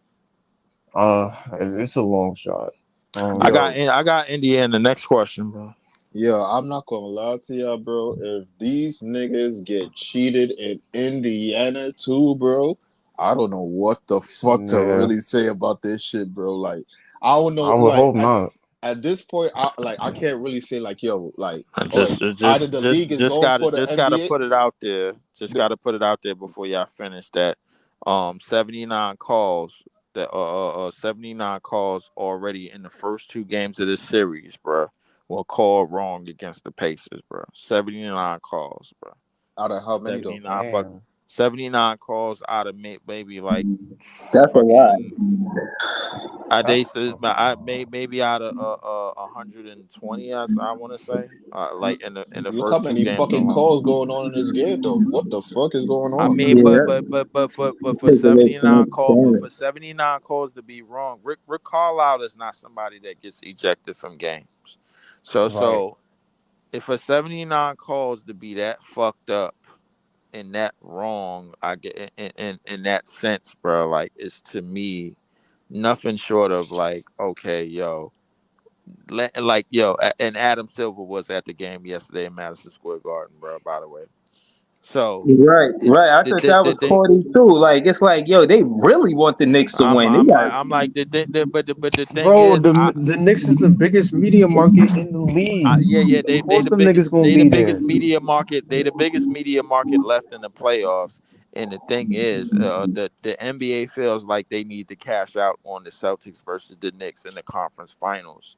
it's a long shot. Um, Yo, I got Indiana. Next question, bro. yo, I'm not gonna lie to y'all, bro. If these niggas get cheated in Indiana too, bro, I don't know what the fuck to yeah, really say about this shit, bro. Like, I don't know. I would Like, hope not. at this point, I can't really say like, yo, like, I all right, either the league is going for the just gotta NBA. put it out there. Just The, gotta put it out there before y'all finish that. 79 calls 79 calls already in the first two games of this series, bro. Were called wrong against the Pacers, bro. 79 calls, bro. out of how many though? 79 fuck Damn, 79 calls out of maybe like That's a lot. fucking they that's said I maybe out of 120. I want to say like in the Look how first two many games fucking alone. calls going on in this game though. What the fuck is going I on, mean, bro? Yeah, but for take away 79 from call, but damage. for 79 calls to be wrong, Rick Carlisle is not somebody that gets ejected from games. right. So if for 79 calls to be that fucked up and that wrong, I get in that sense, bro. Like it's to me nothing short of like, okay, yo, like yo, and Adam Silver was at the game yesterday in Madison Square Garden, bro. By the way, so Right, right. I thought that the was thing. corny too. Like it's like, yo, they really want the Knicks to win. They got I'm like but the thing Bro, is the Knicks is the biggest media market in the league. yeah, yeah, Of course, them niggas gonna they the be biggest there. media market. They the biggest media market left in the playoffs. And the thing is, the NBA feels like they need to cash out on the Celtics versus the Knicks in the conference finals.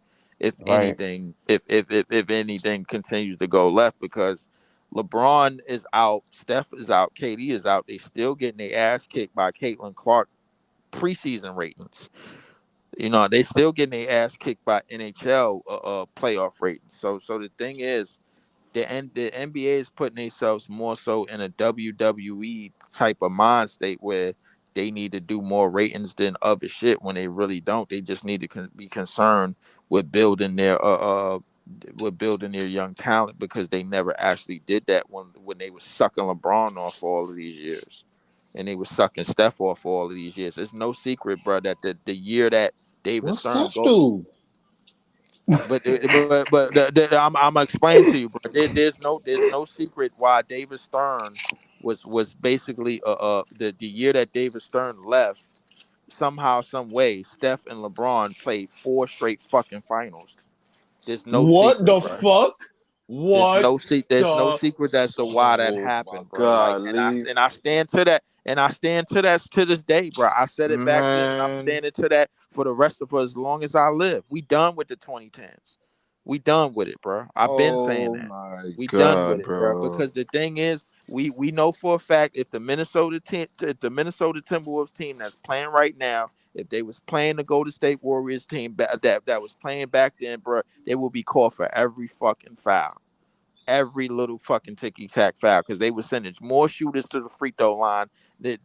Right, If anything continues to go left, because LeBron is out, Steph is out, KD is out. They still getting their ass kicked by Caitlin Clark preseason ratings. You know, they still getting their ass kicked by NHL playoff ratings. So the thing is, the NBA is putting themselves more so in a WWE type of mind state where they need to do more ratings than other shit when they really don't. They just need to be concerned with building their young talent because they never actually did that when they were sucking LeBron off for all of these years. and they were sucking Steph off for all of these years. It's no secret, bro, that the year that David What's Stern Steph go, do? I'm gonna explain to you, bro. There's no secret why David Stern was basically the year that David Stern left. Somehow, some way, Steph and LeBron played 4 straight fucking finals. There's no What secret, the bro. fuck? What There's no the? secret as to why that Oh my happened, bro. Like, God, leave, and I stand to that, and I stand to that to this day, bro. I said it back then, and I'm man. standing to that for the rest of as long as I live. We done with the 2010s. We done with it, bro. I've been saying Oh that. my We done with God, it, bro. bro. Because the thing is, we know for a fact if the Minnesota Timberwolves team that's playing right now, if they was playing the Golden State Warriors team that was playing back then, bro, they will be called for every fucking foul, every little fucking ticky tack foul, because they were sending more shooters to the free throw line than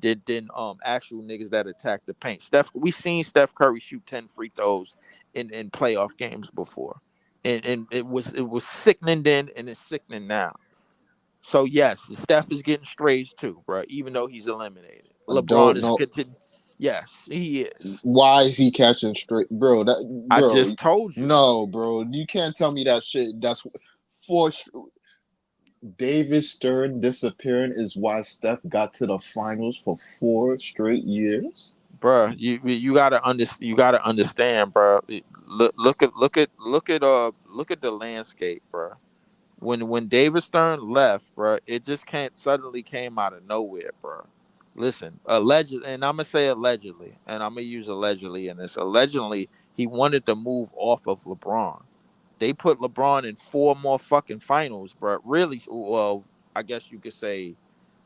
actual niggas that attack the paint. We seen Steph Curry shoot 10 free throws in playoff games before, and it was sickening then, and it's sickening now. So yes, Steph is getting strays too, bro. Even though he's eliminated, I LeBron don't is know continuing. Yes, he is. why is he catching straight, bro. That I bro, just told you. no, bro. You can't tell me that shit. That's for David Stern disappearing is why Steph got to the finals for 4 straight years. Bruh, you gotta understand, bruh. Look at the landscape, bruh. When David Stern left, bruh, it just can't suddenly came out of nowhere, bruh. Listen, alleged, and I'm gonna say allegedly, and I'm gonna use allegedly in this. Allegedly, he wanted to move off of LeBron. They put LeBron in 4 more fucking finals, bro. Really, well, I guess you could say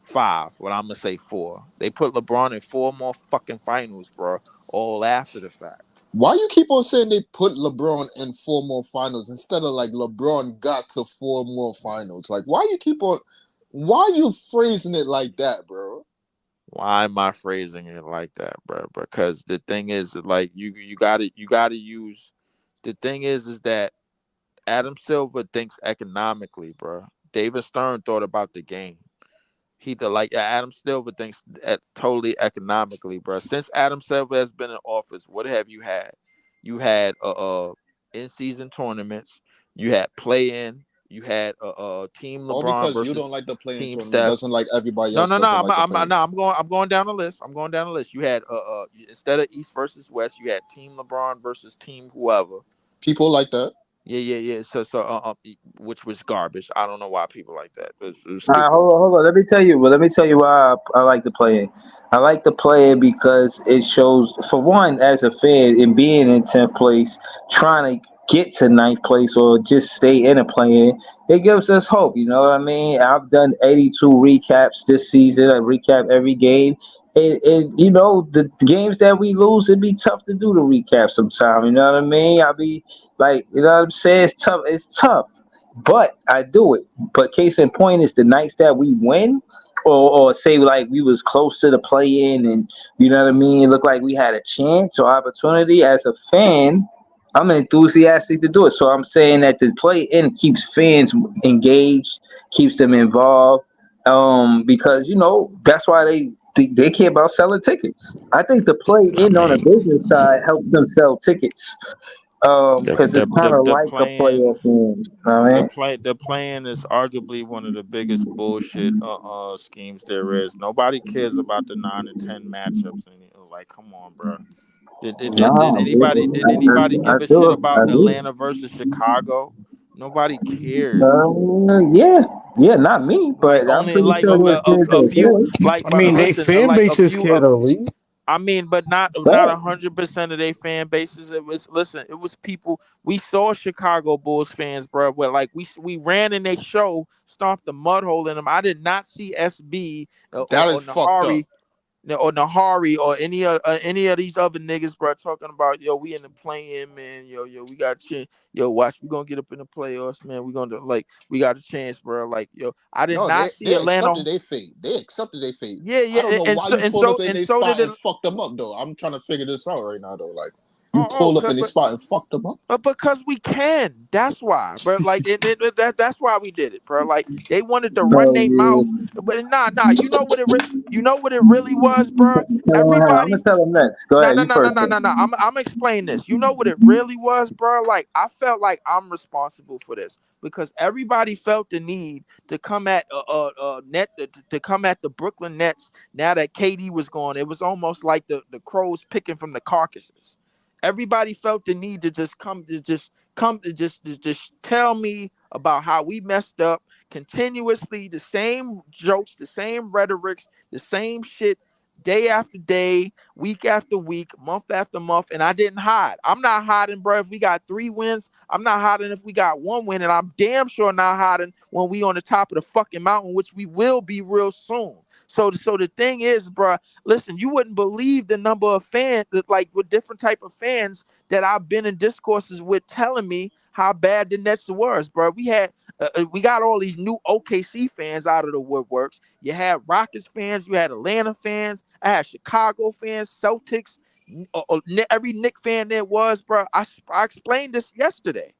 5, but I'm gonna say 4. They put LeBron in 4 more fucking finals, bro. All after the fact. Why you keep on saying they put LeBron in 4 more finals instead of like LeBron got to 4 more finals? Like why you phrasing it like that, bro? Why am I phrasing it like that, bro? Because the thing is, like, you gotta use. The thing is that Adam Silver thinks economically, bro. David Stern thought about the game. Adam Silver thinks totally economically, bro. Since Adam Silver has been in office, what have you had? You had in season tournaments. You had play in. You had team All LeBron because you versus don't like the playing team tournament Steph. doesn't like everybody No, else no, no. doesn't like the I'm play. no. I'm going down the list. I'm going down the list. You had instead of East versus West, you had team LeBron versus team whoever. People like that. Yeah. Which was garbage. I don't know why people like that. It was All right, stupid. hold on. Let me tell you. Well, let me tell you why I like to play it. I like to play it because it shows, for one, as a fan, in being in 10th place, trying to get to ninth place or just stay in a play-in, it gives us hope. You know what I mean? I've done 82 recaps this season. I recap every game. The games that we lose, it'd be tough to do the recap sometime. You know what I mean? I'll be like, you know what I'm saying? It's tough. It's tough, but I do it. But case in point is the nights that we win, or say like we was close to the play in, and you know what I mean. It looked like we had a chance or opportunity. As a fan, I'm enthusiastic to do it. So I'm saying that the play in keeps fans engaged, keeps them involved. Because that's why they care about selling tickets. I think the play I in on the mean, business side helps them sell tickets. the Because it's the kind the, of the like a playing playoff game. All right. the playing is arguably one of the biggest bullshit schemes there is. Nobody cares about the 9 and 10 matchups. And like, come on, bro. Did Nah, anybody I give a shit do. about I do. Atlanta versus Chicago? Nobody cared. Yeah, yeah, not me, Like, but I'm only pretty like sure there's kids a that few, care. like, I but mean, they listen, fan like a bases few care of. though, Lee. I mean, but not But 100% of their fan bases. It was, listen. It was people. We saw Chicago Bulls fans, bro. Where like we ran in their show, stomped the mud hole in them. I did not see SB That or is fucked up. Nahari or any of these other niggas, bro, talking about, yo, we in the play-in, man. Yo, we got a chance. Yo, watch, we gonna get up in the playoffs, man. We got a chance, bro. Like, yo, I did No, not see they Atlanta. accepted their fate. They accepted their fate. Yeah, I yeah, don't know and why so you and pulled so up in and their so did spot it. and fucked them up though. I'm trying to figure this out right now though. Like You Oh, pull up in the spot and fuck them up. because we can. That's why, bro. Like that's why we did it, bro. Like they wanted to run Bro, their yeah. mouth, but nah. You know what it really was, bro. I'm Everybody gonna tell him next. Go no, ahead, no, you no, no, first. no, no, no. I'm explaining this. You know what it really was, bro? Like I felt like I'm responsible for this because everybody felt the need to come at net to come at the Brooklyn Nets now that KD was gone. It was almost like the crows picking from the carcasses. Everybody felt the need to just tell me about how we messed up continuously, the same jokes, the same rhetorics, the same shit day after day, week after week, month after month, and I didn't hide. I'm not hiding, bro. If we got 3 wins, I'm not hiding if we got 1 win, and I'm damn sure not hiding when we on the top of the fucking mountain, which we will be real soon. So the thing is, bro, listen, you wouldn't believe the number of fans that like with different type of fans that I've been in discourses with telling me how bad the Nets was, bro. We got all these new OKC fans out of the woodworks. You had Rockets fans, you had Atlanta fans, I had Chicago fans, Celtics, every Knick fan there was, bro. I explained this yesterday.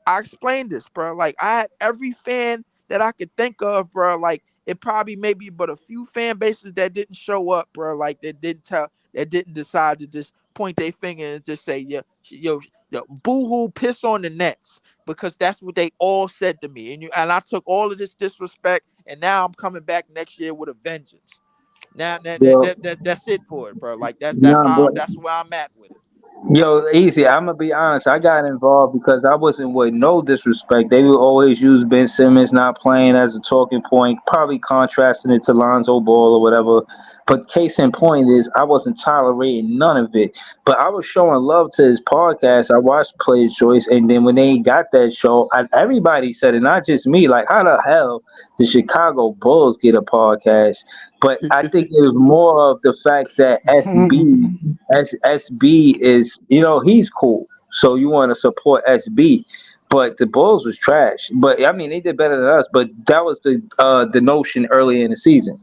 I explained this, bro. Like I had every fan that I could think of, bro. Like it probably maybe but a few fan bases that didn't show up, bro. Like that didn't decide to just point their finger and just say, yeah, yo, boo-hoo, piss on the Nets. Because that's what they all said to me. And I took all of this disrespect and now I'm coming back next year with a vengeance. Now Yo, that's it for it, bro. Like nah, but that's where I'm at with it. yo, easy. I'm gonna be honest. I got involved because I wasn't with no disrespect. They would always use Ben Simmons not playing as a talking point, probably contrasting it to Lonzo Ball or whatever. But case in point is, I wasn't tolerating none of it. But I was showing love to his podcast. I watched Players Choice, and then when they got that show, everybody said it, not just me. Like, how the hell did Chicago Bulls get a podcast? But I think it was more of the fact that SB is, he's cool. So you want to support SB. But the Bulls was trash. But I mean, they did better than us. But that was the notion early in the season.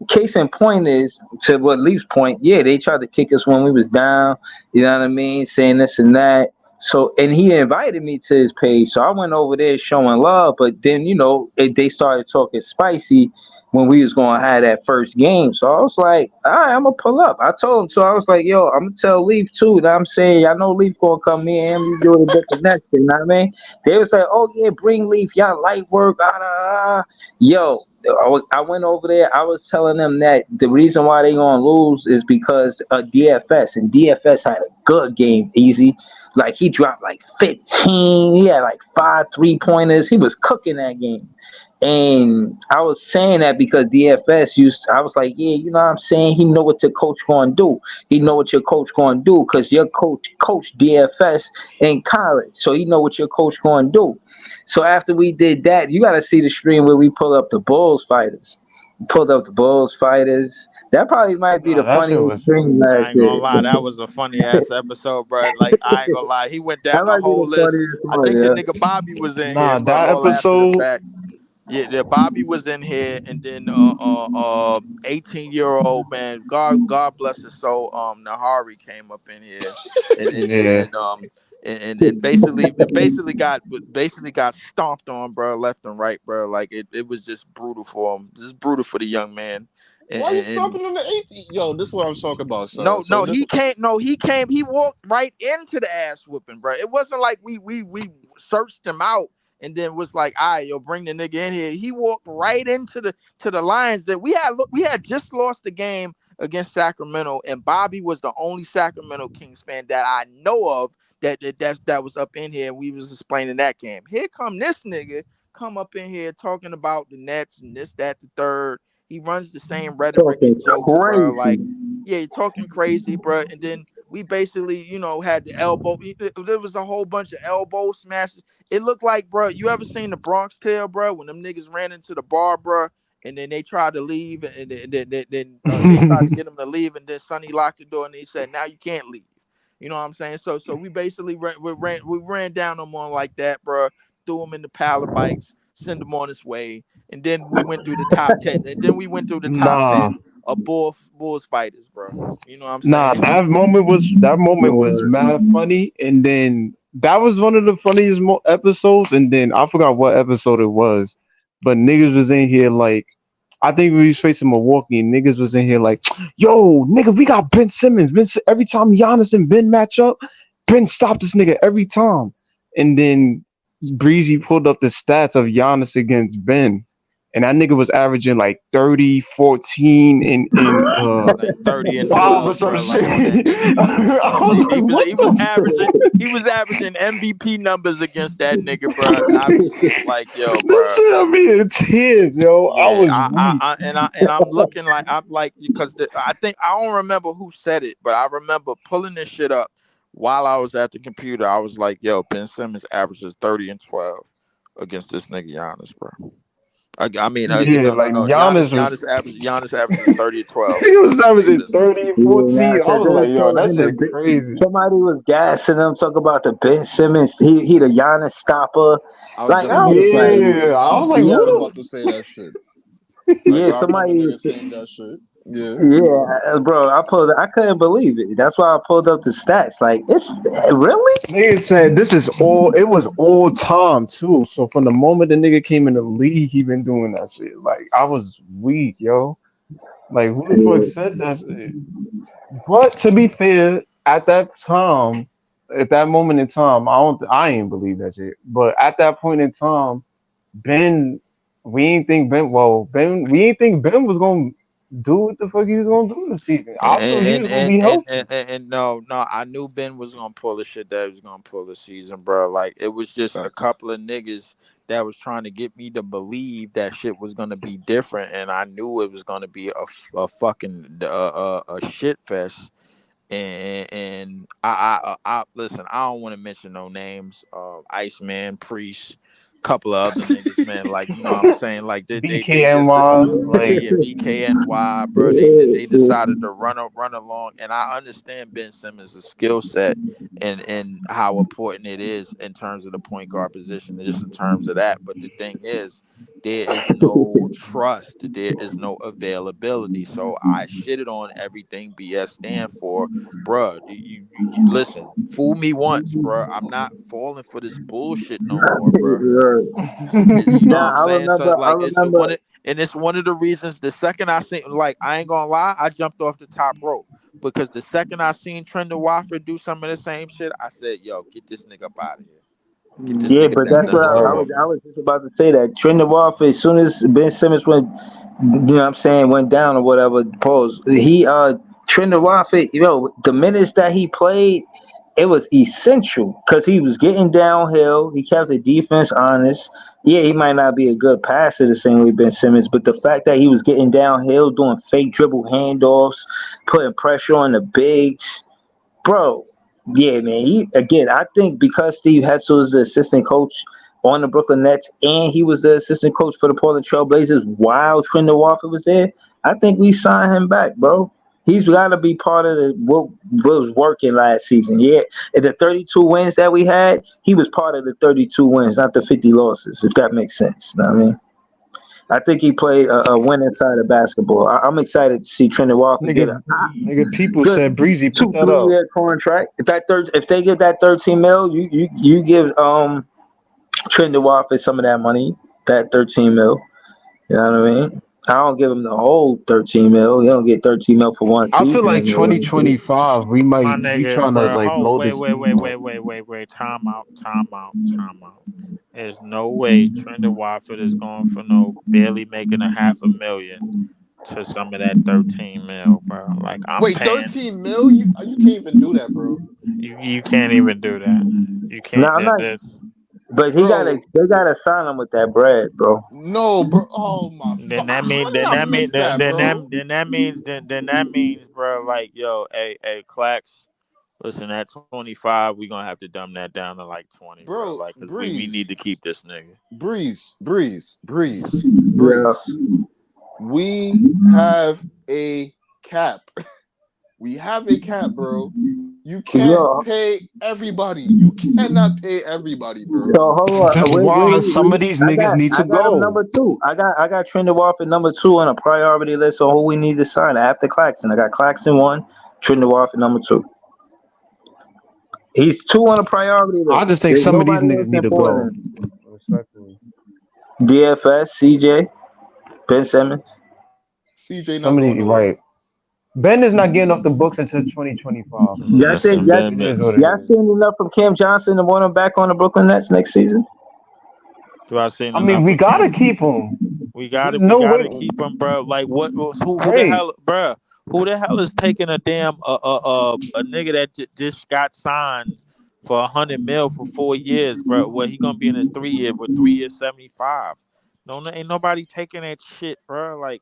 Case in point is, to what Leaf's point, yeah, they tried to kick us when we was down. You know what I mean? Saying this and that. So, and he invited me to his page, so I went over there showing love. But then, they started talking spicy when we was going to have that first game. So I was like, all right, I'm gonna pull up. I told him, so I was like, yo, I'm gonna tell Leaf too. That I'm saying, I know Leaf gonna come. Me and him, we do it a bit the next thing. You know what I mean? They was like, oh yeah, bring Leaf. Y'all light work. Ah, ah, ah. Yo, I went over there. I was telling them that the reason why they gonna lose is because DFS, and DFS had a good game. Easy, like he dropped like 15. He had like 5 3-pointers. He was cooking that game. And I was saying that because DFS I was like, yeah, you know what I'm saying? He know what your coach going to do. He know what your coach going to do because your coach DFS in college. So he know what your coach going to do. So after we did that, you got to see the stream where we pulled up the Bulls fighters. Pulled up the Bulls fighters. That probably might be Nah, the that shit funniest was. stream I last ain't gonna year. lie, that was a funny ass episode, bro. Like I ain't gonna lie, he went That down the might be whole the list. funniest I one, think the yeah. nigga Bobby was in here, Nah, bro. that All after the episode. fact. Yeah, Bobby was in here, and then 18-year-old man, God bless his soul, Nahari came up in here, Yeah. and basically got stomped on, bro, left and right, bro. Like it was just brutal for him, just brutal for the young man, Why you and stomping on the 18? Yo, this is what I'm talking about, son. no, So no, this. he can't. No, he came. He walked right into the ass whooping, bro. It wasn't like we searched him out and then was like, "All right, yo, bring the nigga in here." He walked right into the Lions that we had. Look, we had just lost the game against Sacramento, and Bobby was the only Sacramento Kings fan that I know of that was up in here. We was explaining that game. Here come this nigga come up in here talking about the Nets and this, that, the third. He runs the same rhetoric Talking and jokes, bro. crazy. Like yeah, you're talking crazy, bro. And then we basically, had the elbow. There was a whole bunch of elbow smashes. It looked like, bro, you ever seen the Bronx Tale, bro? When them niggas ran into the bar, bro, and then they tried to leave, and then they tried to get him to leave, and then Sonny locked the door, and he said, "Now you can't leave." You know what I'm saying? So we basically we ran down on him like that, bro. Threw him in the pallet bikes, send him on his way, and then we went through the top 10. And then we went through the top Nah. 10 bull spiders, bro. You know what I'm Nah, saying? that moment was mad funny, and then that was one of the funniest episodes. And then I forgot what episode it was, but niggas was in here like, I think we was facing Milwaukee, and niggas was in here like, yo, nigga, we got Ben Simmons. Every time Giannis and Ben match up, Ben stop this nigga every time. And then Breezy pulled up the stats of Giannis against Ben. And that nigga was averaging like 30, 14, and Like 30 and 5 or 12, some bro. shit. Like on that nigga, yeah. I was like, what He was averaging MVP numbers against that nigga, bro. And I was just like, yo, this bro. shit had me in tears, yo. I Yeah, was weak. and I'm looking like I'm like because I think I don't remember who said it, but I remember pulling this shit up while I was at the computer. I was like, yo, Ben Simmons averages 30 and 12 against this nigga Giannis, bro. I mean, Yeah, like no. Giannis averages 30 and 12 he was against this nigga. averaging 30, Yeah, nah, 14. I cause was they like, was yo, calling that him shit crazy. somebody was gassing him, talk about the Ben Simmons. He the Giannis stopper. I was Like just I about was to say. like, Yeah, I I was was like, just yo, about what? to say that shit. Like yeah, I remember somebody, niggas saying that shit. Yeah. yeah, bro. I couldn't believe it. That's why I pulled up the stats. Like it's really. Nigga said this is all. It was all time too. So from the moment the nigga came in the league, he been doing that shit. Like I was weak, yo. Like who the fuck said that shit? But to be fair, at that time, at that moment in time, I ain't believe that shit. But at that point in time, Ben, we ain't think Ben was gonna do what the fuck he was gonna do this season. I thought he was gonna be healthy. And no, I knew Ben was gonna pull the shit that he was gonna pull this season, bro. Like it was just a Facts. couple of niggas that was trying to get me to believe that shit was gonna be different, and I knew it was gonna be a fucking a shit fest. And I listen. I don't want to mention no names. Iceman, Priest, couple of other niggas, man. Like you know what I'm saying. Like they just BKNY, like yeah, BKNY, bro. They decided to run along, and I understand Ben Simmons' skill set and how important it is in terms of the point guard position, just in terms of that. But the thing is, there is no trust, there is no availability. So I shitted on everything BS stand for, bro. Listen, fool me once, bro. I'm not falling for this bullshit no more, bro. You know what Nah, I'm I saying? So remember. I like remember. it's one of the reasons the second I seen, like, I ain't gonna lie, I jumped off the top rope because the second I seen Trendon Watford do some of the same shit, I said, yo, get this nigga up out of here. Get this Yeah, nigga but Ben that's what Simmons up bro. off I me. was just about to say that Trent Wolf, as soon as Ben Simmons went, you know what I'm saying, went down or whatever, pause. He Trent Wolf, the minutes that he played, it was essential because he was getting downhill. He kept the defense honest. Yeah, he might not be a good passer the same way Ben Simmons, but the fact that he was getting downhill, doing fake dribble handoffs, putting pressure on the bigs, bro. Yeah, man. Again, I think because Steve Hetzel is the assistant coach on the Brooklyn Nets, and he was the assistant coach for the Portland Trail Blazers while Trendon Watford was there, I think we signed him back, bro. He's got to be part of what was working last season. Yeah, and the 32 wins that we had, he was part of the 32 wins, not the 50 losses. If that makes sense, you know what I mean. I think he played a winning side of basketball. I'm excited to see Trendon Watford get a Nigga, nigga, people good said Breezy put two that three up. year contract. If they give that 13 mil, you give Trendon Watford some of that money, that 13 mil. You know what I mean? I don't give him the whole 13 mil. You don't get 13 mil for one I feel season. like 2025 we My might be nigga, trying to bro. like Oh, blow wait, this wait, wait, season wait, up. wait, wait, wait. Time out, time out, time out. There's no way Trendon Watford is going for no barely making a half a million to some of that 13 mil, bro. Like I'm Wait, paying 13 mil? You can't even do that, bro. you can't even do that. You No, can't I'm not. that But Bro, they gotta sign him with that bread, bro. no, bro. Oh my then fuck. that How mean did I miss that, bro? then that means, bro, like, yo, hey Clax, listen, at 25, we gonna have to dumb that down to like 20, bro. Bro, Like, cause we Breeze. need to keep this nigga. Yeah. Breeze. We have a cap. We have a cap, bro. You can't Yo, pay everybody. You cannot pay everybody, so bro. hold Which on. is why some of these niggas need I to got him go. number two. I got Trinidad at number two on a priority list on who we need to sign after Claxton. I got Claxton one, Trinidad at number two. He's two on a priority I list. just think There's some of these nobody niggas else need to go. important. Respectfully. DFS, CJ, Ben Simmons. CJ not Some of going these nowhere. right. Ben is not getting off the books until 2025. Y'all think Listen, y'all, Ben, It man, is what it y'all is. seen enough from Cam Johnson to want him back on the Brooklyn Nets next season? do I seen I mean, enough we for gotta Cam? keep him. We No way. gotta keep him, bro. Like who the Right. hell, bro? Who the hell is taking a damn a nigga that just got signed for 100 mil for 4 years, bro? Well, he gonna be in his 3 year with 3 years 75. No, ain't nobody taking that shit, bro. Like,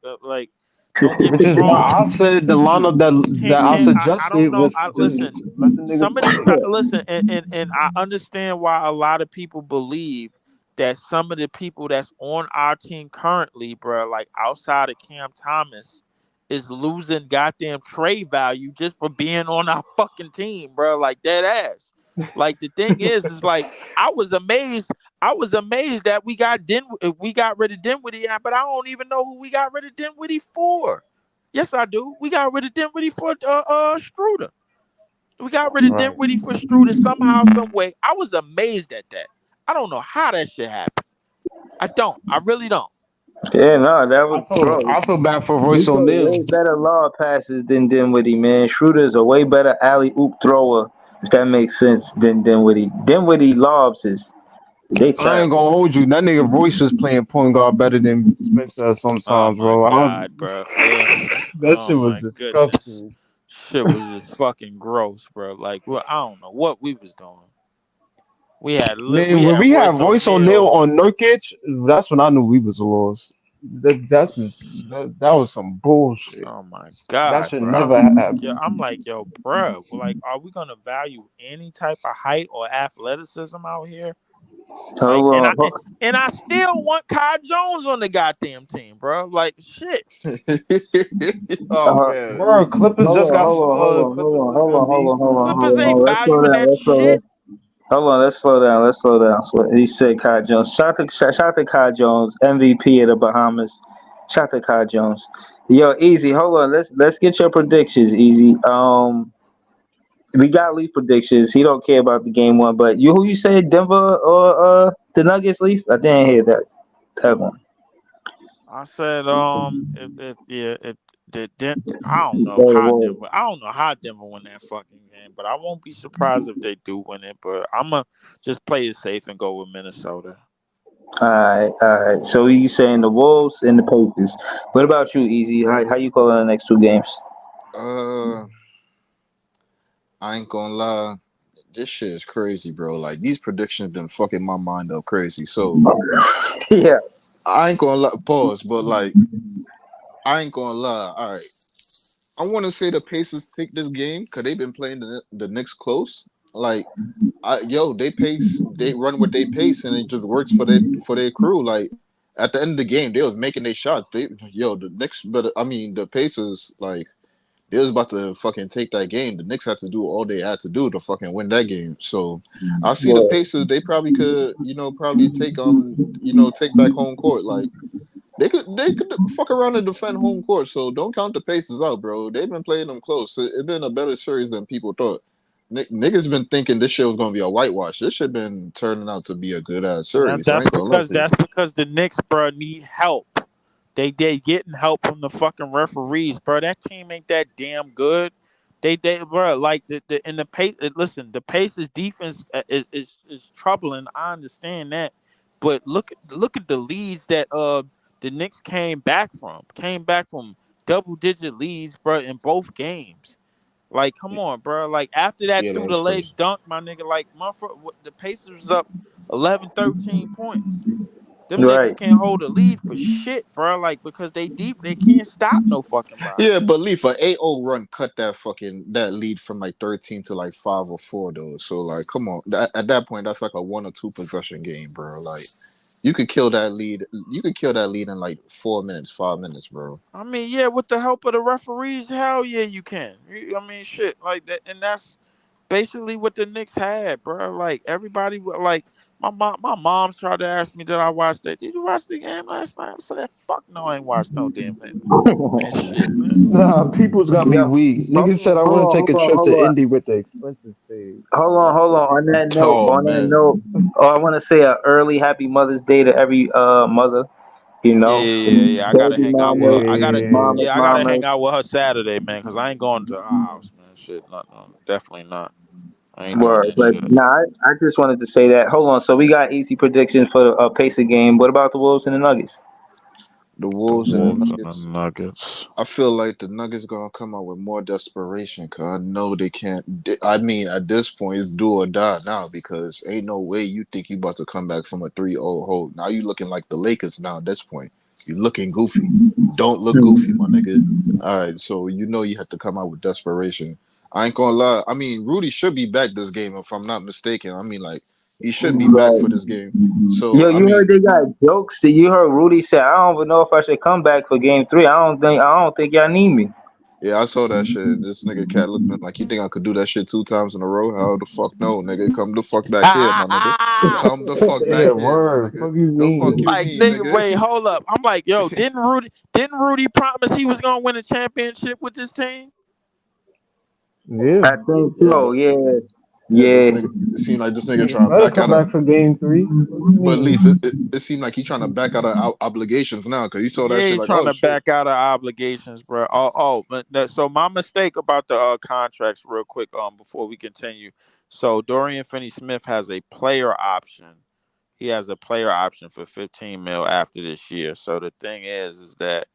don't get Which me is why wrong. I said the lineup that I I don't suggested know. was I just listen. let the niggas Some of these play. listen, and I understand why a lot of people believe that some of the people that's on our team currently, bro, like outside of Cam Thomas, is losing goddamn trade value just for being on our fucking team, bro. Like dead ass. Like the thing is like I was amazed. I was amazed that we got rid of Dinwiddie, but I don't even know who we got rid of Dinwiddie for. Yes, I do. We got rid of Dinwiddie for Struder. We got rid of Right. Dinwiddie for Struder somehow, some way. I was amazed at that. I don't know how that shit happened. I don't. I really don't. Yeah, no, that was bro. I feel bad for He Royce throw O'Neal. way better law passes than Dinwiddie, man. Schroeder's a way better alley oop thrower, if that makes sense, than Dinwiddie. Dinwiddie lobs is they I ain't terrible. gonna hold you. That nigga Royce was playing point guard better than Spencer Oh sometimes, my bro. god, bro. Ugh. That Oh shit was my goodness. disgusting. Shit was just fucking gross, bro. Like, well, I don't know what we was doing. Man, We when had we had Royce Royce O'Neal O'Neal. on Nurkic, that's when I knew we was lost. That was some bullshit. Oh my That god, should bro. never happen. I'm like, yo, bro. Like, are we gonna value any type of height or athleticism out here? Like, Hold on, and I still want Kai Jones on the goddamn team, bro. Like, shit. Oh uh, man. Bro, Clippers just got Clippers just got decent. Clippers ain't Let's slow valuing down. that Let's slow shit. down. Hold on, let's slow down. Let's slow down. He said Kai Jones. Shout to Kai Jones, MVP of the Bahamas. Shout to Kai Jones. Yo, Easy. Hold on. Let's get your predictions, Easy. We got Leaf predictions. He don't care about the game one, but you who you said Denver or the Nuggets Leaf? I didn't hear that one. I said, if yeah, if I don't know Oh, how whoa. Denver. I don't know how Denver win that fucking game, but I won't be surprised if they do win it. But I'ma just play it safe and go with Minnesota. All right. So you saying the Wolves and the Pacers? What about you, Easy? How you calling the next two games? Uh, I ain't gonna lie. This shit is crazy, bro. Like these predictions been fucking my mind up crazy. So Yeah. I ain't gonna lie. Pause. But like I ain't gonna lie. All right. I want to say the Pacers take this game because they've been playing the Knicks close. Like, they pace, they run with they pace, and it just works for their crew. Like, at the end of the game, they was making their shots. The Knicks, but I mean the Pacers, like they was about to fucking take that game. The Knicks had to do all they had to do to fucking win that game. So, I see the Pacers. They probably could, probably take take back home court. Like they could fuck around and defend home court. So don't count the Pacers out, bro. They've been playing them close. It's been a better series than people thought. Niggas been thinking this shit was gonna be a whitewash. This shit been turning out to be a good ass series. I ain't gonna lie to you. That's because the Knicks, bro, need help. They getting help from the fucking referees, bro. That team ain't that damn good. They bro, like the in the pace. Listen, the Pacers defense is troubling. I understand that, but look at the leads that the Knicks came back from double digit leads, bro, in both games. Like, come on, bro. Like after that Yeah, that through the was legs crazy. dunk, my nigga, like the Pacers was up 11, 13 points. Them niggas Right. can't hold a lead for shit, bro. Like because they deep, they can't stop no fucking body. Yeah, but Leaf, a 8-0 run cut that lead from like 13 to like 5 or 4 though. So like, come on. At that point, that's like a 1 or 2 possession game, bro. Like you could kill that lead. You could kill that lead in like 4 minutes, 5 minutes, bro. I mean, yeah, with the help of the referees, hell yeah, you can. I mean, shit, like that, and basically what the Knicks had, bro. Like everybody, like my mom's tried to ask me, did I watch that? Did you watch the game last night? I said, fuck no, I ain't watched no damn thing. Man, shit, man. Nah, people's got me Yeah. weak. Hold Niggas said on, I hold want to on, take hold a on, trip hold to on. Indy with the expenses paid. Hold on. On that note, Oh man, I want to say a early Happy Mother's Day to every mother. You Yeah, know, yeah, yeah, yeah. I gotta baby hang out with her. mamas, I gotta, Yeah, mamas, yeah, I gotta hang mamas. out with her Saturday, man, because I ain't going to our house, man. Shit, not, no, definitely not. I ain't doing Word, that but shit. nah, I just wanted to say that. Hold on, so we got easy predictions for a Pacer game. What about the Wolves and the Nuggets? the The Wolves and the Wolves and the Nuggets. Nuggets. I feel like the Nuggets gonna come out with more desperation because I know they can't. I mean, at this point, it's do or die now because ain't no way you think you about to come back from a 3-0 hold. Now you looking like the Lakers now at this point. You looking goofy. Don't look goofy, my nigga. All right, so you know you have to come out with desperation. I ain't gonna lie. I mean, Rudy should be back this game if I'm not mistaken. I mean, like he should be back for Right. this game. So Yo, I you heard mean, they got jokes. You heard Rudy say, "I don't even know if I should come back for Game 3. I don't think y'all need me." yeah, I saw that shit. This nigga cat looking like you think I could do that shit 2 times in a row? How the fuck no, nigga? Come the fuck back here, my nigga. Come the fuck yeah, back here, my word. nigga. Fuck you The fuck mean? you Like, mean, nigga, nigga? wait, hold up. I'm like, yo, didn't Rudy promise he was gonna win a championship with this team? Yeah, I think Yeah, so. Yeah, yeah, but this yeah. nigga, it seemed like this nigga niggas trying to better back come out of. back for game 3. Fuck you But mean? Leaf, it seemed like he trying to back out of obligations now because he saw that Yeah, shit he's like, trying oh to shit. back out of obligations, bro. So my mistake about the contracts, real quick, before we continue. So Dorian Finney-Smith has a player option. He has a player option for 15 mil after this year. So the thing is that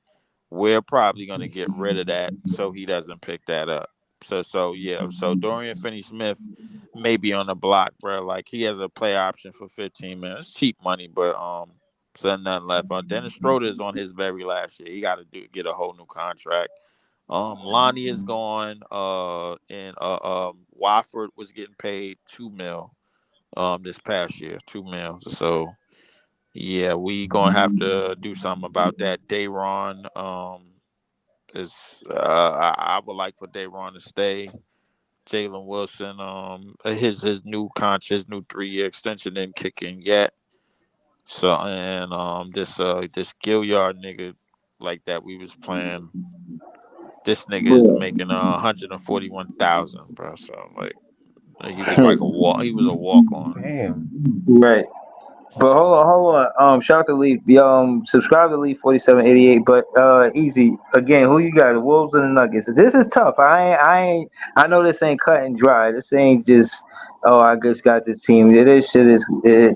we're probably going to get rid of that so he doesn't pick that up. So yeah. So Dorian Finney-Smith may be on the block, bro. Like he has a play option for 15 minutes, cheap money, but so nothing left. Dennis Schroeder is on his very last year. He got to get a whole new contract. Lonnie is gone. And Wofford was getting paid 2 mil this past year, 2 mil. So yeah, we gonna have to do something about that. Dayron is I would like for Dayron to stay. Jalen Wilson, his new contract, his new 3 year extension didn't kick in yet. So and this Gilliard nigga like that we was playing. This nigga is making 141,000, bro. So like he was like a walk. He was a walk on. Damn. Right. But hold on. Shout out to Leaf. Subscribe to Leaf 4788. But easy again. Who you got? The Wolves and the Nuggets. This is tough. I know this ain't cut and dry. This ain't just. Oh, I just got this team. This shit is.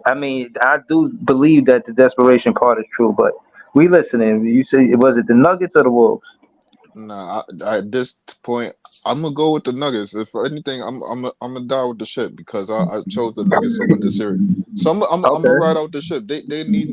I mean, I do believe that the desperation part is true. But we listening. You say was it the Nuggets or the Wolves? Nah, at this point, I'm gonna go with the Nuggets. If for anything, I'm gonna die with the ship because I chose the Nuggets to win this series. So I'm gonna ride Okay. out the ship. They need.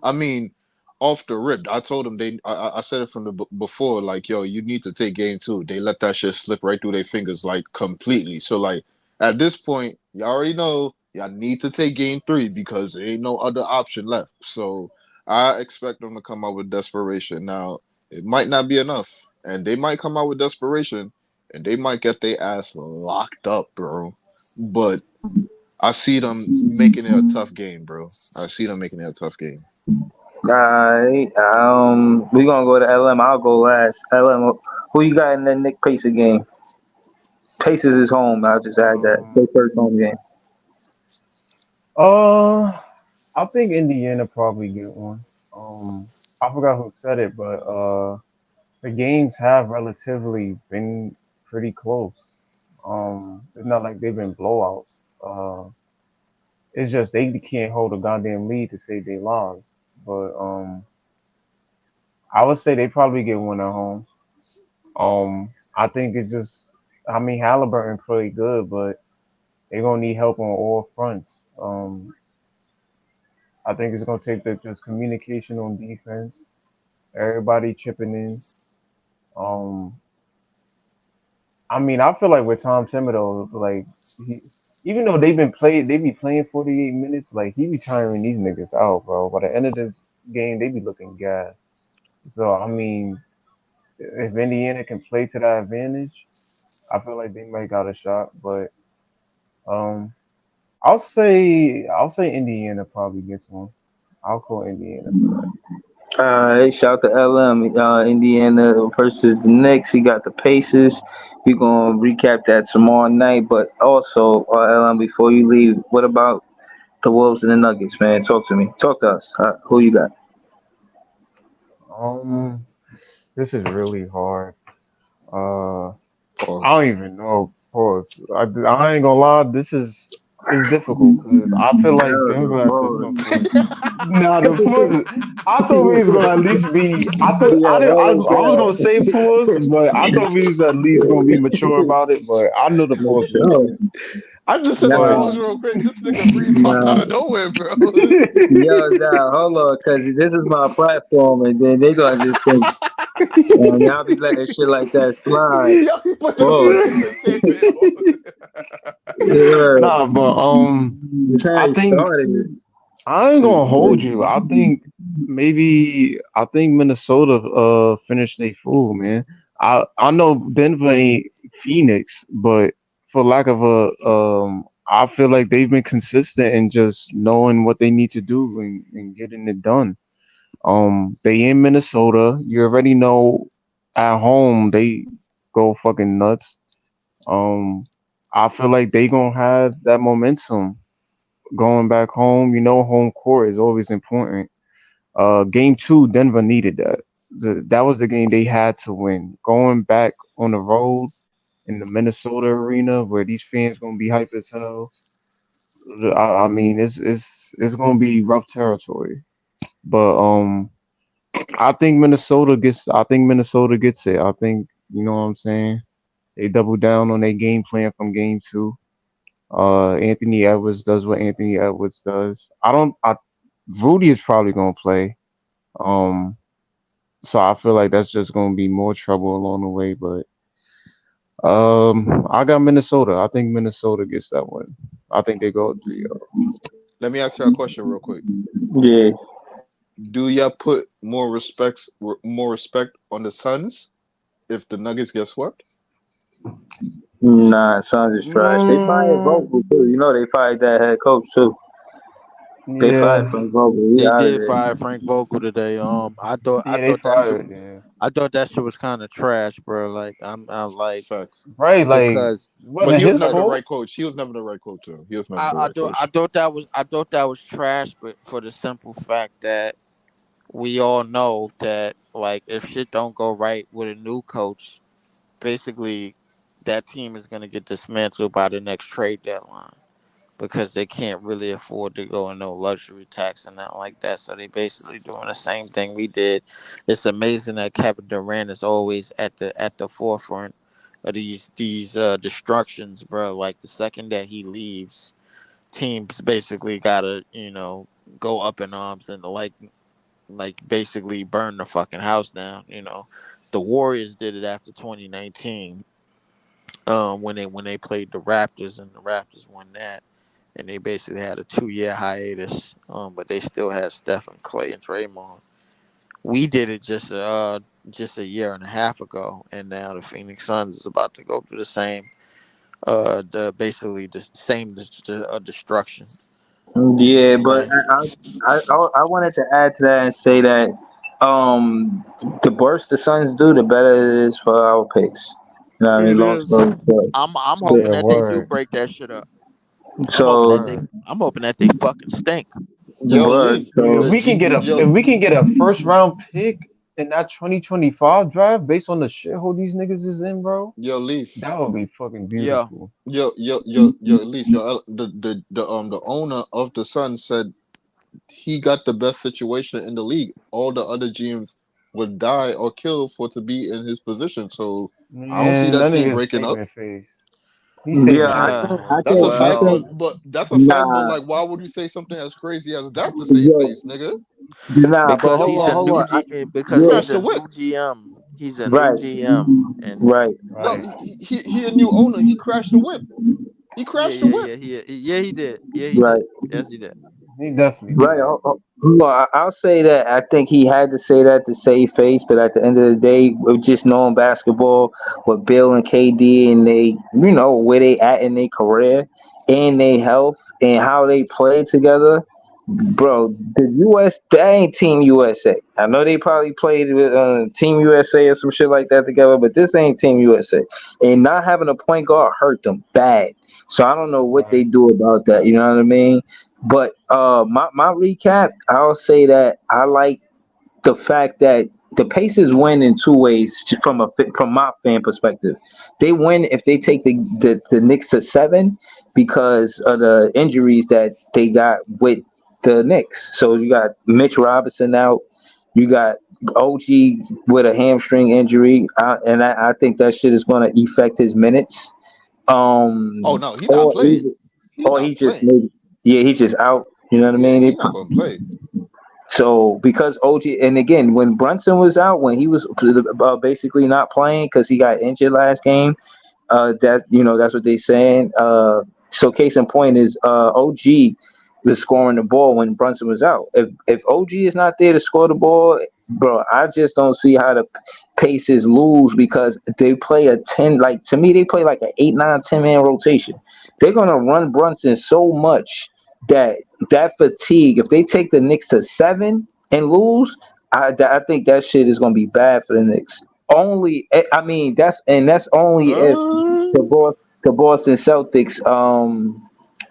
I mean, off the rip, I told them I said it from the before. Like, yo, you need to take game 2. They let that shit slip right through their fingers, like completely. So like at this point, you already know y'all need to take game 3 because there ain't no other option left. So I expect them to come out with desperation. Now it might not be enough, and they might come out with desperation, and they might get their ass locked up, bro. But I see them making it a tough game, bro. I see them making it a tough game. Alright. We gonna go to LM. I'll go last. LM. Who you got in the Nick Pacer game? Pacers is home. I'll just add that. Um. Their first home game. Uh. I think Indiana probably get one. I forgot who said it, but the games have relatively been pretty close. It's not like they've been blowouts. It's just they can't hold a goddamn lead to save their lives. But I would say they probably get one at home. I think it's just, I mean, Halliburton pretty good, but they're gonna need help on all fronts. I think it's gonna take just communication on defense, everybody chipping in. Um, I mean, I feel like with Tom Thibodeau, like he, even though they be playing 48 minutes, like he be tiring these niggas out, bro. By the end of this game, they be looking gas. So I mean, if Indiana can play to that advantage, I feel like they might got a shot. But Um, I'll say Indiana probably gets one. I'll call Indiana for that. Shout out to LM. Indiana versus the Knicks. He got the Pacers. We gonna recap that tomorrow night. But also, LM, before you leave, what about the Wolves and the Nuggets, man? Talk to me. Talk to us. Who you got? Um, this is really hard. Uh, I Pause. don't even know. Pause. I ain't gonna lie. This is difficult because I feel like Yeah, Denver at this pause. point. Nah, the pause. I thought we was gonna at least be. I thought Yeah, I didn't. hold I was gonna on, say pause, but I thought we was at least gonna be mature about it. But I know the pause was No, coming. I just said the But nah, pause real quick. This nigga breeze popped out nah. of nowhere, bro. Yo, nah, hold on, cause this is my platform, and then they gonna just think, y'all be letting shit like that slide. Yo, he put the Pause. full entertainment on. Yeah, nah, but that's how I it think started. I ain't gonna hold you. I think Minnesota finished they fool, man. I know Denver ain't Phoenix, but for lack of a I feel like they've been consistent in just knowing what they need to do and getting it done. They in Minnesota. You already know at home they go fucking nuts. Um, I feel like they gonna have that momentum going back home. You know, home court is always important. Game two, Denver needed that. That was the game they had to win. Going back on the road in the Minnesota arena where these fans gonna be hype as hell. I mean, it's gonna be rough territory. But I think Minnesota gets it. I think you know what I'm saying. They double down on their game plan from game two. Anthony Edwards does what Anthony Edwards does. Rudy is probably gonna play. Um, so I feel like that's just gonna be more trouble along the way. But I got Minnesota. I think Minnesota gets that one. I think they go 3-0. Let me ask you a question real quick. Yeah, Do y'all put more respect on the Suns if the Nuggets get swept? nah, Suns is trash. They fired Mm, Vogel too. You know they fired that head coach too. They fired yeah, Frank Vogel. He They out of did there. fire Frank Vogel today. yeah, they fired. Yeah, I thought that shit was kind of trash, bro. Like I'm like Facts. right. Like, because But wasn't he was his never the because fault. right coach. He was never the right coach, too. He was never the right I coach. thought that was trash, but for the simple fact that we all know that like if shit don't go right with a new coach, basically that team is gonna get dismantled by the next trade deadline because they can't really afford to go in no luxury tax and nothing like that. So they basically doing the same thing we did. It's amazing that Kevin Durant is always at the forefront of these destructions, bro. Like the second that he leaves, teams basically gotta go up in arms and like basically burn the fucking house down. The Warriors did it after 2019 when they played the Raptors and the Raptors won that and they basically had a 2 year hiatus. But they still had Steph and Clay and Draymond. We did it just a year and a half ago, and now the Phoenix Suns is about to go through the same the basically the same destruction. You know what Yeah, I'm but saying? I wanted to add to that and say that the worse the Suns do, the better it is for our picks. You know what I mean? It Long is. story short. I'm So, hoping Yeah, that they do word, break that shit up. word. I'm hoping that they fucking stink. Yo, word. Leaf, If So the we can G, get yo, if we can get a first round pick in that 2025 draft based on the shithole these niggas is in, bro, yo, Leaf, that would be fucking Yeah. beautiful. yo, Leaf, the owner of the Sun said he got the best situation in the league. All the other GMs would die or kill for to be in his position. So I don't see Man, that that team nigga's breaking up. saving face. He's yeah, saving face, bro. That's a I fact, Well, think, but that's a fact. But nah, like, why would you say something as crazy as that to save yo, face, nigga? but because hold on, hold on. He because Yeah, he's crashed a the whip. new GM. He's a new right, GM, and right. No, Right. he a new owner. He crashed the whip. He yeah, crashed the yeah, whip. yeah, he did. Yeah, he did. Right. Yes, he did. He definitely Right. did. Well, I'll say that I think he had to say that to save face, but at the end of the day, with just knowing basketball, with Bill and KD and they, where they at in their career and their health and how they play together, bro, the U.S. that ain't Team USA. I know they probably played with Team USA or some shit like that together, but this ain't Team USA. And not having a point guard hurt them bad. So I don't know what they Right. do about that. You know what I mean? But my recap, I'll say that I like the fact that the Pacers win in two ways from my fan perspective. They win if they take the Knicks to 7 because of the injuries that they got with the Knicks. So you got Mitch Robinson out, you got OG with a hamstring injury, and I think that shit is going to affect his minutes. Oh no, he not Or playing. even, He or not he just playing. maybe, yeah, he's just out. You know what I Yeah, mean? he not gonna play. So because OG, and again, when Brunson was out, when he was basically not playing because he got injured last game, that's what they saying. So case in point is OG was scoring the ball when Brunson was out. If OG is not there to score the ball, bro, I just don't see how the Pacers lose because they play a 10, like to me they play like an 8, 9, 10 man rotation. They're gonna run Brunson so much that that fatigue. If they take the Knicks to 7 and lose, I think that shit is gonna be bad for the Knicks. I mean that's only if Uh, the Boston Celtics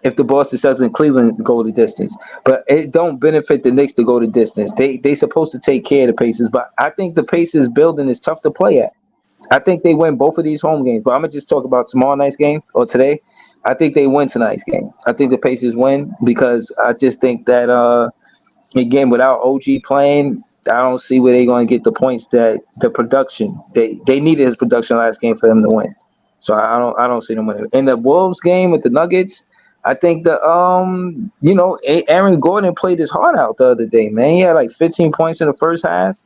if the Boston Celtics and Cleveland go the distance, but it don't benefit the Knicks to go the distance. They supposed to take care of the Pacers, but I think the Pacers building is tough to play at. I think they win both of these home games, but I'm gonna just talk about tomorrow night's game or today. I think they win tonight's game. I think the Pacers win because I just think that again, without OG playing, I don't see where they're going to get the points that the production they needed his production last game for them to win. So I don't see them winning. In the Wolves game with the Nuggets, I think Aaron Gordon played his heart out the other day, man. He had like 15 points in the first half,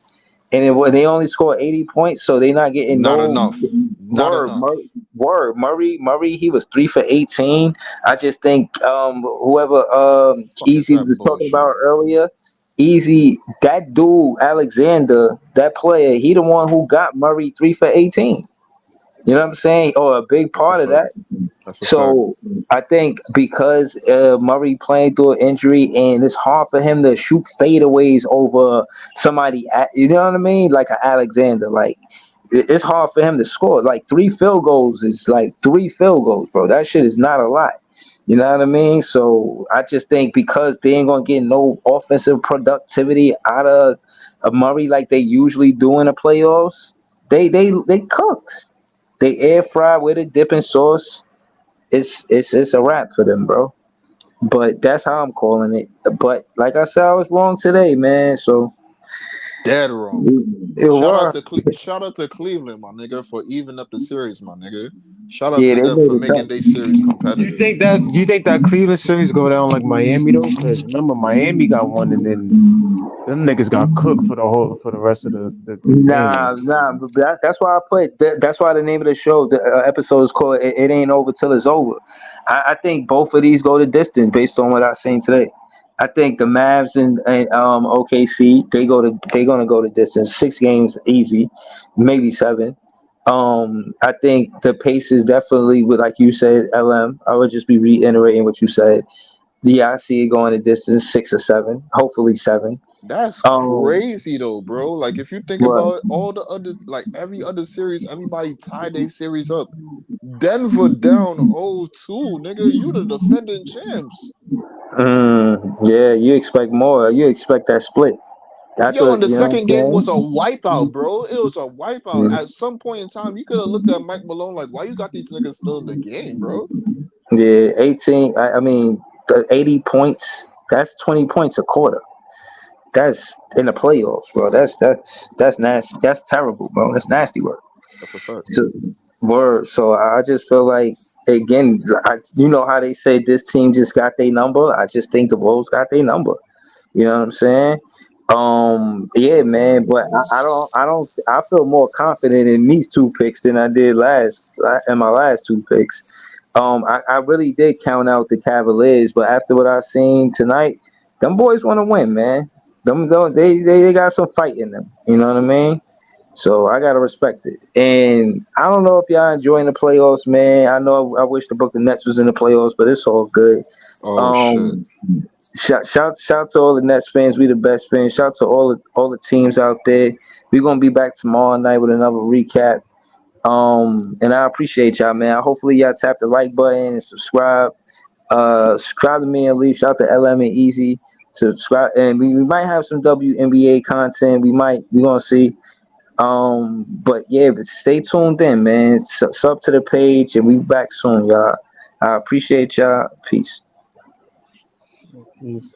and they only scored 80 points, so they're not getting not no enough. Not word. enough. Murray, he was 3 for 18. I just think whoever Fuck is Easy that was talking bullshit? about earlier, Easy, that dude Alexander, that player, he the one who got Murray 3 for 18. You know what I'm saying? Or a big That's a part of fact. that. That's a fact. So I think because Murray playing through an injury and it's hard for him to shoot fadeaways over somebody, you know what I mean? Like an Alexander, like it's hard for him to score. Like 3 field goals is like 3 field goals, bro. That shit is not a lot. You know what I mean? So I just think because they ain't gonna get no offensive productivity out of Murray like they usually do in the playoffs, they cooked. They air fry with a dipping sauce. It's a wrap for them, bro. But that's how I'm calling it. But like I said, I was wrong today, man. So Dead wrong. it were. Shout out to Cleveland, my nigga, for even up the series, my nigga. Shout out Yeah, to they them made for it making their tough. series You competitive. think that Cleveland series go down like Miami though? Because remember Miami got one, and then them niggas got cooked for the rest of the Nah, games. nah. But that's why I put. That's why the name of the show, the episode is called "It Ain't Over Till It's Over." I think both of these go the distance based on what I've seen today. I think the Mavs and OKC they're gonna go the distance. 6 games easy, maybe 7. I think the Pacers definitely would, like you said, LM. I would just be reiterating what you said. Yeah, I see it going the distance, 6 or 7, hopefully 7. That's Um, crazy though, bro. Like if you think but about all the other, like every other series, everybody tied their series up. Denver down 0-2, nigga. You the defending champs. yeah, you expect more. You expect that split. That's Yo, what and the you know second game was a wipeout, bro. It was a wipeout. what I'm At some point in time, you could have looked at Mike Malone like, why you got these niggas still in the game, bro? saying? Yeah, 18. I mean, the 80 points. That's 20 points a quarter. That's in the playoffs, bro. That's nasty. That's terrible, bro. That's nasty work. That's a fact. So, word. So I just feel like again, you know how they say this team just got their number. I just think the Wolves got their number. You know what I'm saying? Yeah, man. But I feel more confident in these 2 picks than I did in my last 2 picks. I really did count out the Cavaliers, but after what I seen tonight, them boys want to win, man. They got some fight in them. You know what I mean? So I gotta respect it. And I don't know if y'all enjoying the playoffs, man. I know I wish the Brooklyn Nets was in the playoffs, but it's all good. Oh shit. Um, shout to all the Nets fans. We the best fans. Shout to all the teams out there. We're gonna be back tomorrow night with another recap. And I appreciate y'all, man. Hopefully y'all tap the like button and subscribe. Subscribe to me and leave. Shout out to LM and Easy. Subscribe, and we might have some WNBA content. We gonna see. But yeah, but stay tuned in, man. Sub to the page, and we back soon, y'all. I appreciate y'all. Peace. Peace.